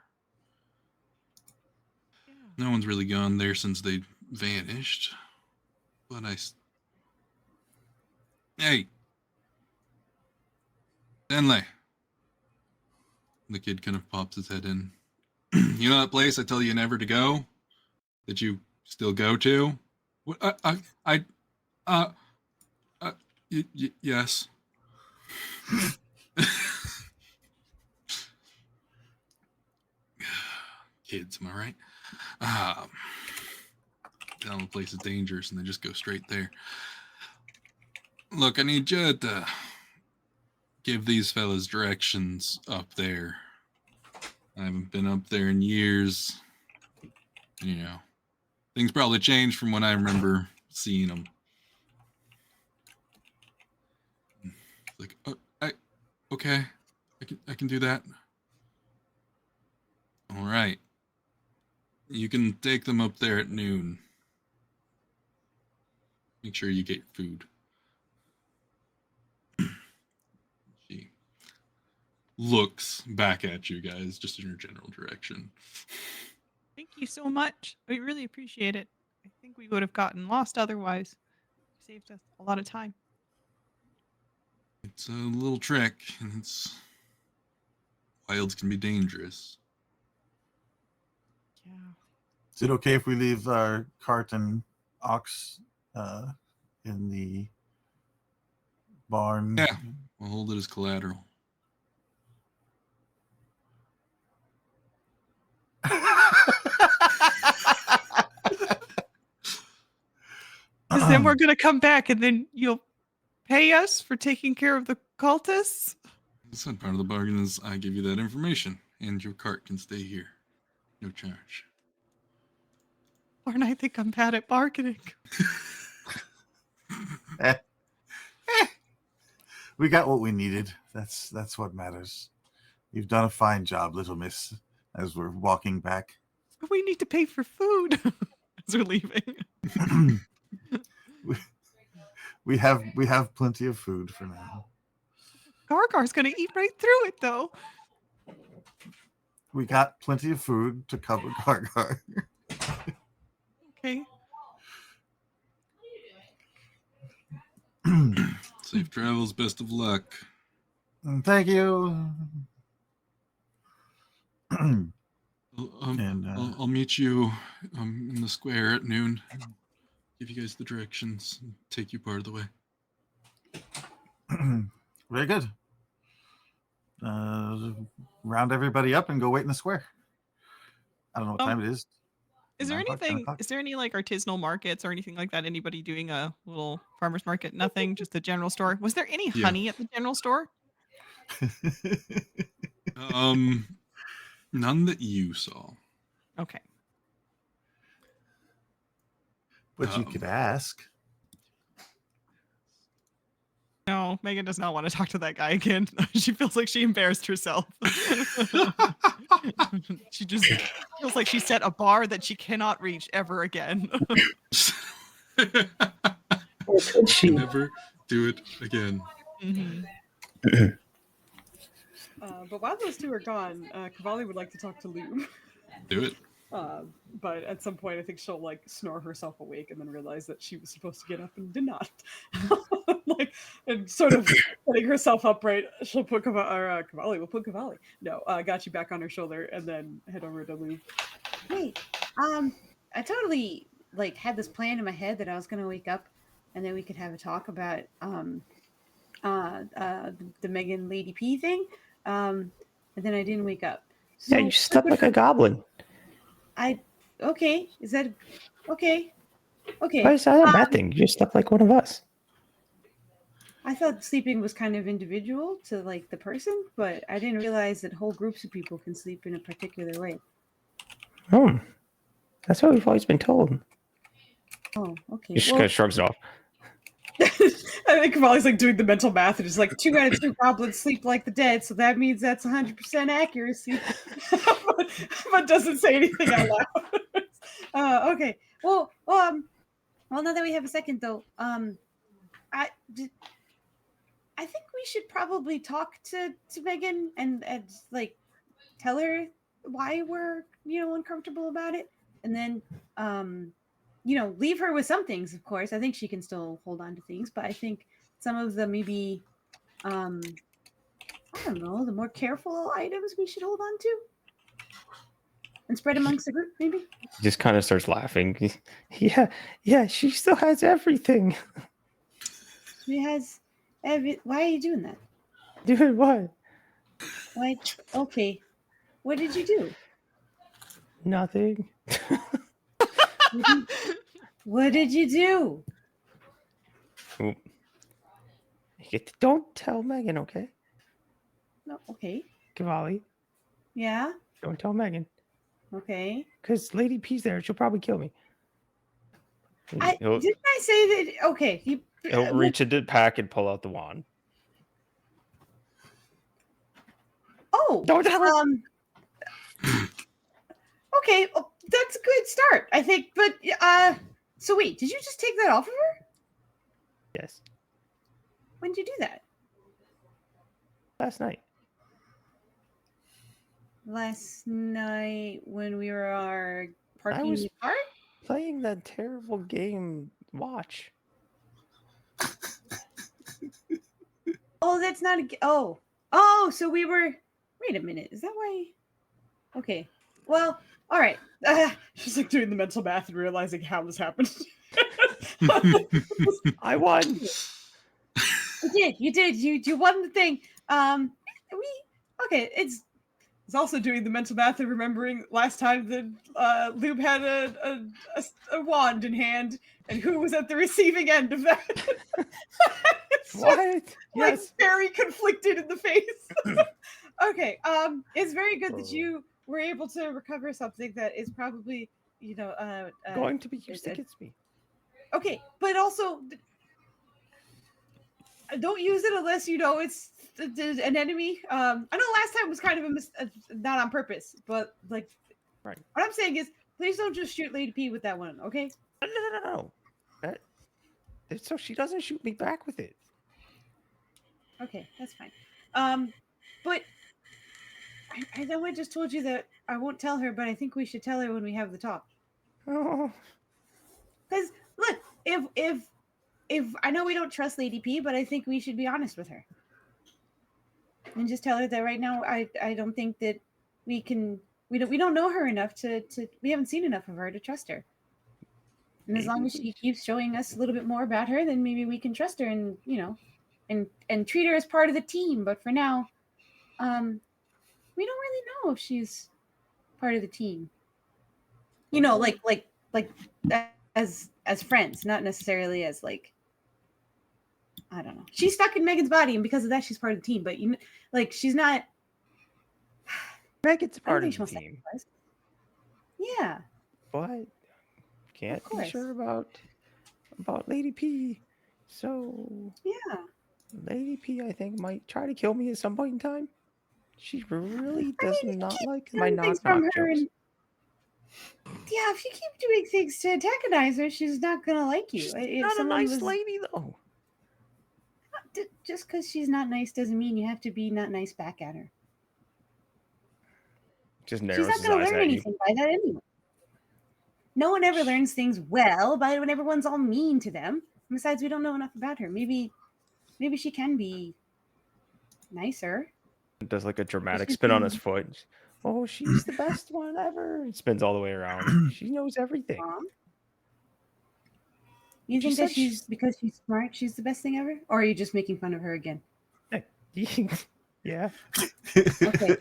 Yeah. No one's really gone there since they vanished. But Hey! Stanley! The kid kind of pops his head in. You know that place I tell you never to go? That you still go to? What? Yes. Kids, am I right? Tell them the place is dangerous and they just go straight there. Look, I need you to give these fellas directions up there. I haven't been up there in years. You know, things probably changed from when I remember seeing them. Like, okay, I can do that. All right. You can take them up there at noon. Make sure you get food. She looks back at you guys, just in your general direction. Thank you so much. We really appreciate it. I think we would have gotten lost otherwise. You saved us a lot of time. It's a little trick, and wilds can be dangerous. Yeah. Is it okay if we leave our cart and ox in the barn? Yeah, we'll hold it as collateral. Because then we're gonna come back, and then you'll pay us for taking care of the cultists. I said part of the bargain is I give you that information, and your cart can stay here, no charge. Lauren, I think I'm bad at bargaining. We got what we needed. That's what matters. You've done a fine job, little miss, as we're walking back. But we need to pay for food as we're leaving. we have plenty of food for now. Gargar's gonna eat right through it, though. We got plenty of food to cover Gargar. Okay. Safe travels. Best of luck. Thank you. I'll meet you in the square at noon. Give you guys the directions and take you part of the way. Very good. Round everybody up and go wait in the square. I don't know what time it is. Is there 9 o'clock, 10 anything? o'clock? Is there any like artisanal markets or anything like that? Anybody doing a little farmers market? Nothing. Just a general store. Was there any Yeah. honey at the general store? None that you saw. Okay. But you could ask. No, Megan does not want to talk to that guy again. She feels like she embarrassed herself. She just feels like she set a bar that she cannot reach ever again. Never do it again. Mm-hmm. But while those two are gone, Cavalli would like to talk to Lube. Do it. But at some point, I think she'll like snore herself awake and then realize that she was supposed to get up and did not. And sort of setting herself upright, she'll put Cavalli. We'll put Cavalli. No, got you back on her shoulder and then head over to Lube. Wait, I totally like had this plan in my head that I was gonna wake up and then we could have a talk about the Megan Lady P thing. And then I didn't wake up. Yeah, you slept like a goblin. Okay. Is that okay? Okay. Why is that a bad thing? You just slept like one of us. I thought sleeping was kind of individual to like the person, but I didn't realize that whole groups of people can sleep in a particular way. That's what we've always been told. Oh, okay. He just kind of shrugs it off. I think Cavalli's like doing the mental math and it's like 2 out of 2 goblins sleep like the dead, so that means that's 100% accuracy. but doesn't say anything out loud. Okay. Well, now that we have a second though, I think we should probably talk to Megan and like tell her why we're uncomfortable about it, and then leave her with some things. Of course, I think she can still hold on to things, but I think some of the maybe I don't know, the more careful items we should hold on to and spread amongst the group. Maybe He just kind of starts laughing. Yeah, she still has everything. she has. Why are you doing that? Doing what? Why? Okay. What did you do? Nothing. What did you do? Oop. Don't tell Megan, okay? No. Okay. Cavalli, Yeah. don't tell Megan. Okay. Because Lady P's there. She'll probably kill me. Didn't I say that? Okay. He'll reach into the pack and pull out the wand. Oh. Don't tell her. Okay, well, that's a good start, I think. But so wait, did you just take that off of her? Yes. When did you do that? Last night. Last night when we were parking was- the car? Playing that terrible game, Watch. Oh, that's not Oh, so we were. Wait a minute. Is that why? Okay. Well, all right. She's like doing the mental math and realizing how this happened. I won. You did. You won the thing. It's He's also doing the mental math and remembering last time that Lube had a wand in hand and who was at the receiving end of that. So, What? like, Yes. very conflicted in the face. Okay. It's very good that you were able to recover something that is probably, Going to be used against me. okay, but also don't use it unless you know it's an enemy. I know last time was kind of not on purpose, but like, Right. What I'm saying is, please don't just shoot Lady P with that one, okay? No. So she doesn't shoot me back with it. okay. That's fine. But I know I just told you that I won't tell her, but I think we should tell her when we have the talk. Oh, Because look, if I know we don't trust Lady P, but I think we should be honest with her and just tell her that right now I don't think that we don't know her enough to we haven't seen enough of her to trust her. And as long as she keeps showing us a little bit more about her, then maybe we can trust her and and treat her as part of the team. But for now, we don't really know if she's part of the team. Like as friends, not necessarily as like, I don't know. She's stuck in Megan's body, and because of that, she's part of the team. But she's not. Megan's I don't part think of she the wants to team, sacrifice. Yeah, but can't be course. sure about Lady P. So yeah. Lady P, I think, might try to kill me at some point in time. She really does not like my Doing things knock from knock her, jokes. and yeah, if you keep doing things to antagonize her, she's not gonna like you. She's If not a someone nice was lady, though. just because she's not nice doesn't mean you have to be not nice back at her. Just She's narrows not his gonna eyes learn at you. anything by that anyway. No one ever learns things well by when everyone's all mean to them. And besides, we don't know enough about her. Maybe she can be nicer. Does like a dramatic She's spin on his being foot. Oh, she's the best one ever. It spins all the way around. She knows everything. mom. You She think that said she's because she's smart, she's the best thing ever? Or are you just making fun of her again? yeah. Okay.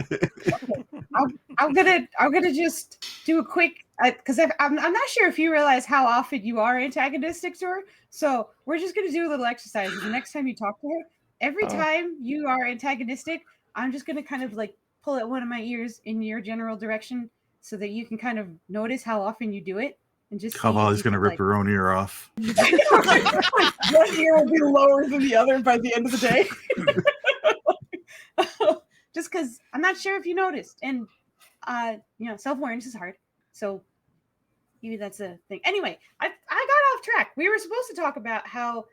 I'm gonna just do a quick, because I'm not sure if you realize how often you are antagonistic to her. So we're just gonna do a little exercise. The next time you talk to her, every time you are antagonistic, I'm just gonna kind of like pull at one of my ears in your general direction so that you can kind of notice how often you do it and just see. Cavalli's gonna rip her own ear off. One ear will be lower than the other by the end of the day. Just because I'm not sure if you noticed, and self-awareness is hard, so maybe that's a thing. Anyway, I got off track. We were supposed to talk about how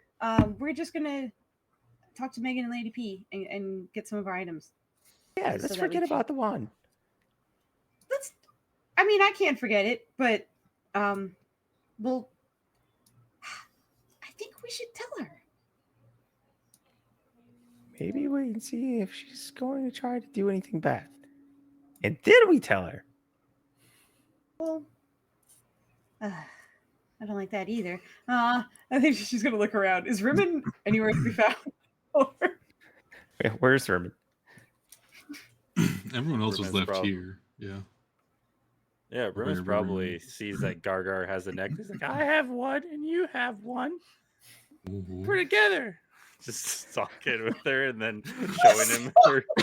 we're just gonna talk to Megan and Lady P and get some of our items. Yeah, let's forget about the wand. I can't forget it, but well, I think we should tell her. Maybe wait and see if she's going to try to do anything bad. And then we tell her. Well, I don't like that either. I think she's gonna look around. Is Rimmon anywhere to be found? Where's Herman? Everyone else was Rimmons left here. Yeah. Yeah, Rimmons probably sees that Gargar has a necklace. Like, I have one and you have one. We're together. Just talking with her and then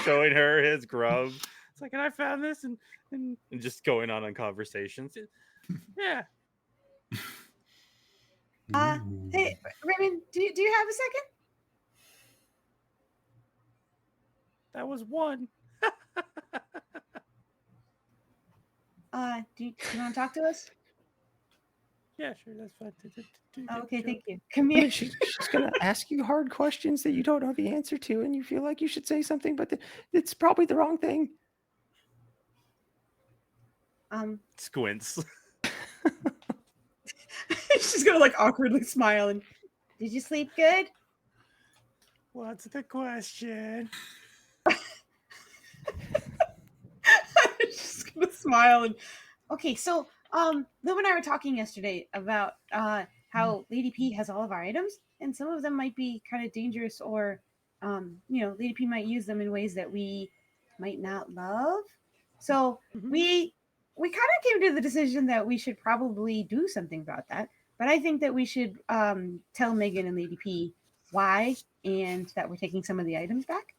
showing her his grub. It's like, and I found this and just going on conversations. Yeah. Hey, Raymond, do you have a second? That was one. Do you want to talk to us? Yeah, sure, that's fine. Okay, thank you. Come here. She's going to ask you hard questions that you don't know the answer to, and you feel like you should say something, but it's probably the wrong thing. Squints. She's gonna like awkwardly smile and. Did you sleep good? What's the question? She's gonna smile and. Okay, so Lou and I were talking yesterday about how Lady P has all of our items, and some of them might be kind of dangerous, or Lady P might use them in ways that we might not love. So we kind of came to the decision that we should probably do something about that. But I think that we should tell Megan and Lady P why, and that we're taking some of the items back,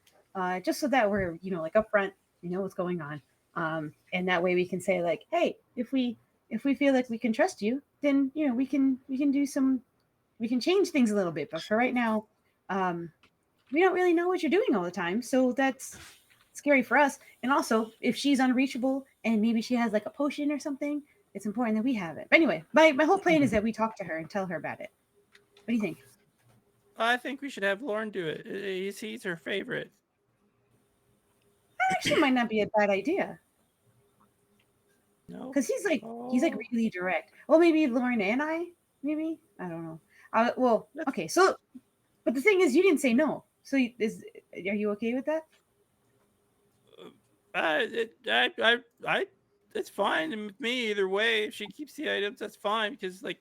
just so that we're like upfront, what's going on, and that way we can say like, hey, if we feel like we can trust you, then we can change things a little bit. But for right now, we don't really know what you're doing all the time, so that's scary for us. And also, if she's unreachable and maybe she has like a potion or something, it's important that we have it. But anyway, my whole plan is that we talk to her and tell her about it. What do you think? I think we should have Lauren do it. He's her favorite. That actually might not be a bad idea. No, because he's like really direct. Well, maybe Lauren and I maybe I don't know. Well, That's- okay. So, but the thing is, you didn't say no. So are you okay with that? It's fine with me either way. If she keeps the items, that's fine because like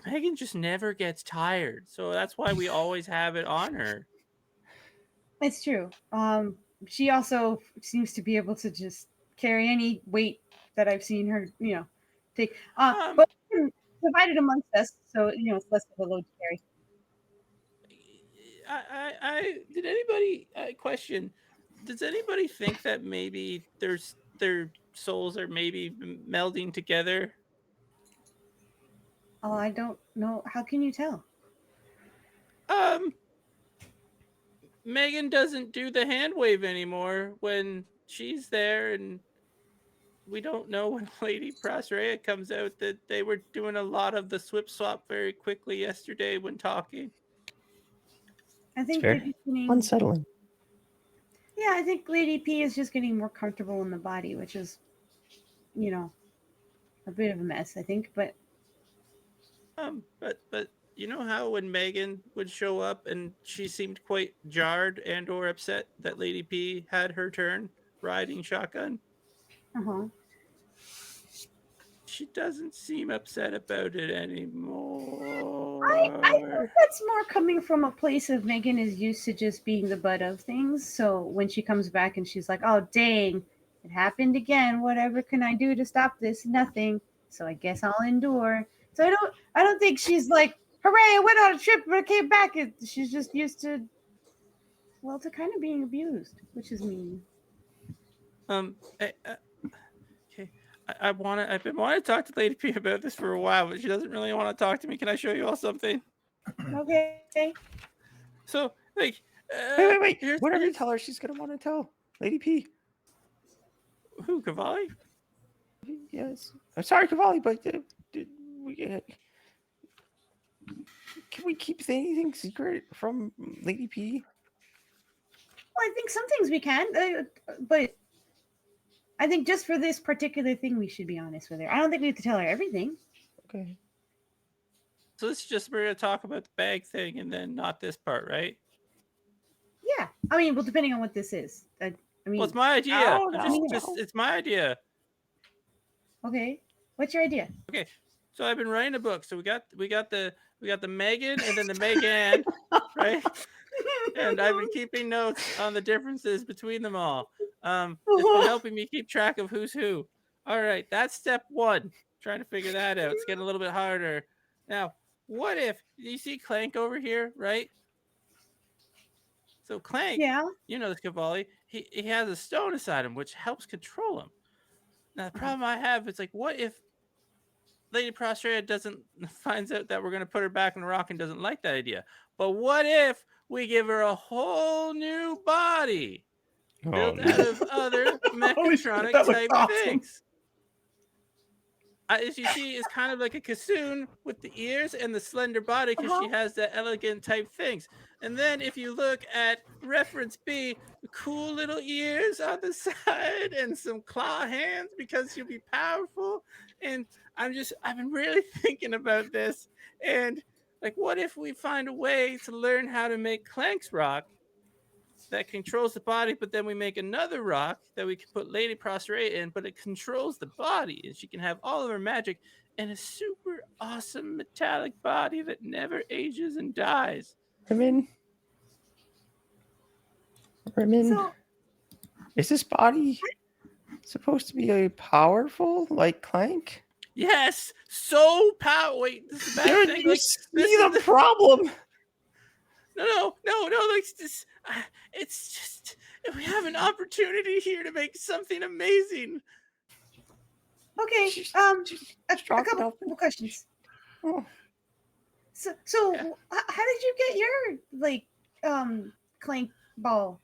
Megan just never gets tired, so that's why we always have it on her. It's true. She also seems to be able to just carry any weight that I've seen her, take. Um, But we can divide it amongst us, so it's less of a load to carry. I did anybody question? Does anybody think that maybe their souls are maybe melding together? Oh, I don't know. How can you tell? Um, Megan doesn't do the hand wave anymore when she's there, and we don't know when Lady Prosrea comes out that they were doing a lot of the swip swap very quickly yesterday when talking. I It's think they're very just getting. unsettling. Yeah, I think Lady P is just getting more comfortable in the body, which is, a bit of a mess, I think. But But you know how when Megan would show up and she seemed quite jarred and or upset that Lady P had her turn riding shotgun? uh-huh. She doesn't seem upset about it I think anymore. that's more coming from a place of Megan is used to just being the butt of things. So when she comes back and she's like, "Oh dang, it happened again. Whatever can I do to stop this? Nothing. So I guess I'll endure." So I don't think she's like, "Hooray! I went on a trip, but I came back." She's just used to, well, to kind of being abused, which is mean. Okay. I've been wanting to talk to Lady P about this for a while, but she doesn't really want to talk to me. Can I show you all something? Okay. So, like, Wait. Whatever you here's tell her, she's gonna want to tell Lady P. who, Cavalli? Yes. I'm sorry, Cavalli, but we, can we keep anything secret from Lady P? Well, I think some things we can, but I think just for this particular thing, we should be honest with her. I don't think we have to tell her everything. Okay. So this is just we're gonna talk about the bag thing and then not this part, right? Yeah, I mean, well, depending on what this is. I mean, Well, it's my idea. No, I'm no, just no. it's my idea. okay. What's your idea? Okay. So I've been writing a book. So we got the Megan and then the Megan, right? And I've been keeping notes on the differences between them all. It's been helping me keep track of who's who. All right, that's step one. Trying to figure that out. It's getting a little bit harder. Now, what if you see Clank over here, right? So Clank, Yeah. you know this Cavalli, he has a stone inside him which helps control him. Now the problem I have is like, what if Lady Prostrata doesn't finds out that we're gonna put her back in the rock and doesn't like that idea? But what if we give her a whole new body Oh built out no. of other Holy shit, mechatronic that looks type awesome. things? As you see, is kind of like a Kassoon with the ears and the slender body because she has the elegant type things. And then if you look at reference B, cool little ears on the side and some claw hands because she'll be powerful. And I've been really thinking about this. And like, what if we find a way to learn how to make Clank's rock that controls the body, but then we make another rock that we can put Lady Prostrate in, but it controls the body, and she can have all of her magic and a super awesome metallic body that never ages and dies. Rimmon. So Is this body supposed to be a powerful like Clank? Yes, so power. Wait, this is a bad Dude, thing. you Like see this is the problem. no. Like this, it's just we have an opportunity here to make something amazing. okay. She's- A strong couple enough. questions. Oh, So Yeah. how did you get your clank ball?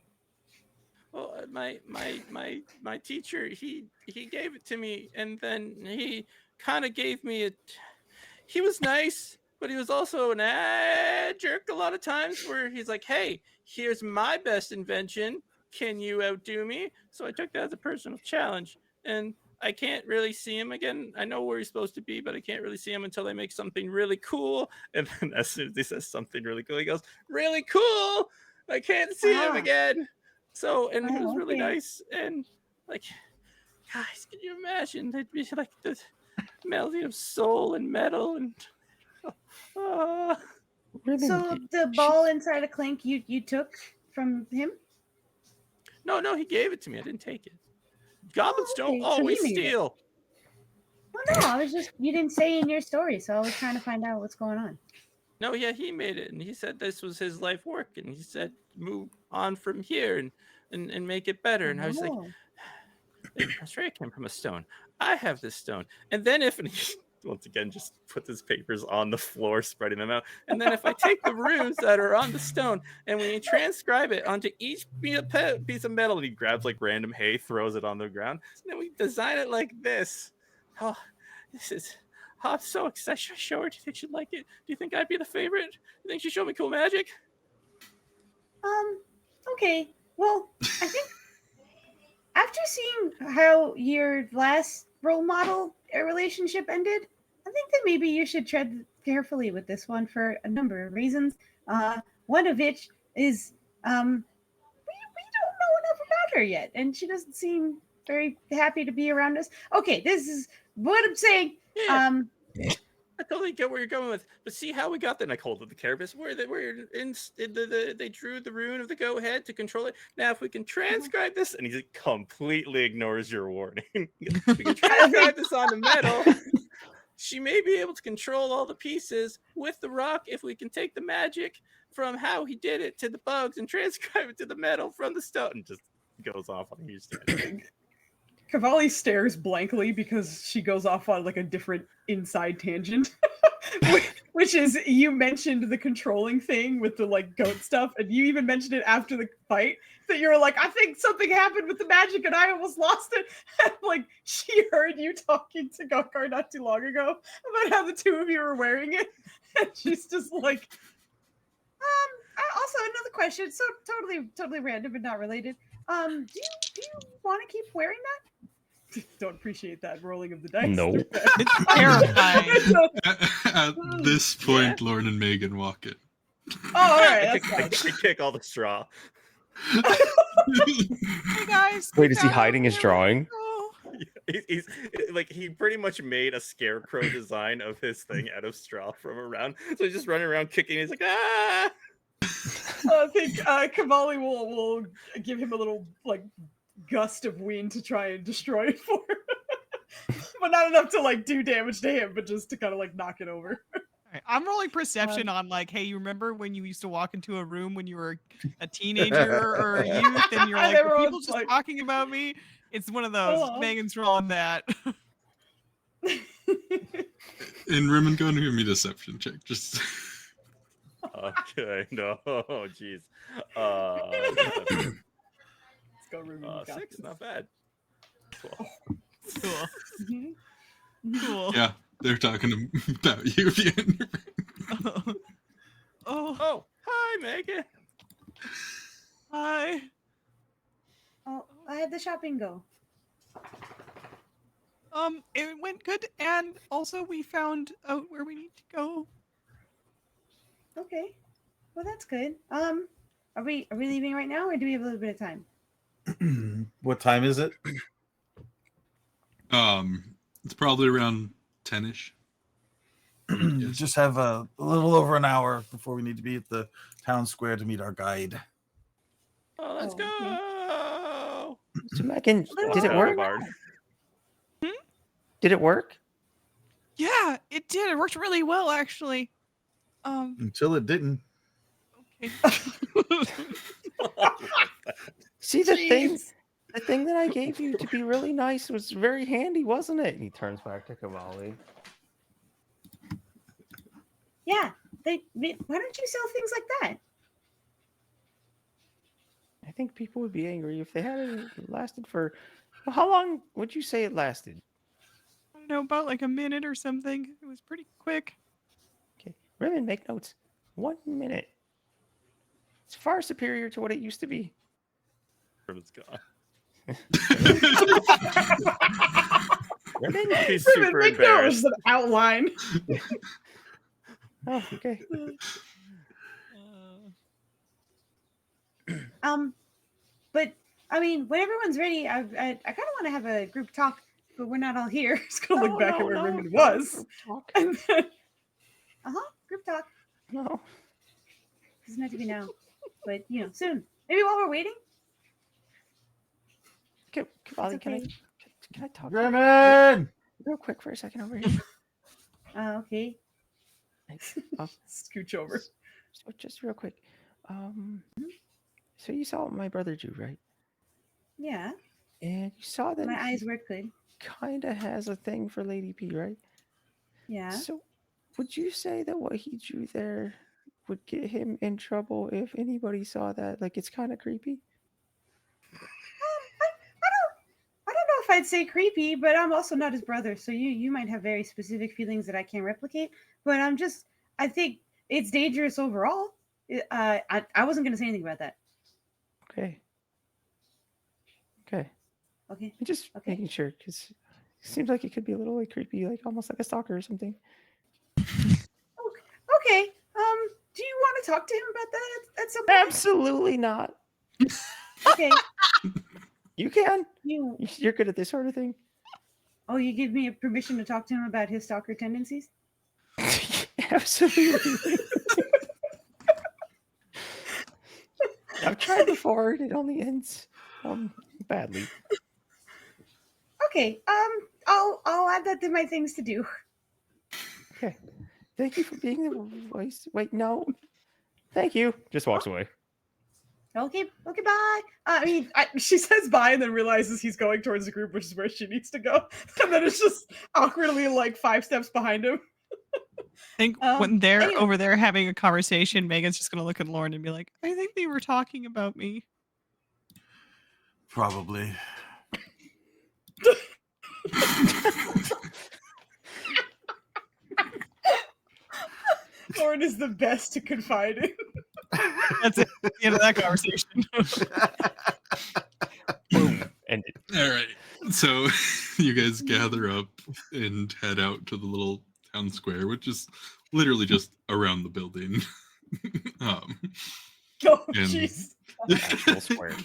Well, my teacher he gave it to me, and then he kind of gave me a. He was nice, but he was also an jerk a lot of times. Where he's like, "Hey, here's my best invention. Can you outdo me?" So I took that as a personal challenge, and I can't really see him again. I know where he's supposed to be, but I can't really see him until they make something really cool. And then as soon as he says something really cool, he goes, really cool. I can't see him again. So, and it was really nice. And like, guys, can you imagine? They'd be like the melody of soul and metal and So the ball inside a clink you took from him? No, he gave it to me. I didn't take it. Goblins don't So always he made it. steal. Well, no, I was just, you didn't say in your story, so I was trying to find out what's going on. No, yeah, he made it, and he said this was his life work, and he said move on from here and make it better. And I was like, Australia came from a stone. I have this stone, and then if once again just put his papers on the floor, spreading them out, and then if I take the runes that are on the stone and we transcribe it onto each piece of metal, and he grabs like random hay, throws it on the ground, and then we design it like this. Oh, this is. Oh, I'm so excited. Should I show her? Do you think she'd like it? Do you think I'd be the favorite? Do you think she'd show me cool magic? Okay. Well, I think after seeing how your last role model relationship ended, I think that maybe you should tread carefully with this one for a number of reasons. One of which is we don't know enough about her yet, and she doesn't seem very happy to be around us. Okay, this is what I'm saying. Yeah. I totally get where you're going with, but see how we got there. And I called it the carapace. Where they drew the rune of the go-ahead to control it. Now, if we can transcribe this, and he completely ignores your warning. We can transcribe this onto metal. She may be able to control all the pieces with the rock if we can take the magic from how he did it to the bugs and transcribe it to the metal from the stone. And just goes off on a huge tangent. Cavalli stares blankly because she goes off on like a different inside tangent, which is, you mentioned the controlling thing with the like goat stuff, and you even mentioned it after the fight that you're like, I think something happened with the magic and I almost lost it. And like she heard you talking to Gokar not too long ago about how the two of you were wearing it, and she's just like, also another question, so totally random and not related. Do you want to keep wearing that? Don't appreciate that rolling of the dice. No. It's terrifying. At this point, Lauren and Megan walk in. Oh, all right. I kick all the straw. Hey guys. Wait, is he hiding his drawing? Oh. He's like, he pretty much made a scarecrow design of his thing out of straw from around. So he's just running around kicking. He's like, ah. I think Cavalli will give him a little like gust of wind to try and destroy it for him. But not enough to like do damage to him, but just to kind of like knock it over. Right, I'm rolling perception on like, hey, you remember when you used to walk into a room when you were a teenager or a youth and you're like, are people just talking about me? It's one of those. Megan's rolling that. And Rimmon, go and give me a deception check. Just okay, no, jeez. Let's go, Rimmon. 6, not bad. Cool. Cool. yeah, they're talking about you. Oh, hi, Megan. Hi. Oh, I had the shopping go. It went good, and also we found out where we need to go. Okay, well that's good. Are we leaving right now, or do we have a little bit of time? What time is it? It's probably around 10ish. Yes. Just have a little over an hour before we need to be at the town square to meet our guide. Oh, let's go. So Megan, did it work? Did it work? Yeah, it did. It worked really well, actually. Until it didn't. Okay. See, the thing that I gave you to be really nice was very handy, wasn't it? And he turns back to Cavalli. Yeah, why don't you sell things like that? I think people would be angry if they had it lasted for. Well, how long would you say it lasted? I don't know, about like a minute or something. It was pretty quick. Okay, Rimmon, make notes. 1 minute. It's far superior to what it used to be. Ribbon's gone. Ribbon? He's Ribbon, super make notes embarrassed. of outline. Oh, okay. But I mean, when everyone's ready, I kind of want to have a group talk, but we're not all here. Just gonna look No, back no, at where no, Ribbon no was. group talk. And then, Group talk. No. Doesn't have to be now, but soon. Maybe while we're waiting. Kavali, It's can okay. I talk to you Raymond! real quick for a second over here? Okay. scooch over. So just real quick. So you saw what my brother do, right? Yeah. And you saw that My he eyes work good. kind of has a thing for Lady P, right? Yeah. So would you say that what he drew there would get him in trouble if anybody saw that? Like, it's kind of creepy. I don't know if I'd say creepy, but I'm also not his brother, so you might have very specific feelings that I can't replicate. But I think it's dangerous overall. I wasn't gonna say anything about that. Okay. Okay. Okay. I'm just Okay. making sure because it seems like it could be a little like creepy, like almost like a stalker or something. Okay. Do you want to talk to him about that at some point? Absolutely not. Okay. You can. You. You're good at this sort of thing. Oh, you give me permission to talk to him about his stalker tendencies? Absolutely. I've tried before. It only ends badly. Okay. I'll add that to my things to do. Okay. Thank you for being the voice. Wait, no. Thank you. Just walks away. Okay. Okay. Bye. She says bye and then realizes he's going towards the group, which is where she needs to go. And then it's just awkwardly like 5 steps behind him. I think when they're anyway. over there having a conversation, Megan's just gonna look at Lauren and be like, "I think they were talking about me." Probably. Lauren is the best to confide in. That's it. The end of that conversation. Boom. Ended. All right. So you guys gather up and head out to the little town square, which is literally just around the building. um, Oh, And- jeez. Actual square.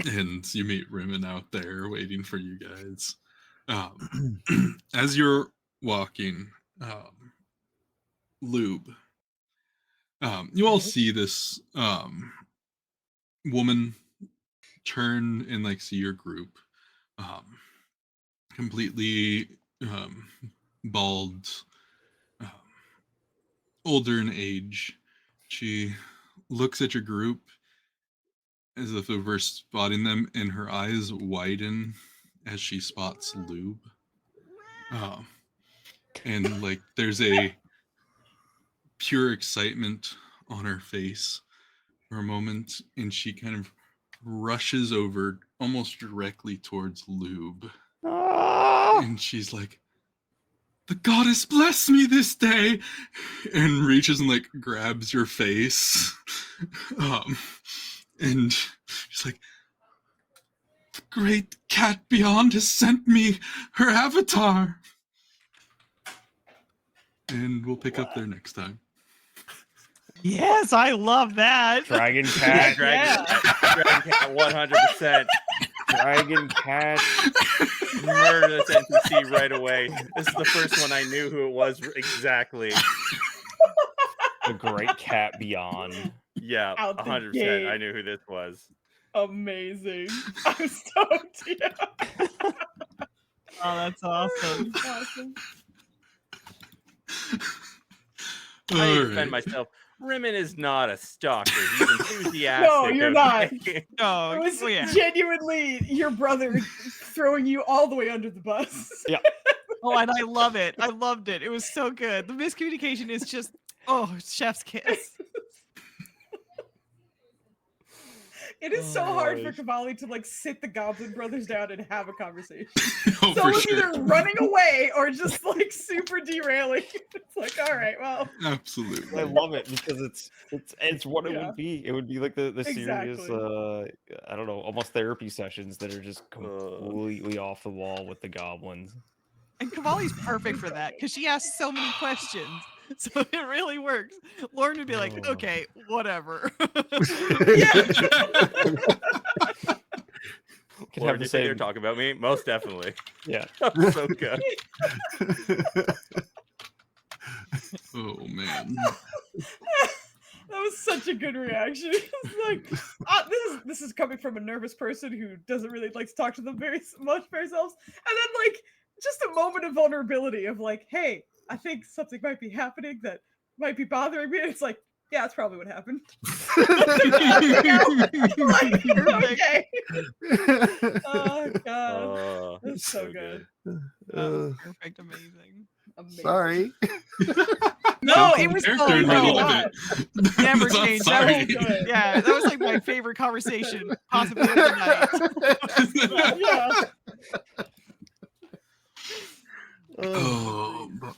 And you meet Rimmon out there waiting for you guys. As you're walking, Lube, you all see this woman turn and like see your group, completely bald, older in age. She looks at your group as if it were spotting them, and her eyes widen as she spots Lube. And like there's a pure excitement on her face for a moment, and she kind of rushes over almost directly towards Lube. Ah! And she's like, "The goddess bless me this day," and reaches and like grabs your face. And she's like, "The great cat beyond has sent me her avatar." And we'll pick up there next time. Yes, I love that. Dragon Yeah, cat. Dragon Cat, 100%. Dragon cat. Murder this NPC right away. This is the first one I knew who it was exactly. The great cat beyond. Yeah, Out the 100%. gate. I knew who this was. Amazing. I'm stoked. Yeah. Oh, that's awesome. Awesome. I need to All defend right. myself. Rimmon is not a stalker. He's enthusiastic. No, you're not. okay? No, It was oh, yeah. genuinely your brother throwing you all the way under the bus. Yeah. Oh, and I love it. I loved it. It was so good. The miscommunication is just, oh, chef's kiss. It is so hard for Cavalli to like sit the Goblin Brothers down and have a conversation. Oh, for Someone's sure. either running away or just like super derailing. It's like, all right, well, Absolutely. I love it because it's what it Yeah. would be. It would be like the serious Exactly. I don't know, almost therapy sessions that are just completely off the wall with the goblins. And Cavalli's perfect for that because she asks so many questions. So it really works. Lauren would be like, Oh. okay, whatever. Could Lauren, have do the you think they're same. talking about me? Most definitely. Yeah. So good. Oh man. that was such a good reaction. It's like, this is coming from a nervous person who doesn't really like to talk to them very much for themselves, and then like just a moment of vulnerability of like, hey, I think something might be happening that might be bothering me. And it's like, yeah, that's probably what happened. Like, okay. Oh god, that's so good. Perfect, amazing. Sorry. No, it was Character so in the middle good. of it. Never It's not changed. sorry. That was good. Yeah, that was like my favorite conversation, possibly of the night. Yeah. Oh, but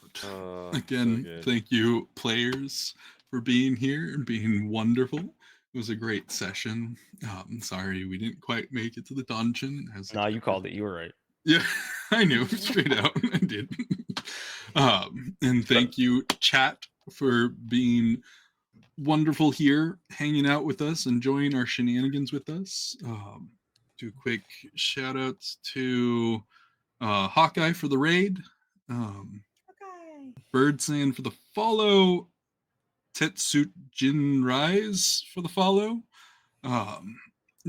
again, so good. thank you, players, for being here and being wonderful. It was a great session. Sorry we didn't quite make it to the dungeon. Nah, you called it. You were right. Yeah, I knew straight out. I did. And thank you, chat, for being wonderful here, hanging out with us, enjoying our shenanigans with us. Do quick shout outs to Hawkeye for the raid, Okay. Birdsand for the follow, Tetsujin Rise for the follow.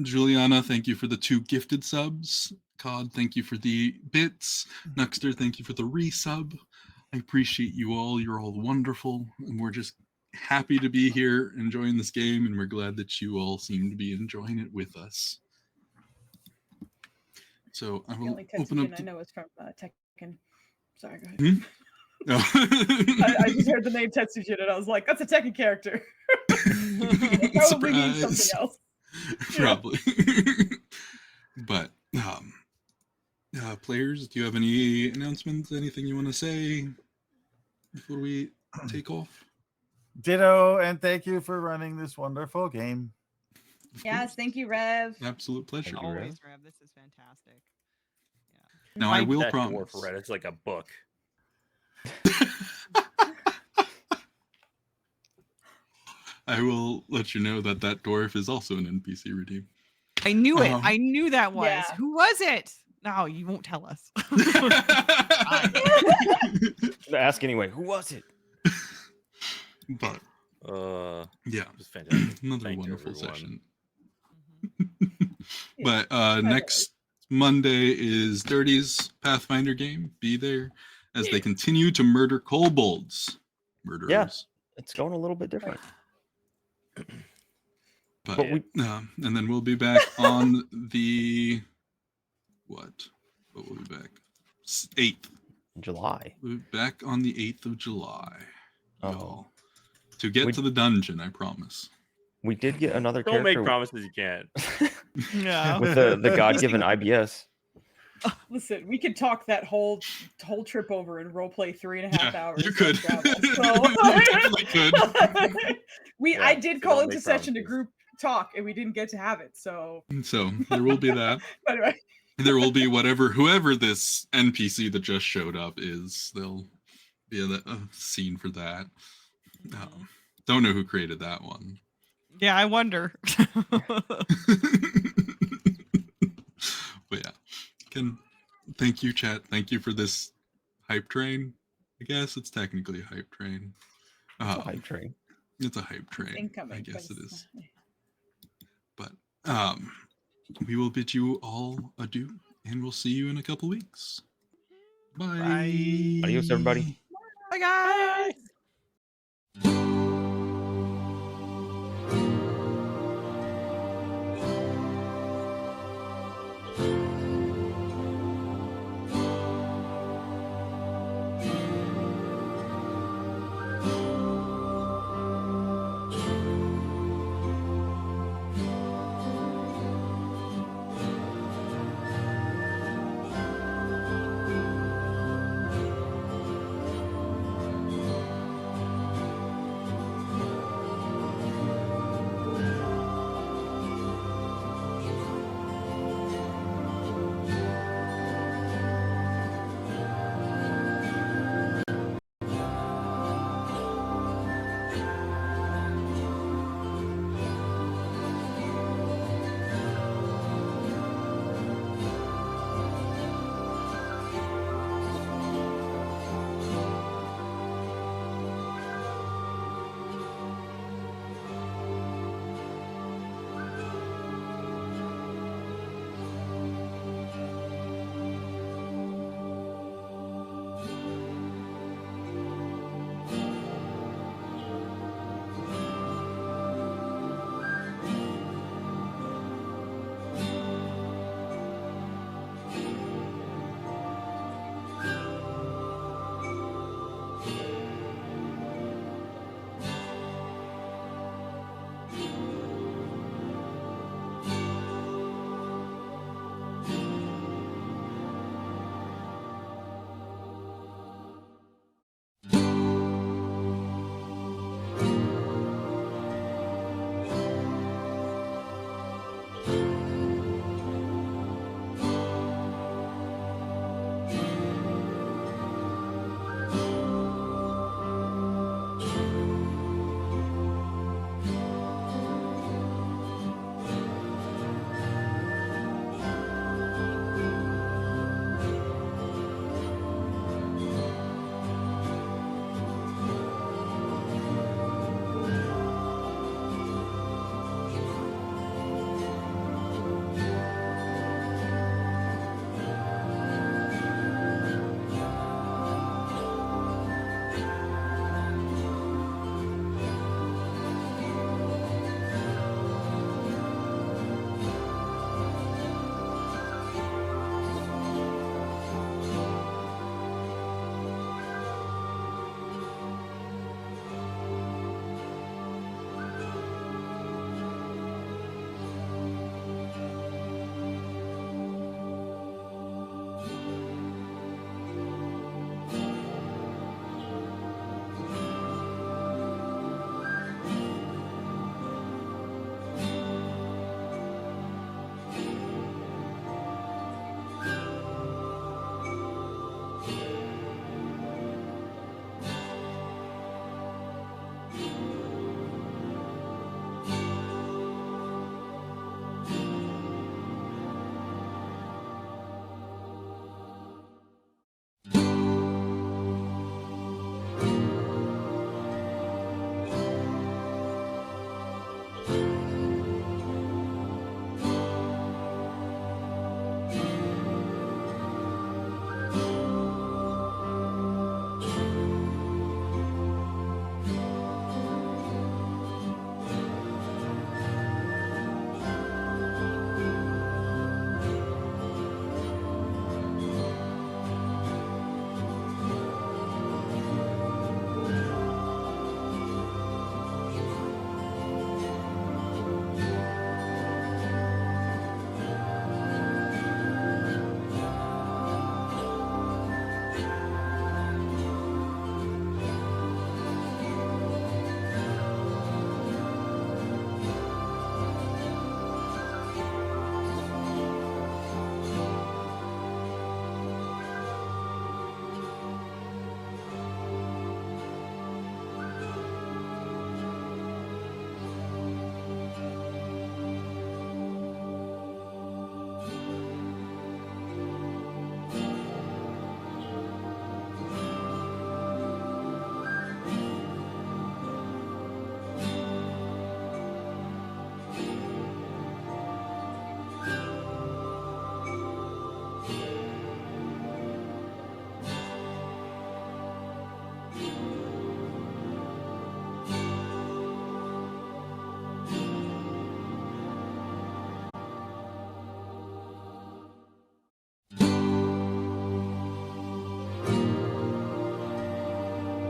Juliana, thank you for the 2 gifted subs. Cod, thank you for the bits. Nuxter, thank you for the resub. I appreciate you all. You're all wonderful. And we're just happy to be here enjoying this game. And we're glad that you all seem to be enjoying it with us. So I The will only open up. Tetsujin I know is from Tekken. Sorry, go ahead. Hmm? No. I just heard the name Tetsujin and I was like, that's a Tekken character. It probably means Surprise. something else. Probably. But players, do you have any announcements? Anything you want to say before we take off? Ditto, and thank you for running this wonderful game. Of Yes, course. thank you, Rev. Absolute pleasure. Thank you, Rev. Always, Rev. This is fantastic. Now I will That promise. dwarf red, it's like a book. I will let you know that that dwarf is also an NPC redeem. I knew it. Uh-huh. I knew that was. Yeah. Who was it? No, you won't tell us. Ask anyway. Who was it? But yeah, it was fantastic. another Thank you, wonderful everyone. session. Yeah. But next Monday is Dirty's Pathfinder game. Be there as they continue to murder kobolds. Murderers. Yeah. It's going a little bit different. But we and then we'll be back on the what we'll be back 8th. July. We'll be back on the 8th of July. Oh. Y'all. To get We- to the dungeon, I promise. We did get another Don't make character promises you can't. Yeah. with the God-given IBS. Listen, we could talk that whole trip over and roleplay 3.5 hours. You could. on travel, You definitely could. Yeah, I did so call don't into make session to promises. group talk and we didn't get to have it. So So there will be that. but anyway. There will be whoever this NPC that just showed up is. There'll be a scene for that. Don't know who created that one. Yeah, I wonder. But yeah, thank you, chat. Thank you for this hype train. I guess it's technically a hype train. It's a hype train. It's a hype train. Incoming, I but guess it it's is. not- But we will bid you all adieu, and we'll see you in a couple weeks. Bye. Bye. Adios, everybody. Bye, guys.